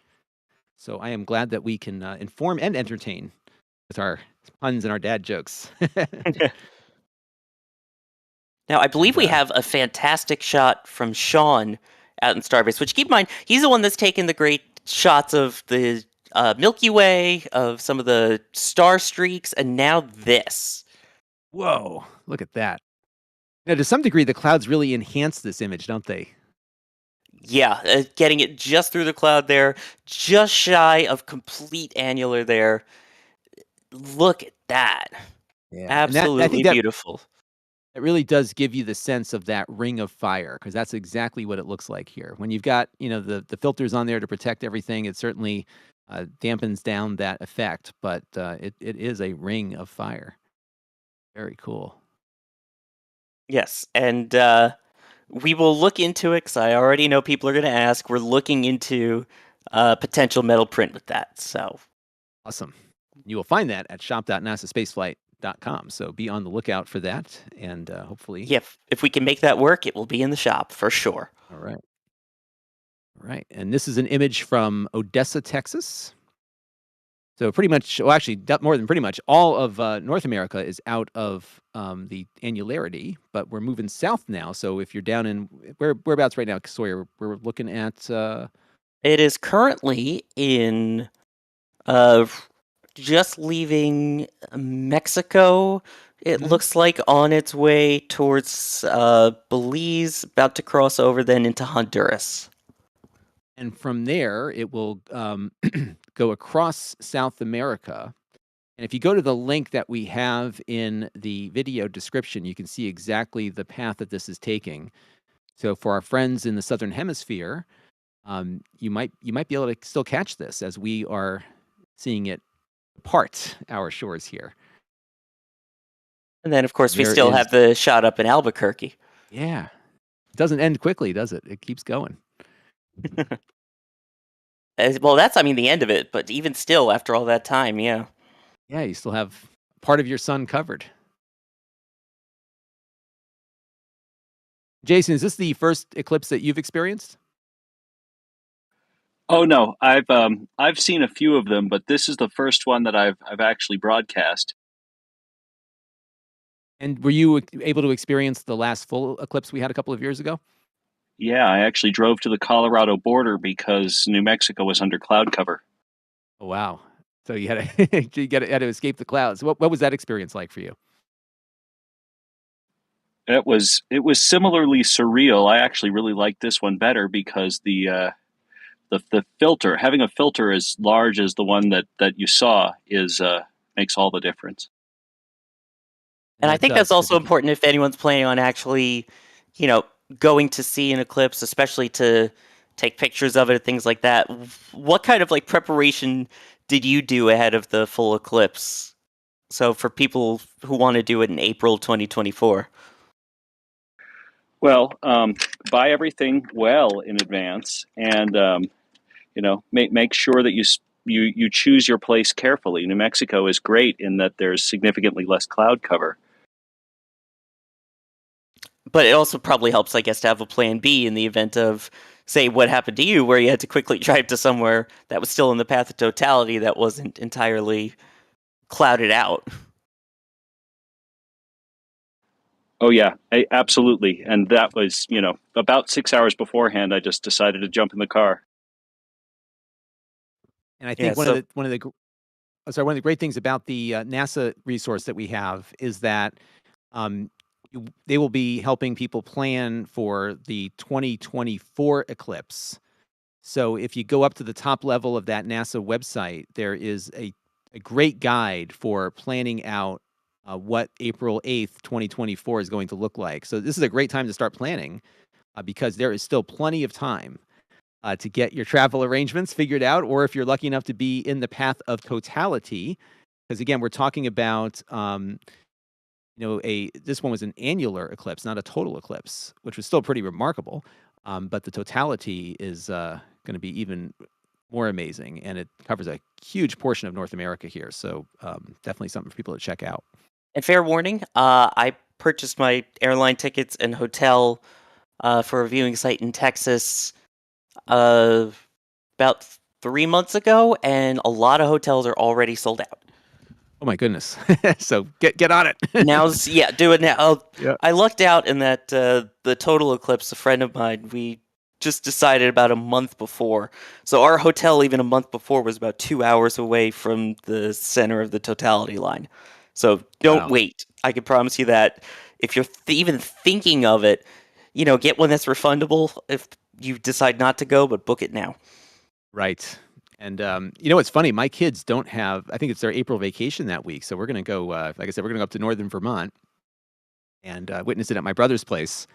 So I am glad that we can inform and entertain with our puns and our dad jokes. Now, I believe we have a fantastic shot from Sean out in Starbase, which keep in mind, he's the one that's taken the great shots of the Milky Way, of some of the star streaks, and now this. Whoa, look at that. Now, to some degree, the clouds really enhance this image, don't they? Yeah, getting it just through the cloud there, just shy of complete annular there. Look at that. Yeah. Absolutely I think that beautiful. it really does give you the sense of that ring of fire, because that's exactly what it looks like here. When you've got, the filters on there to protect everything, it certainly dampens down that effect, but it is a ring of fire. Very cool. Yes, and we will look into it because I already know people are going to ask. We're looking into potential metal print with that. So Awesome. You will find that at shop.nasaspaceflight.com. So be on the lookout for that, and hopefully. yeah, if we can make that work, it will be in the shop for sure. All right. All right. And this is an image from Odessa, Texas. So pretty much, well, actually, more than pretty much, all of North America is out of the annularity, but we're moving south now. So if you're down in whereabouts right now, Sawyer, we're looking at. It is currently in just leaving Mexico. It looks like on its way towards Belize, about to cross over then into Honduras. And from there, it will go across South America. And if you go to the link that we have in the video description, you can see exactly the path that this is taking. So for our friends in the Southern Hemisphere, you might be able to still catch this as we are seeing it depart our shores here. And then, of course, we There still is- have the shot up in Albuquerque. Yeah. It doesn't end quickly, does it? It keeps going. Well, that's, the end of it, but even still, after all that time, yeah. Yeah, you still have part of your sun covered. Jason, is this the first eclipse that you've experienced? Oh no, I've seen a few of them, but this is the first one that I've actually broadcast. And were you able to experience the last full eclipse we had a couple of years ago? Yeah, I actually drove to the Colorado border because New Mexico was under cloud cover. Oh, wow. So you had to had to escape the clouds. What was that experience like for you? It was similarly surreal. I actually really liked this one better because the filter, having a filter as large as the one that you saw, is makes all the difference. And I That think that's does, also because important if anyone's planning on actually, going to see an eclipse, especially to take pictures of it, things like that. What kind of preparation did you do ahead of the full eclipse, So for people who want to do it in April 2024. Well, buy everything well in advance, and make sure that you choose your place carefully. New Mexico is great in that there's significantly less cloud cover. But it also probably helps, I guess, to have a plan B in the event of, say, what happened to you, where you had to quickly drive to somewhere that was still in the path of totality that wasn't entirely clouded out. Oh yeah, absolutely. And that was, about 6 hours beforehand, I just decided to jump in the car. And I Yeah, think so one of the great things about the NASA resource that we have is that um, they will be helping people plan for the 2024 eclipse. So if you go up to the top level of that NASA website, there is a great guide for planning out what April 8th, 2024 is going to look like. So this is a great time to start planning because there is still plenty of time to get your travel arrangements figured out, or if you're lucky enough to be in the path of totality. Because again, we're talking about this one was an annular eclipse, not a total eclipse, which was still pretty remarkable. But the totality is going to be even more amazing, and it covers a huge portion of North America here. So definitely something for people to check out. and fair warning, I purchased my airline tickets and hotel for a viewing site in Texas about 3 months ago, and a lot of hotels are already sold out. Oh my goodness! So get on it. Do it now. Yeah. I lucked out in that the total eclipse, a friend of mine, we just decided about a month before. So our hotel, even a month before, was about 2 hours away from the center of the totality line. So don't Wow. wait. I can promise you that if you're even thinking of it, get one that's refundable if you decide not to go, but book it now. Right. And it's funny. My kids don't have. I think it's their April vacation that week, so we're going to go. Like I said, we're going to go up to northern Vermont and witness it at my brother's place.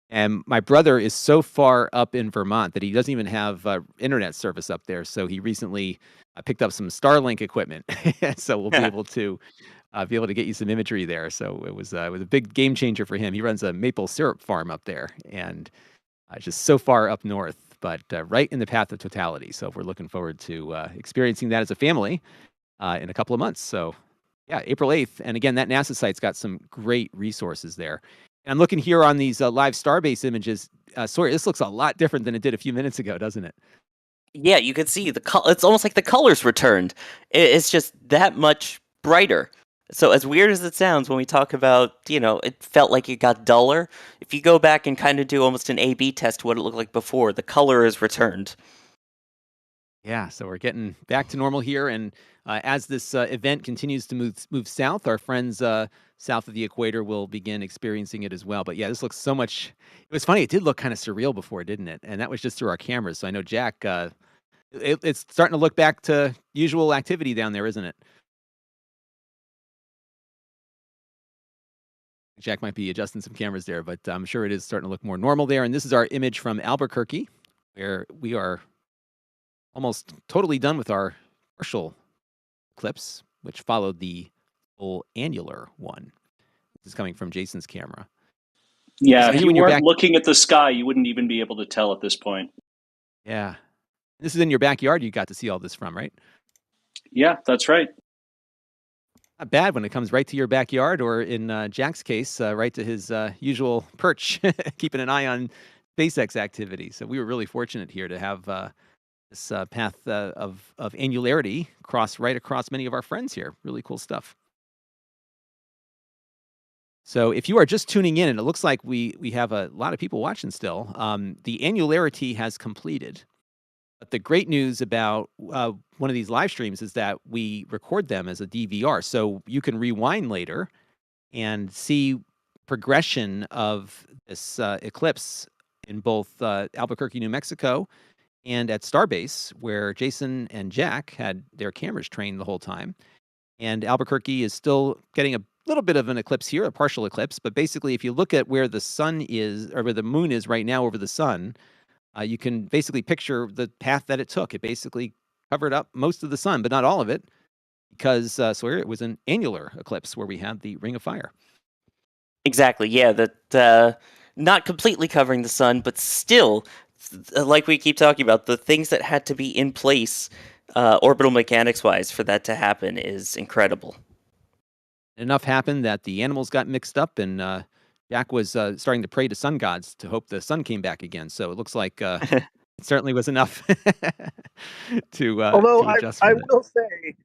And my brother is so far up in Vermont that he doesn't even have internet service up there. So he recently picked up some Starlink equipment, so we'll be able to get you some imagery there. So it was a big game changer for him. He runs a maple syrup farm up there, and just so far up north, but right in the path of totality. So we're looking forward to experiencing that as a family in a couple of months. So yeah, April 8th. And again, that NASA site's got some great resources there. And I'm looking here on these live Starbase images. Sorry, this looks a lot different than it did a few minutes ago, doesn't it? Yeah, you can see it's almost like the colors returned. It's just that much brighter. So as weird as it sounds when we talk about, it felt like it got duller. If you go back and kind of do almost an A/B test to what it looked like before, the color is returned. Yeah, so we're getting back to normal here, and as this event continues to move south, our friends south of the equator will begin experiencing it as well. But yeah, this looks so much. It was funny; it did look kind of surreal before, didn't it? And that was just through our cameras. So I know Jack, it's starting to look back to usual activity down there, isn't it? Jack might be adjusting some cameras there, but I'm sure it is starting to look more normal there. And this is our image from Albuquerque, where we are almost totally done with our partial eclipse, which followed the full annular one. This is coming from Jason's camera. Yeah, This is if you you in your weren't back. looking at the sky, you wouldn't even be able to tell at this point. Yeah. This is in your backyard you got to see all this from, right? Yeah, that's right. Not bad when it comes right to your backyard, or in Jack's case, right to his usual perch, keeping an eye on SpaceX activity. So we were really fortunate here to have this path of annularity cross right across many of our friends here. Really cool stuff. So if you are just tuning in, and it looks like we have a lot of people watching still, the annularity has completed. But the great news about one of these live streams is that we record them as a DVR, so you can rewind later and see progression of this eclipse in both Albuquerque, New Mexico, and at Starbase, where Jason and Jack had their cameras trained the whole time. And Albuquerque is still getting a little bit of an eclipse here, a partial eclipse. But basically, if you look at where the sun is, or where the moon is right now over the sun, you can basically picture the path that it took. It basically covered up most of the sun, but not all of it. because Sawyer, it was an annular eclipse where we had the ring of fire. Exactly. Yeah. That not completely covering the sun, but still, like we keep talking about, the things that had to be in place, orbital mechanics wise, for that to happen is incredible. Enough happened that the animals got mixed up, and Jack was starting to pray to sun gods to hope the sun came back again. So it looks like it certainly was enough to Although adjust I for that. will say,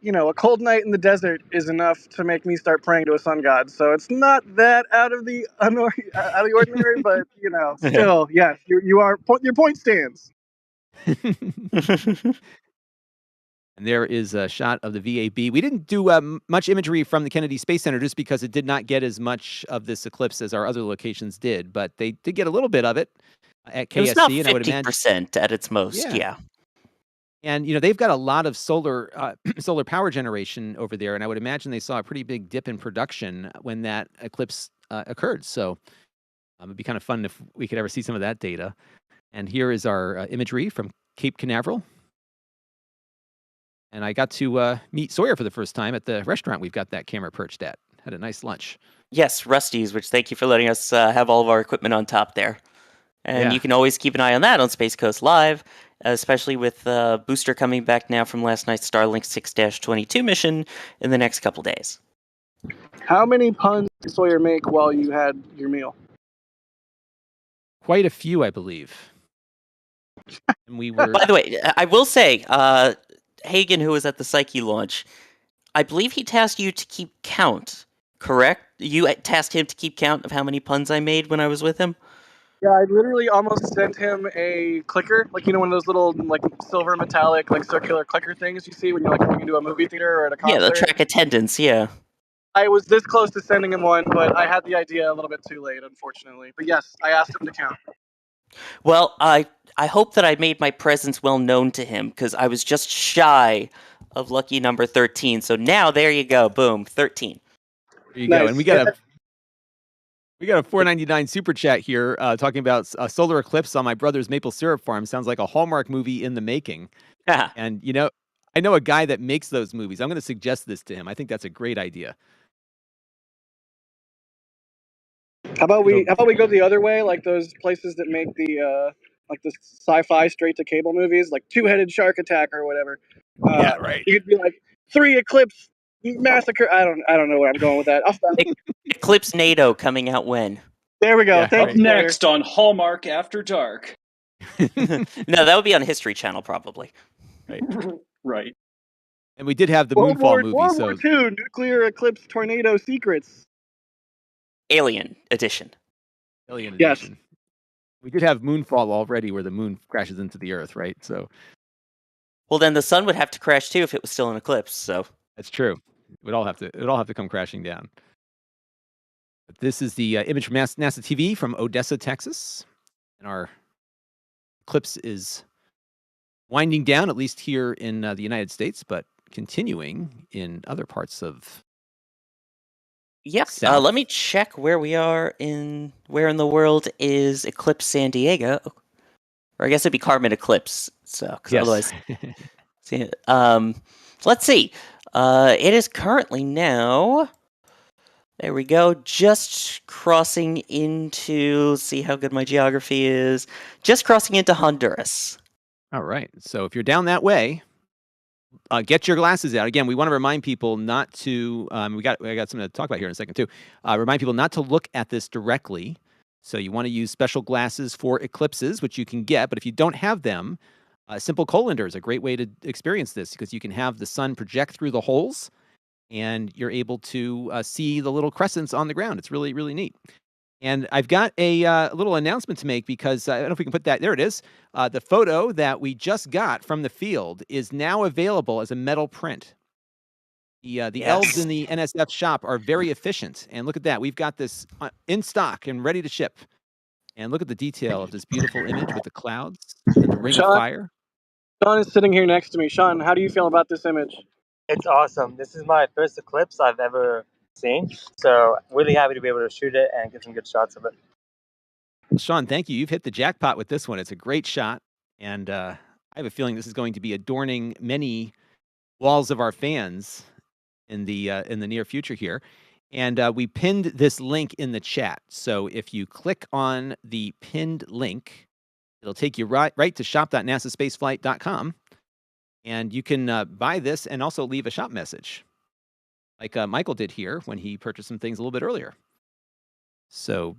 a cold night in the desert is enough to make me start praying to a sun god. So it's not that out of the ordinary, but still, yes, your point stands. And there is a shot of the VAB. We didn't do much imagery from the Kennedy Space Center just because it did not get as much of this eclipse as our other locations did, but they did get a little bit of it at KSC. It was about and I would imagine 50% at its most. Yeah. And they've got a lot of solar solar power generation over there, and I would imagine they saw a pretty big dip in production when that eclipse occurred. So it'd be kind of fun if we could ever see some of that data. And here is our imagery from Cape Canaveral. And I got to meet Sawyer for the first time at the restaurant we've got that camera perched at. Had a nice lunch. Yes, Rusty's, which thank you for letting us have all of our equipment on top there. And you can always keep an eye on that on Space Coast Live, especially with Booster coming back now from last night's Starlink 6-22 mission in the next couple days. How many puns did Sawyer make while you had your meal? Quite a few, I believe. And we were. By the way, I will say, Hagen, who was at the Psyche launch, I believe he tasked you to keep count, correct? You tasked him to keep count of how many puns I made when I was with him? Yeah, I literally almost sent him a clicker, like one of those little silver metallic circular clicker things you see when you're going into a movie theater or at a concert. Yeah, the track attendance, yeah. I was this close to sending him one, but I had the idea a little bit too late, unfortunately. But yes, I asked him to count. Well, I hope that I made my presence well known to him, because I was just shy of lucky number 13. So now, there you go. Boom, 13. There you go. And we got a $4.99 super chat here talking about a solar eclipse on my brother's maple syrup farm. Sounds like a Hallmark movie in the making. And, I know a guy that makes those movies. I'm going to suggest this to him. I think that's a great idea. How about we go the other way, like those places that make the sci-fi straight to cable movies, like Two-Headed Shark Attack or whatever. Yeah, right. You could be like 3 Eclipse Massacre. I don't know where I'm going with that. I'll stop. Eclipse NATO coming out when? There we go. Yeah, Thank you. Next on Hallmark After Dark. No, that would be on History Channel probably. Right. And we did have the Moonfall movie. World War II, Nuclear Eclipse Tornado Secrets. Alien Edition. Yes. We did have Moonfall already, where the moon crashes into the Earth, right? So. Well, then the sun would have to crash too if it was still an eclipse. So. That's true. It would all have to come crashing down. But this is the image from NASA TV from Odessa, Texas, and our eclipse is winding down, at least here in the United States, but continuing in other parts of. Yep. Let me check where we are where in the world is Eclipse San Diego, or I guess it'd be Carmen Eclipse. So, because otherwise, let's see. It is currently now. There we go. Just crossing into. See how good my geography is. Just crossing into Honduras. All right. So if you're down that way, get your glasses out. Again, we want to remind people not to. We got something to talk about here in a second too. Remind people not to look at this directly. So you want to use special glasses for eclipses, which you can get. But if you don't have them, simple colander is a great way to experience this, because you can have the sun project through the holes, and you're able to see the little crescents on the ground. It's really, really neat. And I've got a little announcement to make, because I don't know if we can put that. There it is. The photo that we just got from the field is now available as a metal print. The elves in the NSF shop are very efficient. And look at that. We've got this in stock and ready to ship. And look at the detail of this beautiful image with the clouds and the ring of fire. Sean is sitting here next to me. Sean, how do you feel about this image? It's awesome. This is my first eclipse I've ever seen. So really happy to be able to shoot it and get some good shots of it. Sean, thank you. You've hit the jackpot with this one. It's a great shot. And I have a feeling this is going to be adorning many walls of our fans in the near future here. And we pinned this link in the chat. So if you click on the pinned link, it'll take you right to shop.nasaspaceflight.com. And you can buy this and also leave a shop message, like Michael did here when he purchased some things a little bit earlier. So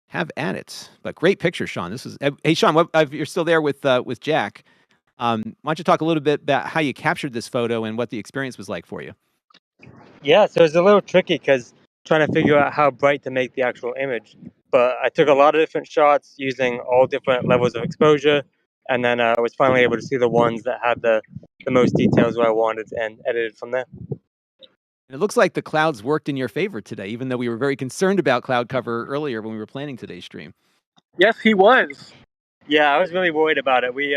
have at it. But great picture, Sean. This is hey, Sean. If you're still there with Jack, why don't you talk a little bit about how you captured this photo and what the experience was like for you? Yeah, so it's a little tricky because trying to figure out how bright to make the actual image. But I took a lot of different shots using all different levels of exposure, and then I was finally able to see the ones that had the most details where I wanted and edited from there. It looks like the clouds worked in your favor today, even though we were very concerned about cloud cover earlier when we were planning today's stream. Yes, he was. Yeah, I was really worried about it. We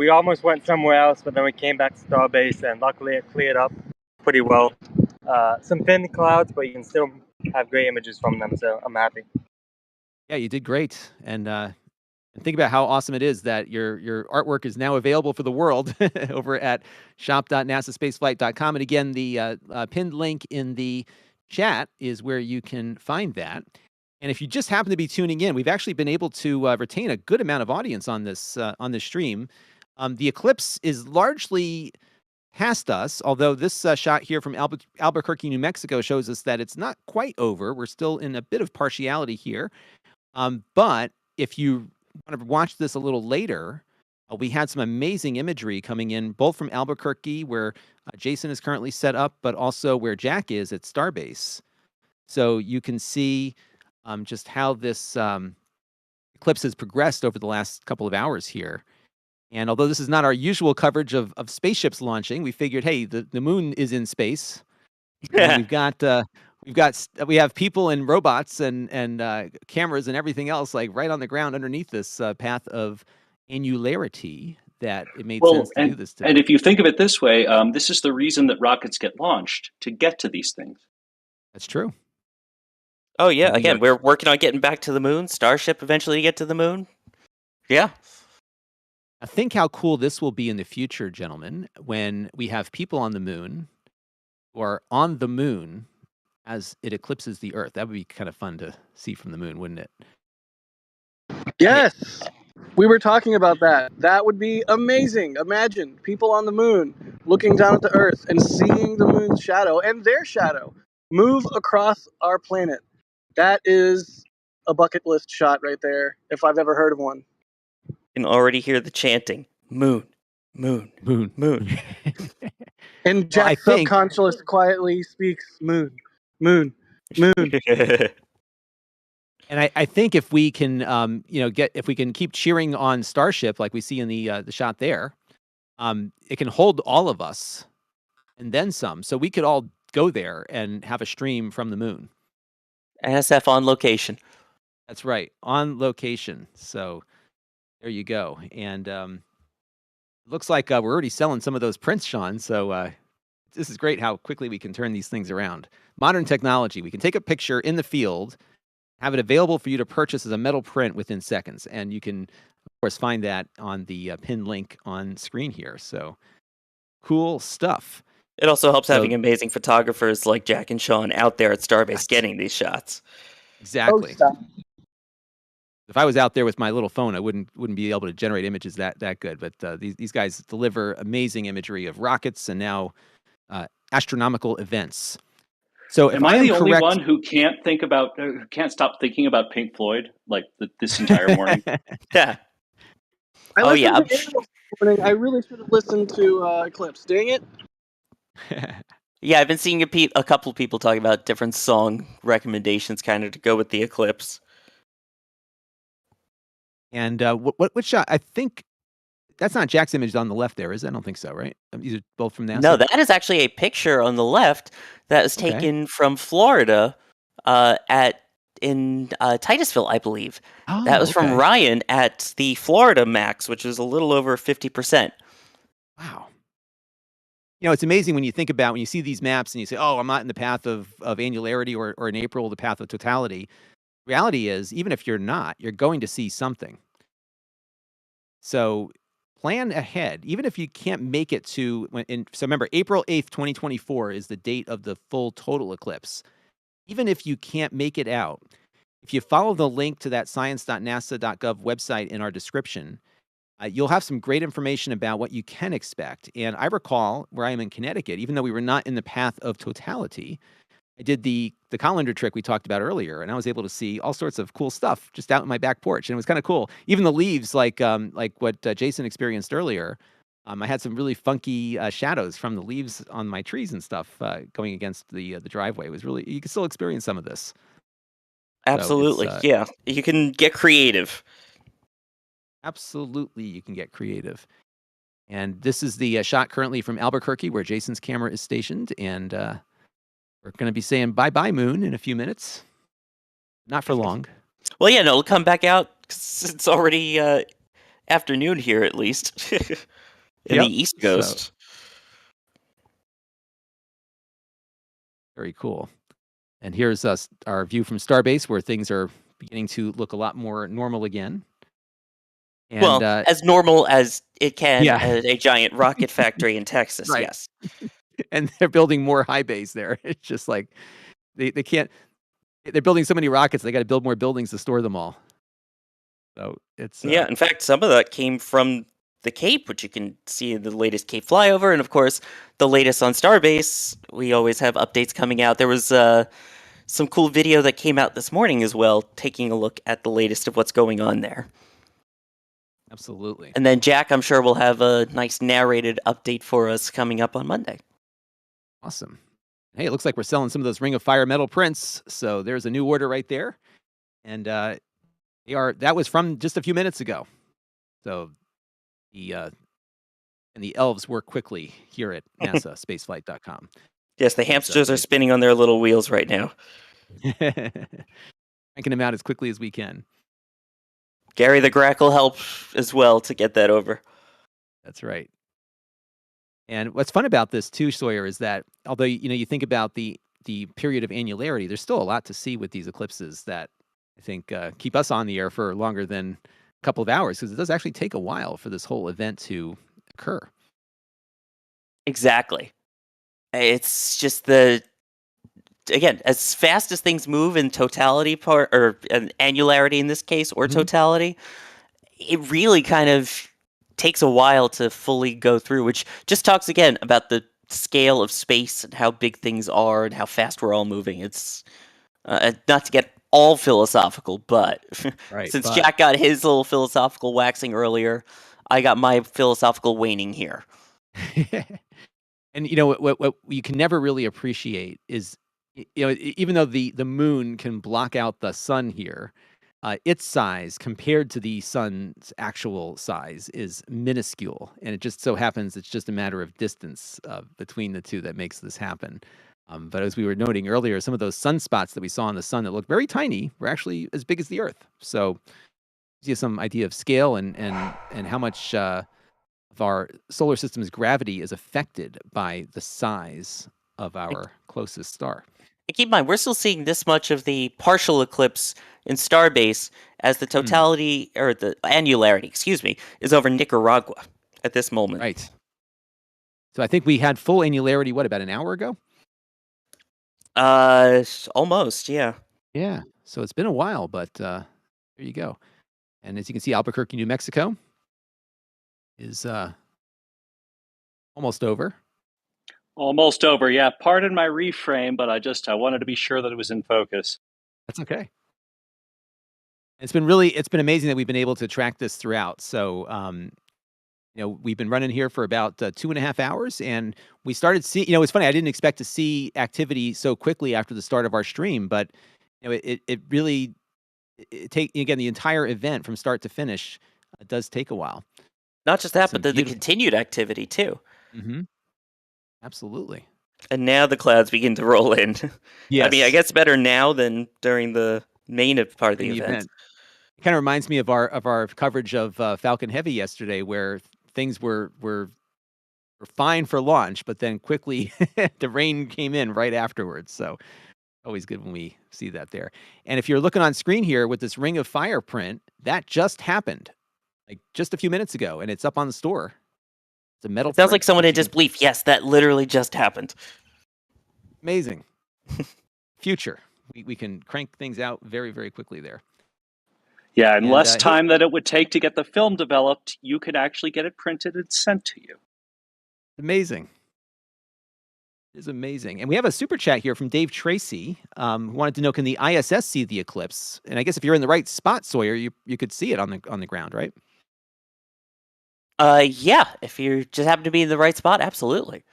almost went somewhere else, but then we came back to Starbase, and luckily it cleared up pretty well. Some thin clouds, but you can still have great images from them, so I'm happy. Yeah, you did great. And think about how awesome it is that your artwork is now available for the world over at shop.nasaspaceflight.com. And again, the pinned link in the chat is where you can find that. And if you just happen to be tuning in, we've actually been able to retain a good amount of audience on this stream. The eclipse is largely past us, although this shot here from Albuquerque, New Mexico shows us that it's not quite over. We're still in a bit of partiality here. But if you want to watch this a little later, we had some amazing imagery coming in, both from Albuquerque, where Jason is currently set up, but also where Jack is at Starbase. So you can see just how this eclipse has progressed over the last couple of hours here. And although this is not our usual coverage of spaceships launching, we figured, hey, the moon is in space. And we have people and robots and cameras and everything else like right on the ground underneath this path of annularity that it made sense to do this today. And if you think of it this way, this is the reason that rockets get launched, to get to these things. That's true. Oh yeah, again, we're working on getting back to the moon. Starship eventually get to the moon. Yeah. I think how cool this will be in the future, gentlemen, when we have people on the moon or on the moon as it eclipses the Earth. That would be kind of fun to see from the moon, wouldn't it? Yes. We were talking about that. That would be amazing. Imagine people on the moon looking down at the Earth and seeing the moon's shadow and their shadow move across our planet. That is a bucket list shot right there, if I've ever heard of one. You can already hear the chanting. Moon, moon, Moon, moon. And Jack subconscious quietly speaks, moon, moon, moon. And I think if we can, if we can keep cheering on Starship like we see in the shot there, it can hold all of us and then some. So we could all go there and have a stream from the moon. NSF on location. That's right, on location. So there you go. And it looks like we're already selling some of those prints, Sean. So this is great how quickly we can turn these things around. Modern technology. We can take a picture in the field, have it available for you to purchase as a metal print within seconds. And you can, of course, find that on the pinned link on screen here. So cool stuff. It also helps having amazing photographers like Jack and Sean out there at Starbase Yes. getting these shots. Exactly. Oh, stop. If I was out there with my little phone, I wouldn't be able to generate images that good. But these guys deliver amazing imagery of rockets and now astronomical events. So am I the only one who can't stop thinking about Pink Floyd like this entire morning? Yeah. I listened to Animals this morning. I really should have listened to Eclipse. Dang it. Yeah, I've been seeing a couple of people talking about different song recommendations kind of to go with the Eclipse. And what shot? I think that's not Jack's image on the left there, is it? I don't think so, right? These are both from NASA? No, that is actually a picture on the left that was taken from Florida in Titusville, I believe. Oh, that was from Ryan at the Florida max, which is a little over 50%. Wow. You know, it's amazing when you think about, when you see these maps and you say, oh, I'm not in the path of annularity or in April, the path of totality. Reality is, even if you're not, you're going to see something. So plan ahead, even if you can't make it to so remember, April 8th, 2024 is the date of the full total eclipse. Even if you can't make it out, if you follow the link to that science.nasa.gov website in our description, you'll have some great information about what you can expect. And I recall where I am in Connecticut, even though we were not in the path of totality, I did the colander trick we talked about earlier, and I was able to see all sorts of cool stuff just out in my back porch, and it was kind of cool. Even the leaves, like what Jason experienced earlier, I had some really funky shadows from the leaves on my trees and stuff going against the driveway. It was really, you can still experience some of this. Absolutely, yeah. You can get creative. Absolutely, you can get creative. And this is the shot currently from Albuquerque, where Jason's camera is stationed, and we're going to be saying bye-bye, Moon, in a few minutes. Not for long. Well, yeah, no, it'll come back out 'cause it's already afternoon here, at least, in the East Coast. So, very cool. And here's our view from Starbase, where things are beginning to look a lot more normal again. And, well, as normal as it can Yeah. at a giant rocket factory in Texas, Right. yes. And they're building more high bays there. It's just like they can't. They're building so many rockets, they got to build more buildings to store them all. So it's Yeah, in fact, some of that came from the Cape, which you can see in the latest Cape flyover, and of course, the latest on Starbase. We always have updates coming out. There was some cool video that came out this morning as well, taking a look at the latest of what's going on there. Absolutely. And then Jack, I'm sure, will have a nice narrated update for us coming up on Monday. Awesome. Hey, it looks like we're selling some of those Ring of Fire metal prints. So there's a new order right there. And that was from just a few minutes ago. So the elves work quickly here at NASASpaceflight.com. Yes, the hamsters are spinning on their little wheels right now. Cranking them out as quickly as we can. Gary the Grackle helped as well to get that over. That's right. And what's fun about this too, Sawyer, is that although you think about the period of annularity, there's still a lot to see with these eclipses that I think keep us on the air for longer than a couple of hours, because it does actually take a while for this whole event to occur. Exactly. It's just again, as fast as things move in totality part, or an annularity in this case, or totality, it really kind of takes a while to fully go through, which just talks again about the scale of space and how big things are and how fast we're all moving. It's not to get all philosophical, but since Jack got his little philosophical waxing earlier, I got my philosophical waning here. And what you can never really appreciate is, even though the moon can block out the sun here, its size compared to the sun's actual size is minuscule, and it just so happens it's just a matter of distance between the two that makes this happen. But as we were noting earlier, some of those sunspots that we saw in the sun that looked very tiny were actually as big as the Earth. So gives you some idea of scale and how much of our solar system's gravity is affected by the size of our closest star. And keep in mind, we're still seeing this much of the partial eclipse in Starbase as the totality, or the annularity, is over Nicaragua at this moment. Right. So I think we had full annularity, about an hour ago? Almost, yeah. Yeah. So it's been a while, but there you go. And as you can see, Albuquerque, New Mexico is almost over. Almost over, yeah. Pardon my reframe, but I wanted to be sure that it was in focus. That's okay. It's been amazing that we've been able to track this throughout. So, we've been running here for about 2.5 hours, and we started seeing, it's funny, I didn't expect to see activity so quickly after the start of our stream, but it really again, the entire event from start to finish does take a while. Not just that, but the continued activity too. Mm-hmm. Absolutely. And now the clouds begin to roll in. Yes. I mean, I guess better now than during the main part of the event. It kind of reminds me of our coverage of Falcon Heavy yesterday, where things were fine for launch, but then quickly the rain came in right afterwards. So always good when we see that there. And if you're looking on screen here with this Ring of Fire print, that just happened. like just a few minutes ago, and it's up on the store. It's a metal It sounds like print, someone which in you can- disbelief. Yes, that literally just happened. Amazing. Future. We can crank things out very, very quickly there. Yeah, in And, less hey- time than it would take to get the film developed, you can actually get it printed and sent to you. Amazing. It is amazing. And we have a super chat here from Dave Tracy, who wanted to know, can the ISS see the eclipse? And I guess if you're in the right spot, Sawyer, you could see it on the ground, right? Yeah, if you just happen to be in the right spot, absolutely.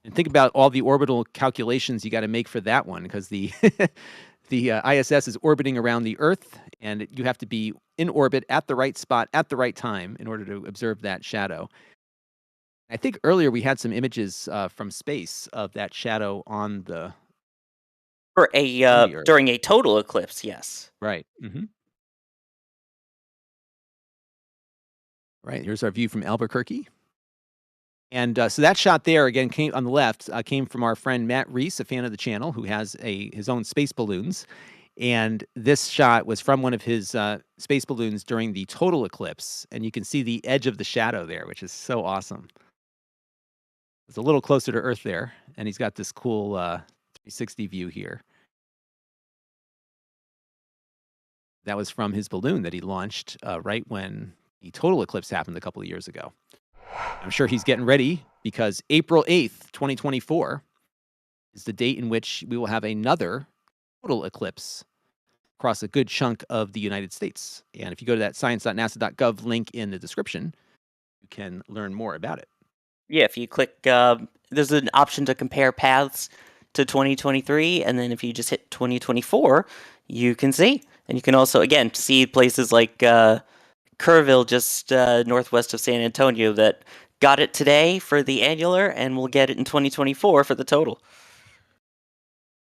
And think about all the orbital calculations you got to make for that one, because the the ISS is orbiting around the Earth, and you have to be in orbit at the right spot at the right time in order to observe that shadow. I think earlier we had some images from space of that shadow on the For the Earth. during a total eclipse, yes. Right. Right. Here's our view from Albuquerque. And so that shot there, again, came on the left, came from our friend Matt Reese, a fan of the channel, who has his own space balloons. And this shot was from one of his space balloons during the total eclipse. And you can see the edge of the shadow there, which is so awesome. It's a little closer to Earth there. And he's got this cool 360 view here. That was from his balloon that he launched right when the total eclipse happened a couple of years ago. I'm sure he's getting ready because April 8th, 2024 is the date in which we will have another total eclipse across a good chunk of the United States. And if you go to that science.nasa.gov link in the description, you can learn more about it. Yeah, if you click, there's an option to compare paths to 2023, and then if you just hit 2024, you can see. And you can also, again, see places like Kerrville, just northwest of San Antonio, that got it today for the annular and will get it in 2024 for the total.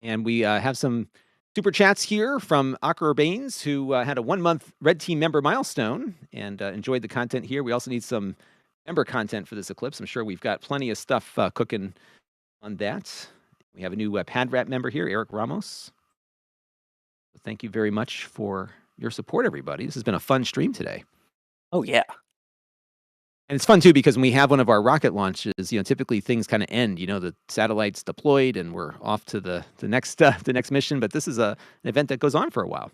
And we have some super chats here from Akra Baines, who had a 1-month Red Team member milestone and enjoyed the content here. We also need some member content for this eclipse. I'm sure we've got plenty of stuff cooking on that. We have a new PadRat member here, Eric Ramos. Thank you very much for your support, everybody. This has been a fun stream today. Oh, yeah. And it's fun, too, because when we have one of our rocket launches, typically things kind of end. The satellite's deployed and we're off to the next mission. But this is an event that goes on for a while.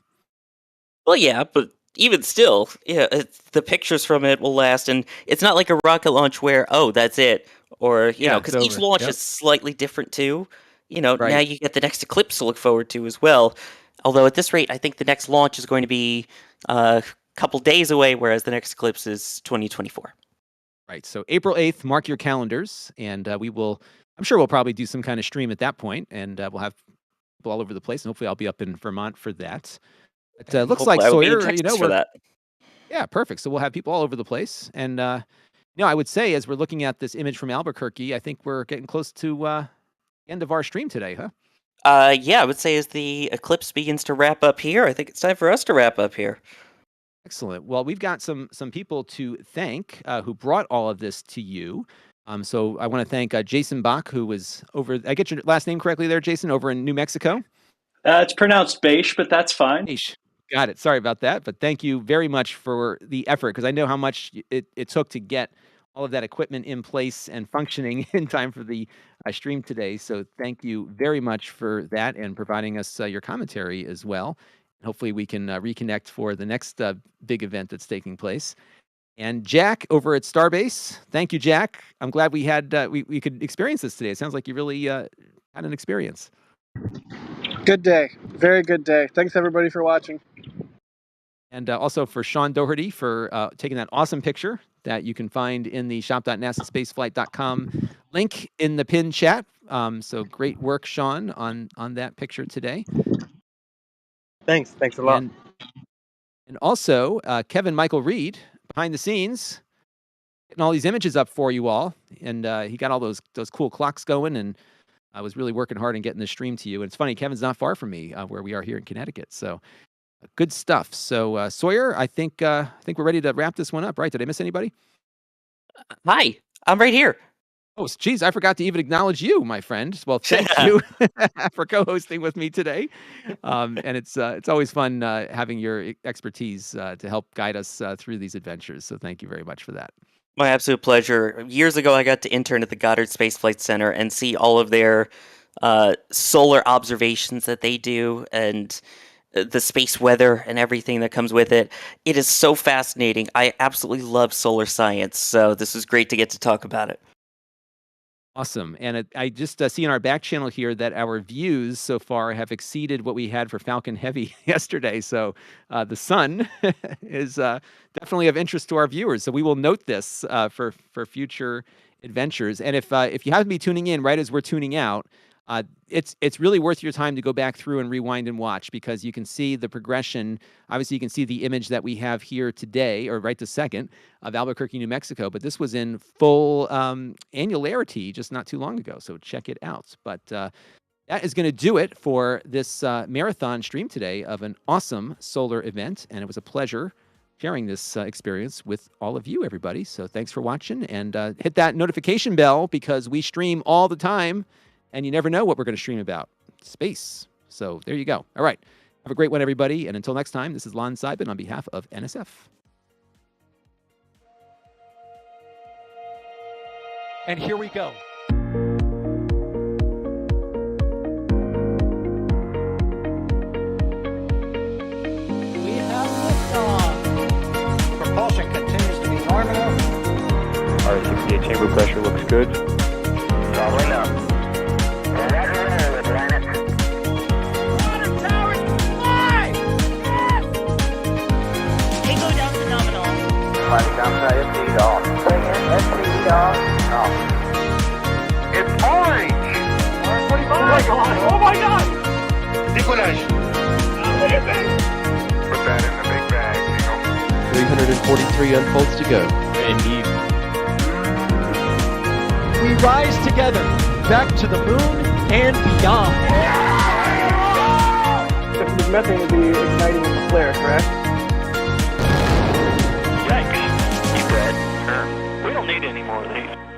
Well, yeah, but even still, yeah, the pictures from it will last. And it's not like a rocket launch where, oh, that's it. Or, because each launch is slightly different, too. Now you get the next eclipse to look forward to as well. Although at this rate, I think the next launch is going to be a couple days away, whereas the next eclipse is 2024. Right. So April 8th, mark your calendars, and I'm sure we'll probably do some kind of stream at that point, and we'll have people all over the place, and hopefully I'll be up in Vermont for that. It looks like Sawyer, for that. Yeah, perfect. So we'll have people all over the place, and I would say as we're looking at this image from Albuquerque, I think we're getting close to the end of our stream today, huh? Yeah, I would say as the eclipse begins to wrap up here, I think it's time for us to wrap up here. Excellent. Well, we've got some people to thank who brought all of this to you. So I want to thank Jason Bach, who was over. I get your last name correctly there, Jason, over in New Mexico? It's pronounced Beish, but that's fine. Beish. Got it. Sorry about that. But thank you very much for the effort, because I know how much it took to get all of that equipment in place and functioning in time for the stream today. So thank you very much for that and providing us your commentary as well. Hopefully we can reconnect for the next big event that's taking place. And Jack over at Starbase, thank you, Jack. I'm glad we had we could experience this today. It sounds like you really had an experience. Good day. Very good day. Thanks, everybody, for watching. And also for Sean Doherty for taking that awesome picture that you can find in the shop.nasaspaceflight.com link in the pinned chat. So great work, Sean, on that picture today. Thanks a lot. And also, Kevin Michael Reed, behind the scenes, getting all these images up for you all. And he got all those cool clocks going, and I was really working hard on getting the stream to you. And it's funny, Kevin's not far from me where we are here in Connecticut. So good stuff. So Sawyer, I think we're ready to wrap this one up, right? Did I miss anybody? Hi, I'm right here. Oh, geez, I forgot to even acknowledge you, my friend. Well, thank you for co-hosting with me today. And it's always fun having your expertise to help guide us through these adventures. So thank you very much for that. My absolute pleasure. Years ago, I got to intern at the Goddard Space Flight Center and see all of their solar observations that they do and the space weather and everything that comes with it. It is so fascinating. I absolutely love solar science. So this is great to get to talk about it. Awesome. And I just see in our back channel here that our views so far have exceeded what we had for Falcon Heavy yesterday. So the sun is definitely of interest to our viewers. So we will note this for future adventures. And if you happen to be tuning in right as we're tuning out, it's really worth your time to go back through and rewind and watch, because you can see the progression. Obviously, you can see the image that we have here today, or right this second, of Albuquerque, New Mexico. But this was in full annularity just not too long ago. So check it out. But that is going to do it for this marathon stream today of an awesome solar event. And it was a pleasure sharing this experience with all of you, everybody. So thanks for watching, and hit that notification bell, because we stream all the time. And you never know what we're going to stream about. Space. So there you go. All right. Have a great one, everybody. And until next time, this is Lon Seidman on behalf of NSF. And here we go. We have liftoff. Propulsion continues to be nominal. R68 chamber pressure looks good. Following up. Flight downside FD off. FD off. It's orange! Orange 45! Oh my god! Oh my god! Decollage! Look at this! Put that in the big bag, 343 unfolds to go. Indeed. We rise together back to the moon and beyond. The methane would be igniting the flare, correct? Yikes. You dead? Sure. We don't need any more of these.